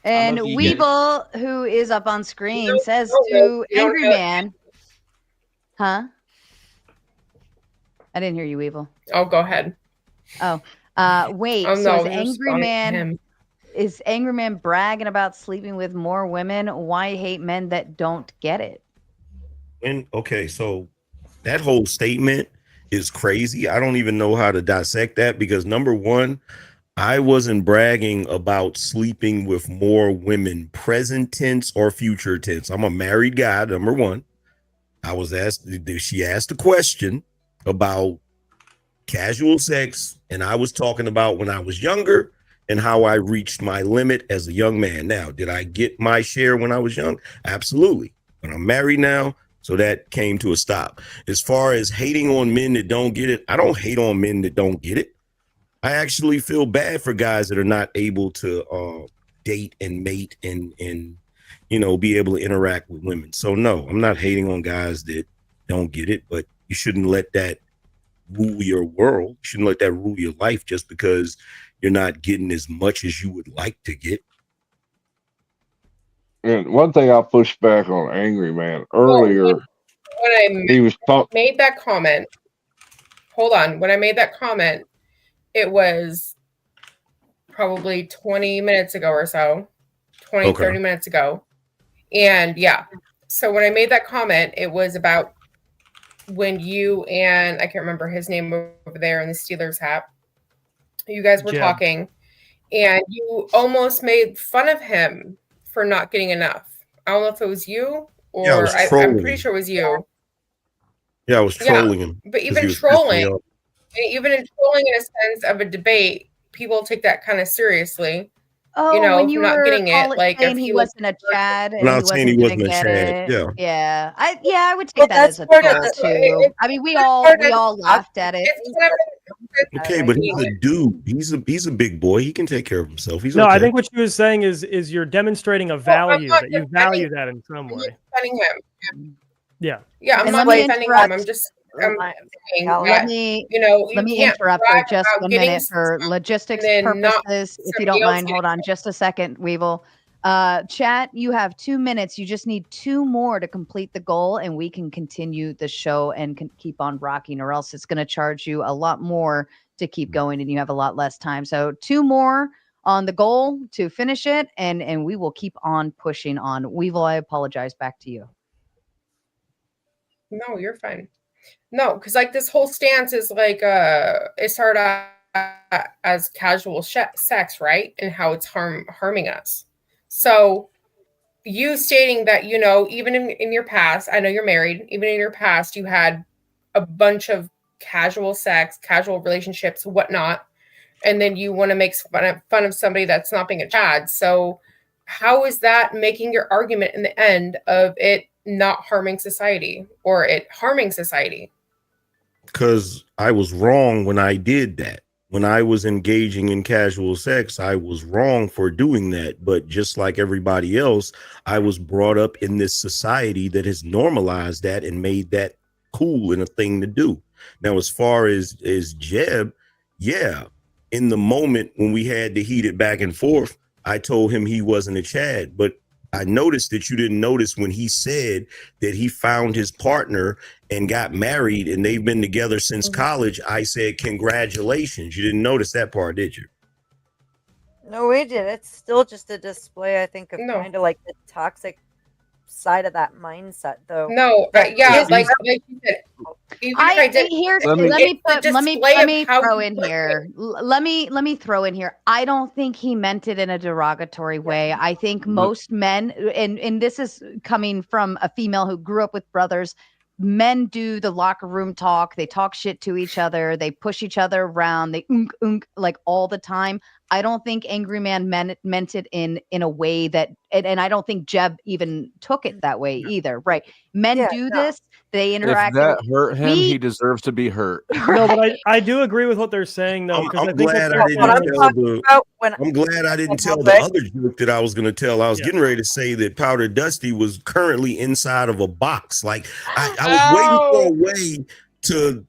And I'm a vegan. Weeble, who is up on screen, says to Angry Man, huh? I didn't hear you, Weeble. Oh, go ahead. Oh, wait. Oh, So no, is just Angry on Man him. is Angry Man bragging about sleeping with more women? Why hate men that don't get it? And okay, so that whole statement is crazy. I don't even know how to dissect that because number one, I wasn't bragging about sleeping with more women, present tense or future tense. I'm a married guy, number one. She asked a question about casual sex, and I was talking about when I was younger and how I reached my limit as a young man. Now, did I get my share when I was young? Absolutely. But I'm married now, so that came to a stop. As far as hating on men that don't get it, I don't hate on men that don't get it. I actually feel bad for guys that are not able to date and mate and be able to interact with women. So no, I'm not hating on guys that don't get it, but you shouldn't let that rule your world. You shouldn't let that rule your life just because you're not getting as much as you would like to get. And one thing I pushed back on Angry Man earlier, When I he was talking. made that comment, hold on. When I made that comment, it was probably 20 minutes ago or so, 30 minutes ago. And yeah, so when I made that comment, it was about when you and I can't remember his name over there in the Steelers hat. You guys were Jeb. talking and you almost made fun of him for not getting enough. I don't know if it was you or Yeah, I was I'm trolling pretty him. sure it was you. Yeah, I was trolling him. But 'cause he even was pissing me trolling, off. even in trolling in a sense of a debate, people take that kind of seriously. Oh, when you not were getting it, like saying if he he was wasn't a Chad and When I he was saying he wasn't gonna wasn't a get Chad, it. yeah. I would take Well, that as that's a part of troll the. too. I mean, we all laughed at it. It's kind of Okay, but he's a dude. He's a big boy. He can take care of himself. He's No, okay. I think what she was saying is you're demonstrating a value not that you defending- value that in some way. defending him. Yeah. Yeah, I'm And not let me defending him. interrupt. I'm just saying Let that, me you know, you let me can't interrupt for brag just about one getting minute for stuff logistics and then not purposes. If you somebody don't else mind, hold on just a second, Weevil. Chat, you have 2 minutes. You just need 2 more to complete the goal, and we can continue the show and can keep on rocking, or else it's going to charge you a lot more to keep going, and you have a lot less time. So 2 more on the goal to finish it, and we will keep on pushing on. Weevil, I apologize. Back to you. No, you're fine. No, because like this whole stance is like it started out as casual sex, right? And how it's harming us. So you stating that, you know, even in your past, I know you're married, even in your past, you had a bunch of casual sex, casual relationships, whatnot, and then you want to make fun of somebody that's not being a Chad. So how is that making your argument in the end of it not harming society or it harming society? because I was wrong when I did that. When I was engaging in casual sex, I was wrong for doing that. But just like everybody else, I was brought up in this society that has normalized that and made that cool and a thing to do. Now, as far as Jeb, yeah, in the moment when we had to heat it back and forth, I told him he wasn't a Chad, but I noticed that you didn't notice when he said that he found his partner and got married and they've been together since college. I said, congratulations. You didn't notice that part, did you? No, we did. It's still just a display, I think, of kind of like the toxic side of that mindset, though. No, yeah, like you said, even if I did, Here's let me throw in here. Let me throw in here. I don't think he meant it in a derogatory way. I think most men, and this is coming from a female who grew up with brothers. Men do the locker room talk. They talk shit to each other. They push each other around. They like all the time. I don't think Angry Man meant it in a way that, and I don't think Jeb even took it that way either. Right? Men do this. They interact. If that hurt him, he deserves to be hurt. No, but I do agree with what they're saying, though. I'm glad I didn't tell the other joke that I was going to tell. I was getting ready to say that Powder Dusty was currently inside of a box. Like I was waiting for a way to,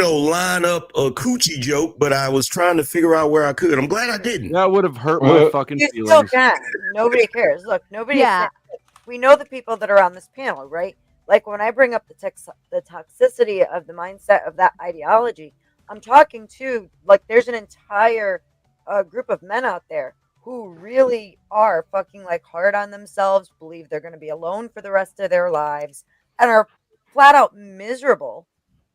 line up a coochie joke, but I was trying to figure out where I could. I'm glad I didn't. That would have hurt my fucking You feelings. still can. Nobody cares. Look, nobody. We know the people that are on this panel, right? Like when I bring up the toxicity of the mindset of that ideology, I'm talking to, like, there's an entire group of men out there who really are fucking like hard on themselves, believe they're going to be alone for the rest of their lives, and are flat out miserable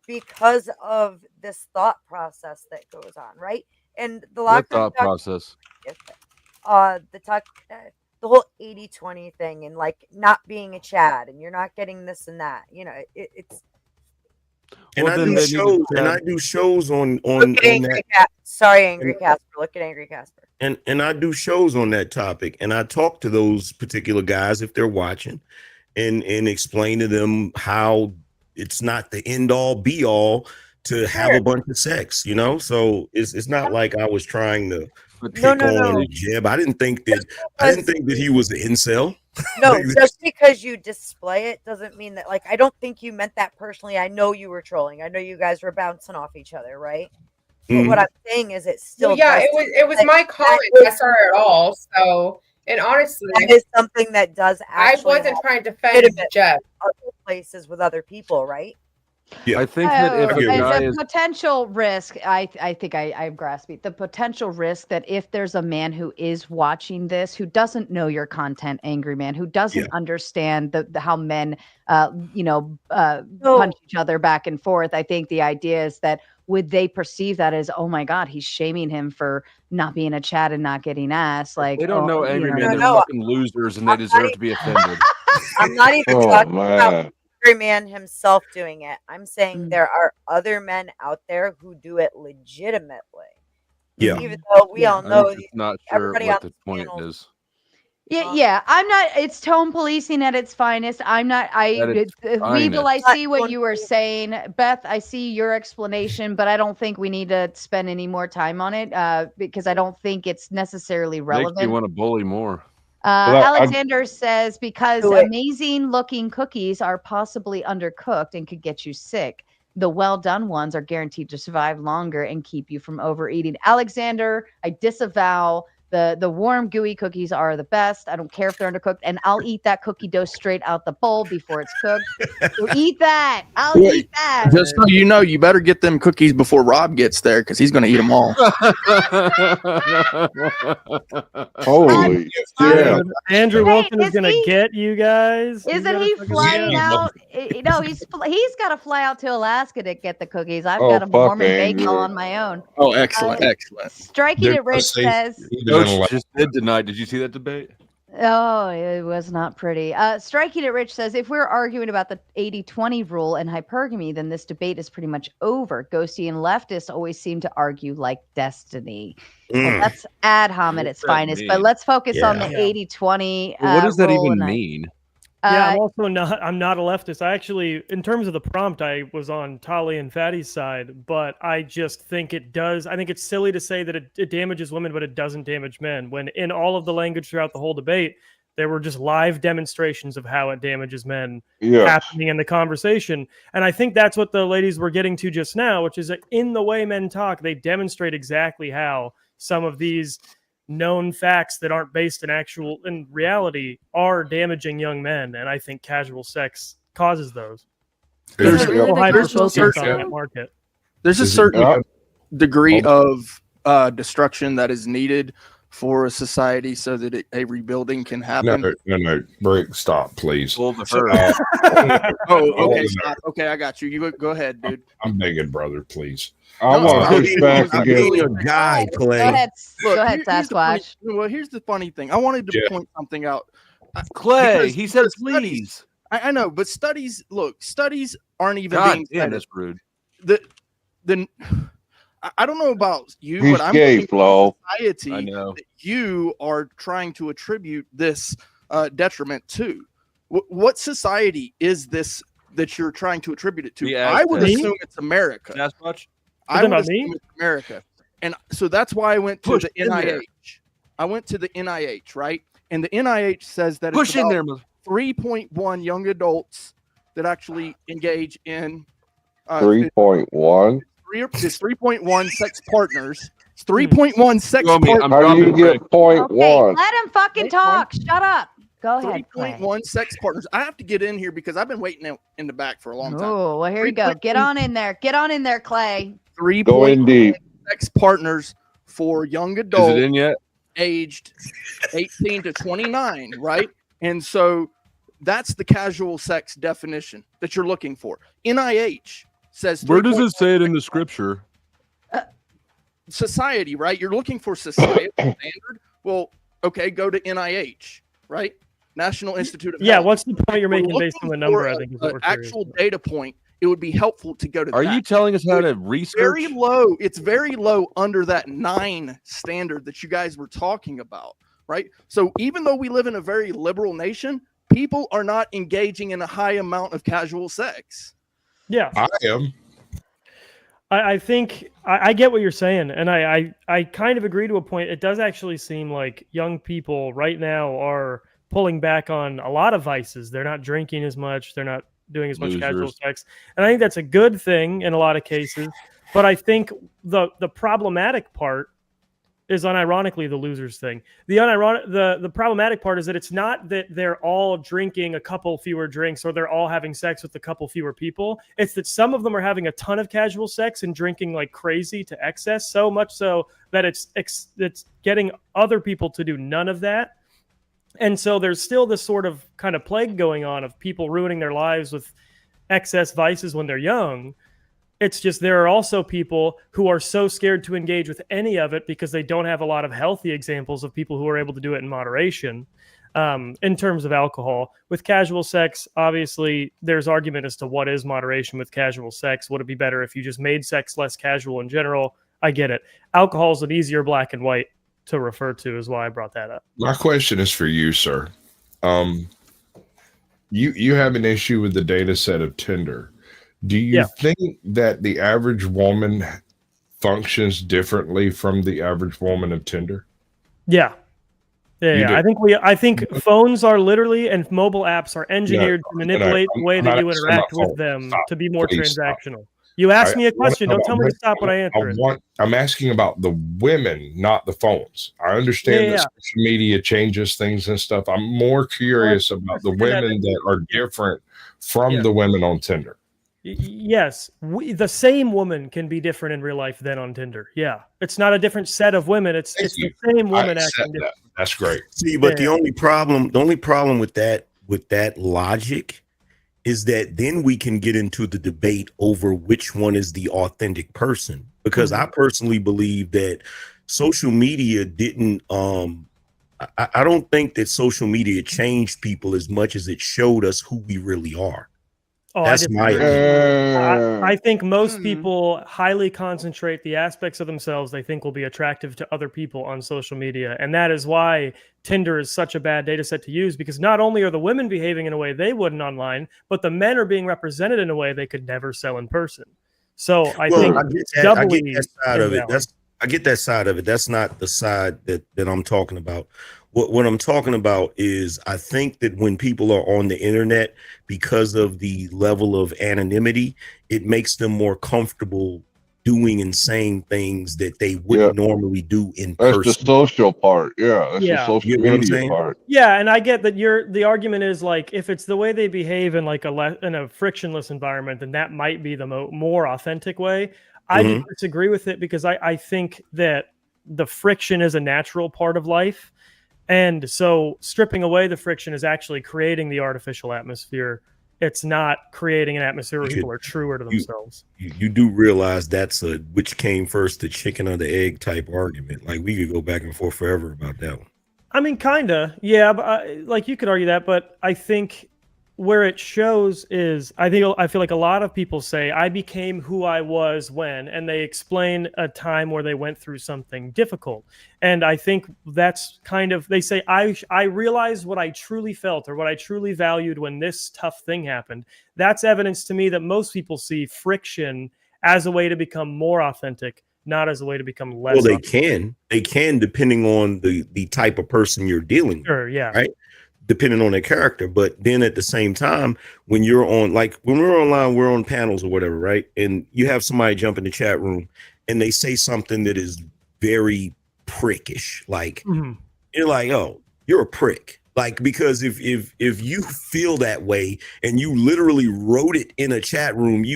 because of this thought process that goes on, right? And the What thought process? The whole 80-20 thing, and like not being a Chad, and you're not getting this and that, it's. And I do shows on that. Sorry, Angry Casper. Look at Angry Casper. And I do shows on that topic, and I talk to those particular guys if they're watching, and explain to them how it's not the end all be all to have a bunch of sex, So it's not like I was trying to pick on Jeb. I didn't think that he was an incel. No, just because you display it doesn't mean that. Like, I don't think you meant that personally. I know you were trolling. I know you guys were bouncing off each other, right? But what I'm saying is, it's still. Well, it was my comment. That's not at all. So, and honestly, that is something that does. I wasn't trying to defend Jeb. Other places with other people, right? Yeah, I think that if a guy the is potential risk, I think I'm grasping the potential risk that if there's a man who is watching this, who doesn't know your content, Angry Man, who doesn't understand the how men, punch each other back and forth. I think the idea is that would they perceive that as, oh my God, he's shaming him for not being a Chad and not getting ass? Like, they don't know Angry Man, they're No. fucking losers and they deserve to be offended. I'm not even talking about Angry Man himself doing it. I'm saying there are other men out there who do it legitimately. Yeah. Even though we all know I'm just not sure everybody what on the point panel- is. Yeah, I'm not. It's tone policing at its finest. I'm not. Weeble, I see what you were saying, Beth. I see your explanation, but I don't think we need to spend any more time on it because I don't think it's necessarily relevant. Makes me want to bully more. Alexander says because amazing looking cookies are possibly undercooked and could get you sick. The well done ones are guaranteed to survive longer and keep you from overeating. Alexander, I disavow. The warm, gooey cookies are the best. I don't care if they're undercooked, and I'll eat that cookie dough straight out the bowl before it's cooked. So eat that. I'll eat that. Just so you know, you better get them cookies before Rob gets there because he's going to eat them all. Holy shit. Andrew Wilson is going to get you guys. Isn't he flying out? No, he's got to fly out to Alaska to get the cookies. I've Oh, got a fuck Mormon Andrew. bagel on my own. Oh, excellent, excellent. Striking They're it Rich safe. says. Coach just did tonight. Did you see that debate? Oh, it was not pretty. Striking it Rich says, if we're arguing about the 80-20 rule and hypergamy, then this debate is pretty much over. Ghosty and leftists always seem to argue like destiny. Well, that's ad hom at its that finest. mean? But let's focus on the Yeah. 80-20 What does that rule even and mean? Yeah, I'm not a leftist. I actually, in terms of the prompt, I was on Tali and Fatty's side, but I just think I think it's silly to say that it damages women, but it doesn't damage men. When in all of the language throughout the whole debate, there were just live demonstrations of how it damages men happening in the conversation. And I think that's what the ladies were getting to just now, which is that in the way men talk, they demonstrate exactly how some of these known facts that aren't based in reality are damaging young men. And I think casual sex causes those. There's a certain degree of destruction that is needed for a society so that a rebuilding can happen. No, Brick, stop, please. Oh, okay, stop. Okay, I got you. You go ahead, dude. I'm begging, brother, please. I want to push back against your guy, Clay. Go ahead, Sasquatch. Well, here's the funny thing. I wanted to point something out. Clay, he said please. I know, but studies aren't even being damn, that's rude. I don't know about you, He's but I'm gay, thinking Flo. society I know. that you are trying to attribute this detriment to. What society is this that you're trying to attribute it to? Yeah, I would assume it's America. That's much. I would assume it's America. And so that's why I went to the NIH. I went to the NIH, right? And the NIH says that it's about 3.1 young adults that actually engage in 3.1. It's 3.1 sex partners. It's 3.1 sex partners. How do you get 0.1? Let him fucking talk. Shut up. Go ahead. 3.1 sex partners. I have to get in here because I've been waiting out in the back for a long time. Oh, well, here you go. Get on in there. Get on in there, Clay. 3.1 sex partners for young adults. Is it in yet? Aged 18 to 29, right? And so that's the casual sex definition that you're looking for. NIH says. Where does it say it in the scripture? Society, right? You're looking for society standard. Well, okay, go to NIH, right? National Institute of Health. What's the point you're making based on the number? I think is what we're actual data point. It would be helpful to go to. Are you telling us how to research? Very low. It's very low under that 9 standard that you guys were talking about, right? So even though we live in a very liberal nation, people are not engaging in a high amount of casual sex. Yeah, I am. I think I get what you're saying, and I kind of agree to a point. It does actually seem like young people right now are pulling back on a lot of vices. They're not drinking as much. They're not doing as much casual sex, and I think that's a good thing in a lot of cases. But I think the problematic part is unironically the losers thing. The problematic part is that it's not that they're all drinking a couple fewer drinks or they're all having sex with a couple fewer people. It's that some of them are having a ton of casual sex and drinking like crazy to excess, so much so that it's getting other people to do none of that. And so there's still this sort of kind of plague going on of people ruining their lives with excess vices when they're young. It's just there are also people who are so scared to engage with any of it because they don't have a lot of healthy examples of people who are able to do it in moderation. In terms of alcohol, with casual sex, obviously there's argument as to what is moderation with casual sex. Would it be better if you just made sex less casual in general? I get it. Alcohol is an easier black and white to refer to, is why I brought that up. My question is for you, sir. You have an issue with the data set of Tinder. Do you think that the average woman functions differently from the average woman of Tinder? Yeah. I think phones are literally and mobile apps are engineered to manipulate the way that you interact with them to be more transactional. You asked me a question. Don't tell me to stop when I answer it. I'm asking about the women, not the phones. I understand that social media changes things and stuff. I'm more curious about the women that are different from the women on Tinder. Yes, the same woman can be different in real life than on Tinder. Yeah, it's not a different set of women. It's the same woman acting different. That's great. See, but the only problem with that logic is that then we can get into the debate over which one is the authentic person. Because I personally believe that social media didn't. I don't think that social media changed people as much as it showed us who we really are. Oh, That's I my disagree. opinion. I think most Hmm. people highly concentrate the aspects of themselves they think will be attractive to other people on social media. And that is why Tinder is such a bad data set to use, because not only are the women behaving in a way they wouldn't online, but the men are being represented in a way they could never sell in person. So I think I get that. doubly side of it. invalid. I get that side of it. That's not the side that I'm talking about. What I'm talking about is I think that when people are on the internet, because of the level of anonymity, it makes them more comfortable doing and saying things that they wouldn't normally do in That's person. the social part. Yeah, that's Yeah. the social You get what I'm media saying? part. Yeah, and I get that the argument is like if it's the way they behave in like in a frictionless environment, then that might be the more authentic way. I just disagree with it because I think that the friction is a natural part of life. And so stripping away the friction is actually creating the artificial atmosphere. It's not creating an atmosphere where people are truer to themselves. You do realize that's a which came first, the chicken or the egg type argument. Like we could go back and forth forever about that one. I mean, kinda, yeah. But like you could argue that, but I think where it shows is I feel like a lot of people say I became who I was when, and they explain a time where they went through something difficult. And I think that's kind of they say I realized what I truly felt or what I truly valued when this tough thing happened. That's evidence to me that most people see friction as a way to become more authentic, not as a way to become less. Well, authentic. they can depending on the type of person you're dealing with. Sure, yeah. Right. Depending on their character. But then at the same time, when you're on, like when we're online, we're on panels or whatever, right? And you have somebody jump in the chat room and they say something that is very prickish. Like you're like, oh, you're a prick. Like, because if you feel that way and you literally wrote it in a chat room, you